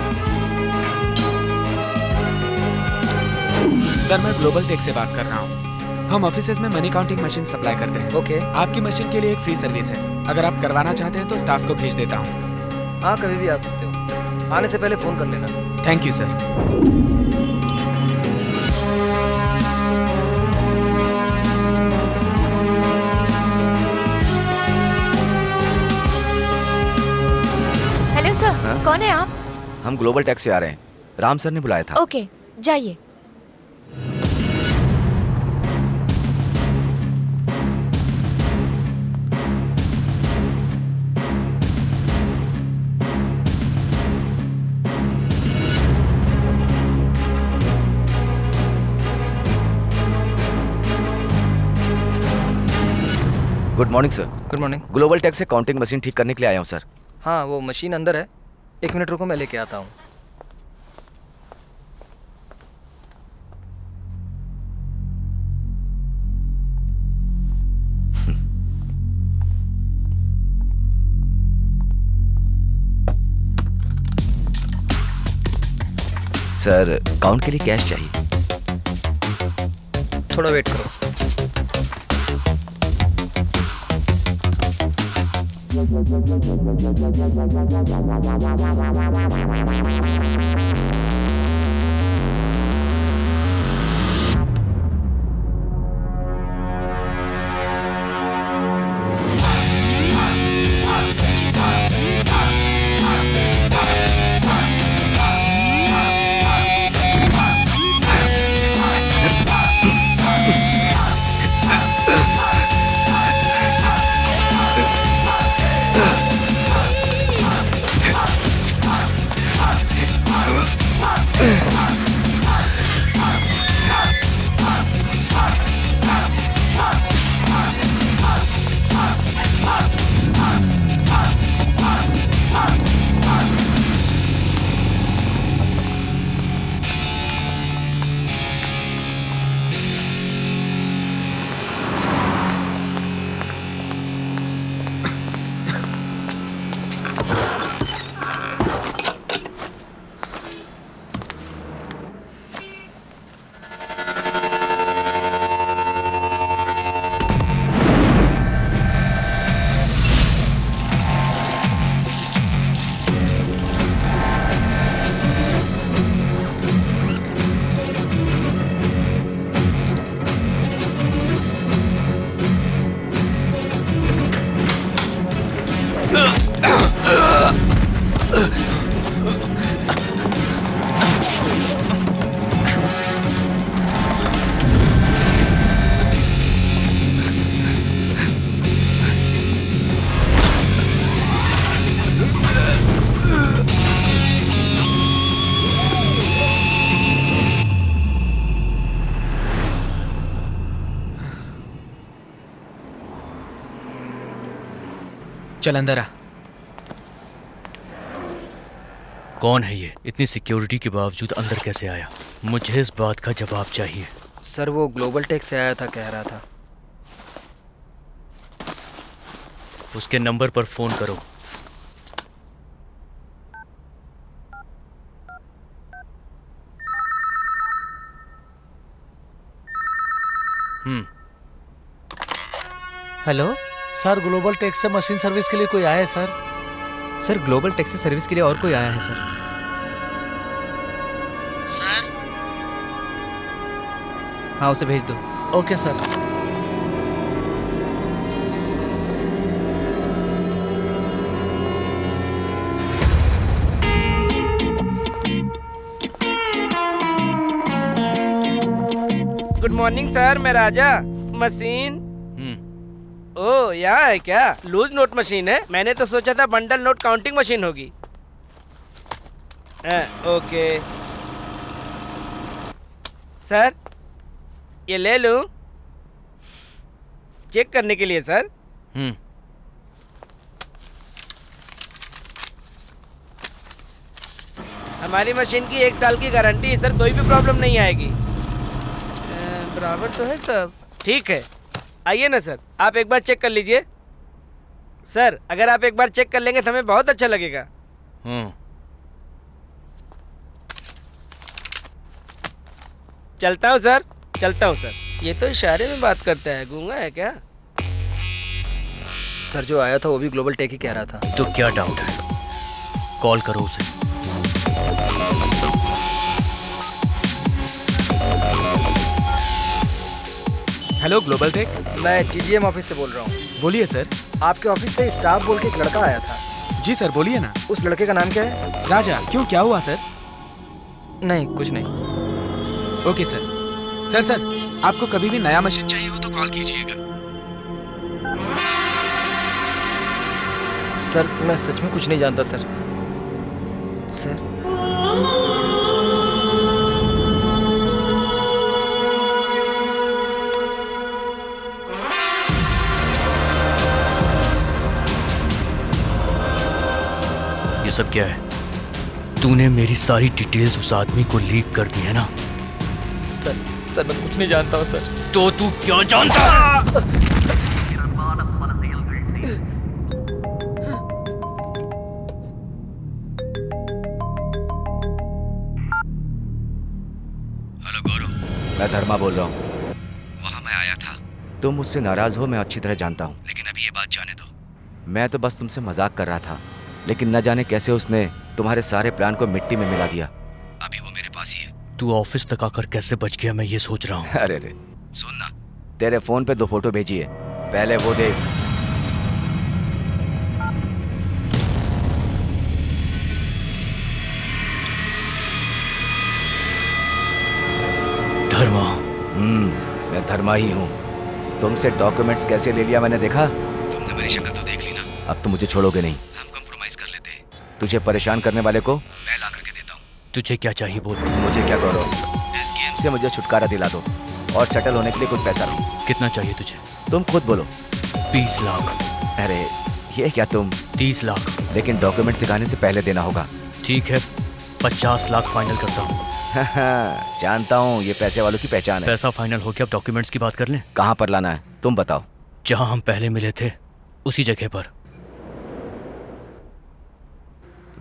[SPEAKER 2] सर, मैं ग्लोबल टेक से बात कर रहा हूँ। हम ऑफिसेज में मनी काउंटिंग मशीन सप्लाई करते हैं।
[SPEAKER 14] ओके।
[SPEAKER 2] आपकी मशीन के लिए एक फ्री सर्विस है, अगर आप करवाना चाहते हैं तो स्टाफ को भेज देता हूँ।
[SPEAKER 14] हाँ, कभी भी आ सकते हो, आने से पहले फोन कर लेना।
[SPEAKER 2] Thank you sir.
[SPEAKER 7] Hello sir, कौन है आप?
[SPEAKER 13] हम ग्लोबल टेक से आ रहे हैं, राम सर ने बुलाया था।
[SPEAKER 7] ओके, जाइए।
[SPEAKER 13] Good morning sir.
[SPEAKER 14] Good morning.
[SPEAKER 13] Global tech से काउंटिंग मशीन ठीक करने के लिए आया हूँ सर।
[SPEAKER 14] हाँ, वो मशीन अंदर है, 1 मिनट रुको, मैं लेके आता हूँ।
[SPEAKER 13] सर, काउंट के लिए कैश चाहिए।
[SPEAKER 14] थोड़ा वेट करो।
[SPEAKER 2] चल अंदर आ।
[SPEAKER 3] कौन है ये? इतनी सिक्योरिटी के बावजूद अंदर कैसे आया? मुझे इस बात का जवाब चाहिए।
[SPEAKER 14] सर वो ग्लोबल टेक से आया था, कह रहा था।
[SPEAKER 3] उसके नंबर पर फोन करो।
[SPEAKER 5] हेलो
[SPEAKER 9] सर, ग्लोबल टेक से मशीन सर्विस के लिए कोई आया है सर?
[SPEAKER 5] सर ग्लोबल टेक से सर्विस के लिए और कोई आया है सर?
[SPEAKER 9] सर?
[SPEAKER 5] हाँ उसे भेज दो।
[SPEAKER 9] Okay sir.
[SPEAKER 11] Good morning sir, मैं राजा। मशीन ओ यहाँ है क्या? लूज नोट मशीन है? मैंने तो सोचा था बंडल नोट काउंटिंग मशीन होगी। ओके सर, ये ले लूं चेक करने के लिए सर। हमारी मशीन की 1 साल की गारंटी है सर, कोई भी प्रॉब्लम नहीं आएगी। बराबर तो है सब? ठीक है, आइए ना सर, आप एक बार चेक कर लीजिए। सर अगर आप एक बार चेक कर लेंगे तो हमें बहुत अच्छा लगेगा। चलता हूँ सर, चलता हूँ सर। ये तो इशारे में बात करता है, गूंगा है क्या?
[SPEAKER 14] सर जो आया था वो भी ग्लोबल टेक ही कह रहा था।
[SPEAKER 3] तो क्या डाउट है? कॉल करो उसे।
[SPEAKER 2] Hello global tech.
[SPEAKER 14] मैं जीजीएम ऑफिस से बोल रहा हूँ।
[SPEAKER 2] बोलिए सर।
[SPEAKER 14] आपके ऑफिस से स्टाफ बोल के एक लड़का आया था।
[SPEAKER 2] जी सर बोलिए ना।
[SPEAKER 14] उस लड़के का नाम क्या है?
[SPEAKER 2] राजा। क्यों, क्या हुआ सर?
[SPEAKER 14] नहीं कुछ नहीं।
[SPEAKER 2] Okay sir. सर आपको कभी भी नया मशीन चाहिए हो तो कॉल कीजिएगा।
[SPEAKER 14] सर मैं सच में कुछ नहीं जानता सर।
[SPEAKER 3] ये सब क्या है? तूने मेरी सारी डिटेल्स उस आदमी को लीक कर दी है ना?
[SPEAKER 14] सर मैं कुछ नहीं जानता हूँ सर।
[SPEAKER 3] तो तू क्या जानता है?
[SPEAKER 13] हेलो गौरव, मैं धर्मा बोल रहा हूँ। वहाँ मैं आया था। तुम मुझसे नाराज हो, मैं अच्छी तरह जानता हूँ, लेकिन अभी ये बात जाने दो। मैं तो बस तुमसे मजाक कर रहा था, लेकिन न जाने कैसे उसने तुम्हारे सारे प्लान को मिट्टी में मिला दिया। अभी वो मेरे पास ही है।
[SPEAKER 3] तू ऑफिस तक आकर कैसे बच गया, मैं ये सोच रहा हूँ।
[SPEAKER 13] अरे सुन ना, तेरे फोन पे 2 फोटो भेजी है, पहले वो देख।
[SPEAKER 3] धर्मा।
[SPEAKER 13] मैं धर्मा ही हूँ। तुमसे डॉक्यूमेंट्स कैसे ले लिया मैंने देखा। तुमने मेरी शक्ल तो देख ली ना। अब तो मुझे छोड़ोगे नहीं। हम कॉम्प्रोमाइज कर लेते हैं। तुझे परेशान करने वाले को मैं ला करके देता हूँ।
[SPEAKER 3] तुझे क्या चाहिए बोल।
[SPEAKER 13] मुझे क्या करो, इस गेम से मुझे छुटकारा दिला दो और सेटल होने के लिए कुछ पैसा दो।
[SPEAKER 3] कितना चाहिए तुझे?
[SPEAKER 13] तुम खुद बोलो।
[SPEAKER 3] 20 लाख।
[SPEAKER 13] अरे ये क्या तुम?
[SPEAKER 3] 30 लाख।
[SPEAKER 13] लेकिन डॉक्यूमेंट दिखाने से पहले देना होगा।
[SPEAKER 3] ठीक है, 50 लाख फाइनल करता हूँ।
[SPEAKER 13] जानता हूँ, ये पैसे वालों की पहचान है।
[SPEAKER 3] पैसा फाइनल हो गया, अब डॉक्यूमेंट्स की बात कर लें।
[SPEAKER 13] कहाँ पर लाना है तुम बताओ।
[SPEAKER 3] जहाँ हम पहले मिले थे उसी जगह पर।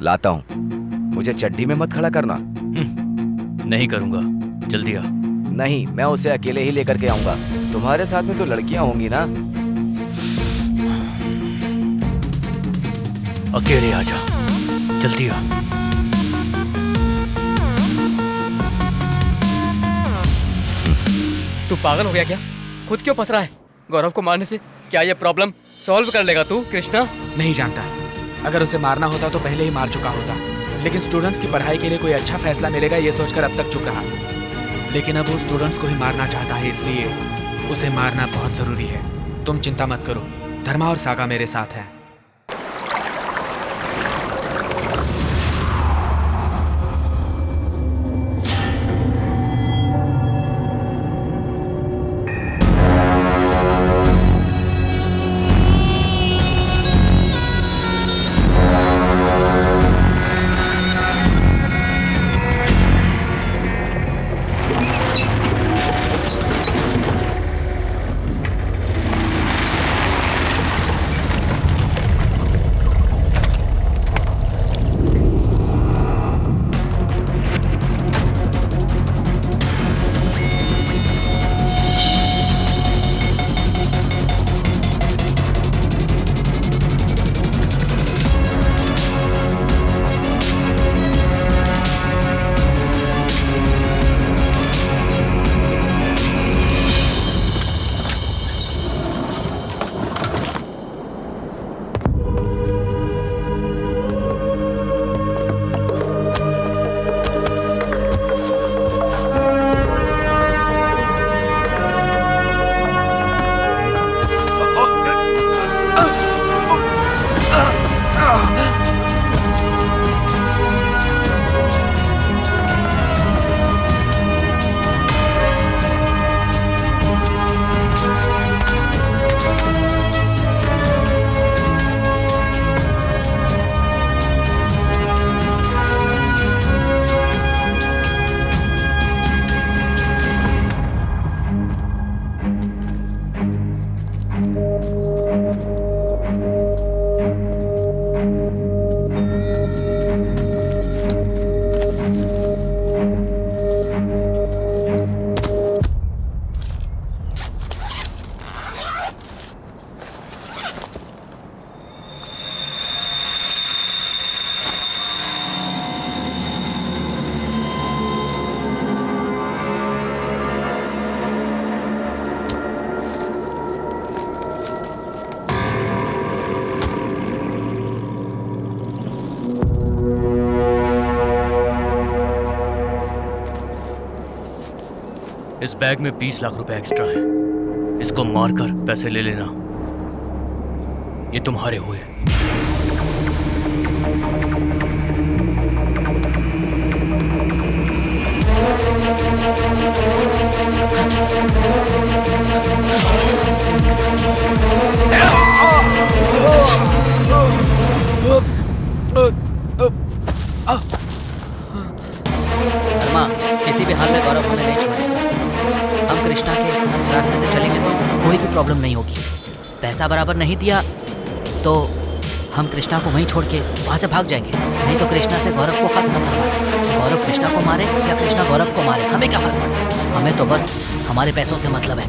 [SPEAKER 13] लाता हूँ। मुझे चड्डी में मत खड़ा करना।
[SPEAKER 3] नहीं करूँगा, जल्दी आ।
[SPEAKER 13] नहीं, मैं उसे अकेले ही लेकर के आऊंगा। तुम्हारे साथ में तो लड़कियां होंगी ना।
[SPEAKER 3] अकेले आजा, जल्दी आ।
[SPEAKER 10] तू पागल हो गया क्या? खुद क्यों फंस रहा है? गौरव को मारने से क्या ये प्रॉब्लम सॉल्व कर लेगा तू कृष्णा?
[SPEAKER 2] नहीं जानता, अगर उसे मारना होता तो पहले ही मार चुका होता, लेकिन स्टूडेंट्स की पढ़ाई के लिए कोई अच्छा फैसला मिलेगा ये सोचकर अब तक चुप रहा। लेकिन अब वो स्टूडेंट्स को ही मारना चाहता है, इसलिए उसे मारना बहुत जरूरी है। तुम चिंता मत करो, धर्मा और सागा मेरे साथ हैं।
[SPEAKER 3] इस बैग में 20 लाख रुपए एक्स्ट्रा है, इसको मारकर पैसे ले लेना, ये तुम्हारे हुए।
[SPEAKER 12] धर्मा, किसी भी हाल में गौरव हमें नहीं छोड़ेगा। हम कृष्णा के रास्ते से चलेंगे तो कोई भी प्रॉब्लम नहीं होगी। पैसा बराबर नहीं दिया तो हम कृष्णा को वहीं छोड़ के वहाँ से भाग जाएंगे। नहीं तो कृष्णा से गौरव को खत्म करवा दें। गौरव कृष्णा को मारे या कृष्णा गौरव को मारे, हमें क्या फर्क पड़ता है? हमें तो बस हमारे पैसों से मतलब है।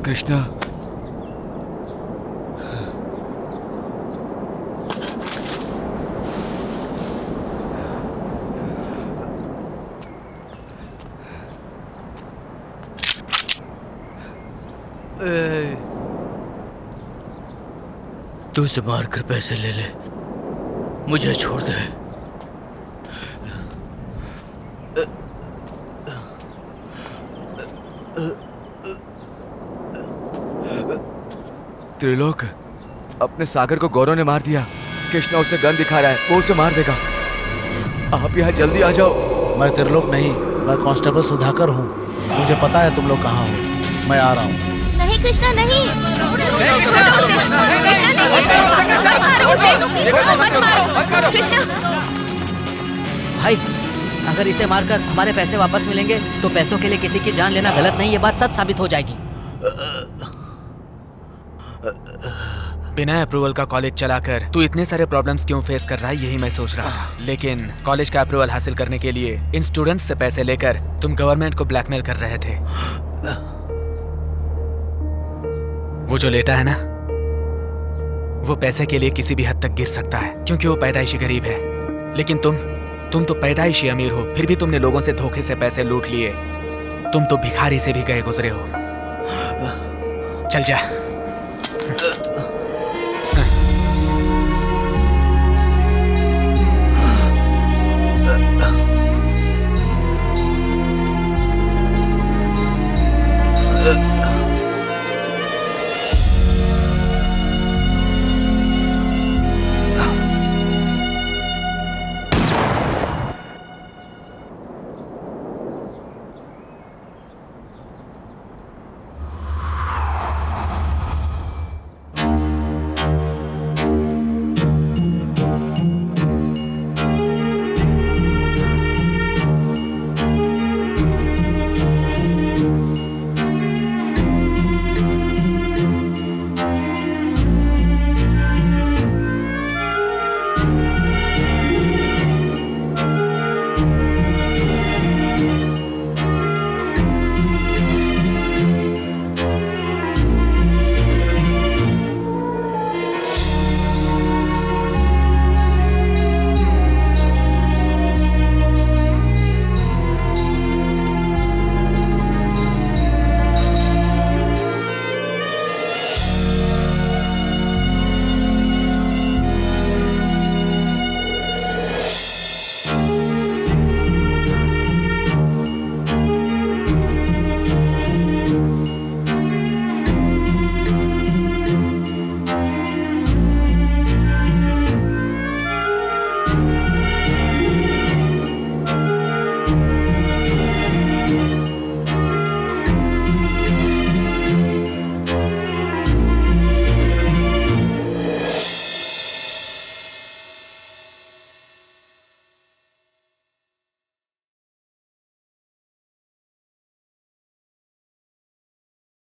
[SPEAKER 15] कृष्णा,
[SPEAKER 3] तू इसे मार कर पैसे ले ले, मुझे छोड़ दे।
[SPEAKER 15] त्रिलोक, अपने सागर को गौरव ने मार दिया। कृष्णा उसे गन दिखा रहा है, वो उसे मार देगा। आप यहाँ जल्दी आ जाओ।
[SPEAKER 9] मैं त्रिलोक नहीं, मैं कांस्टेबल सुधाकर हूँ। मुझे पता है तुम लोग कहाँ हो। मैं आ रहा हूँ।
[SPEAKER 6] नहीं कृष्णा नहीं,
[SPEAKER 12] भाई, अगर इसे मारकर हमारे पैसे वापस मिलेंगे तो पैसों के लिए किसी की जान लेना गलत नहीं, ये बात सच साबित हो जाएगी।
[SPEAKER 2] बिना अप्रूवल का कॉलेज चलाकर तू इतने सारे प्रॉब्लम्स क्यों फेस कर रहा है, यही मैं सोच रहा था। लेकिन कॉलेज का अप्रूवल हासिल करने के लिए इन स्टूडेंट्स से पैसे लेकर तुम गवर्नमेंट को ब्लैकमेल कर रहे थे। वो जो लेटा है ना, वो पैसे के लिए किसी भी हद तक गिर सकता है, क्योंकि वो पैदाइशी गरीब है। लेकिन तुम तो पैदाइशी अमीर हो, फिर भी तुमने लोगों से धोखे से पैसे लूट लिए। तुम तो भिखारी से भी गए गुजरे हो। चल जा।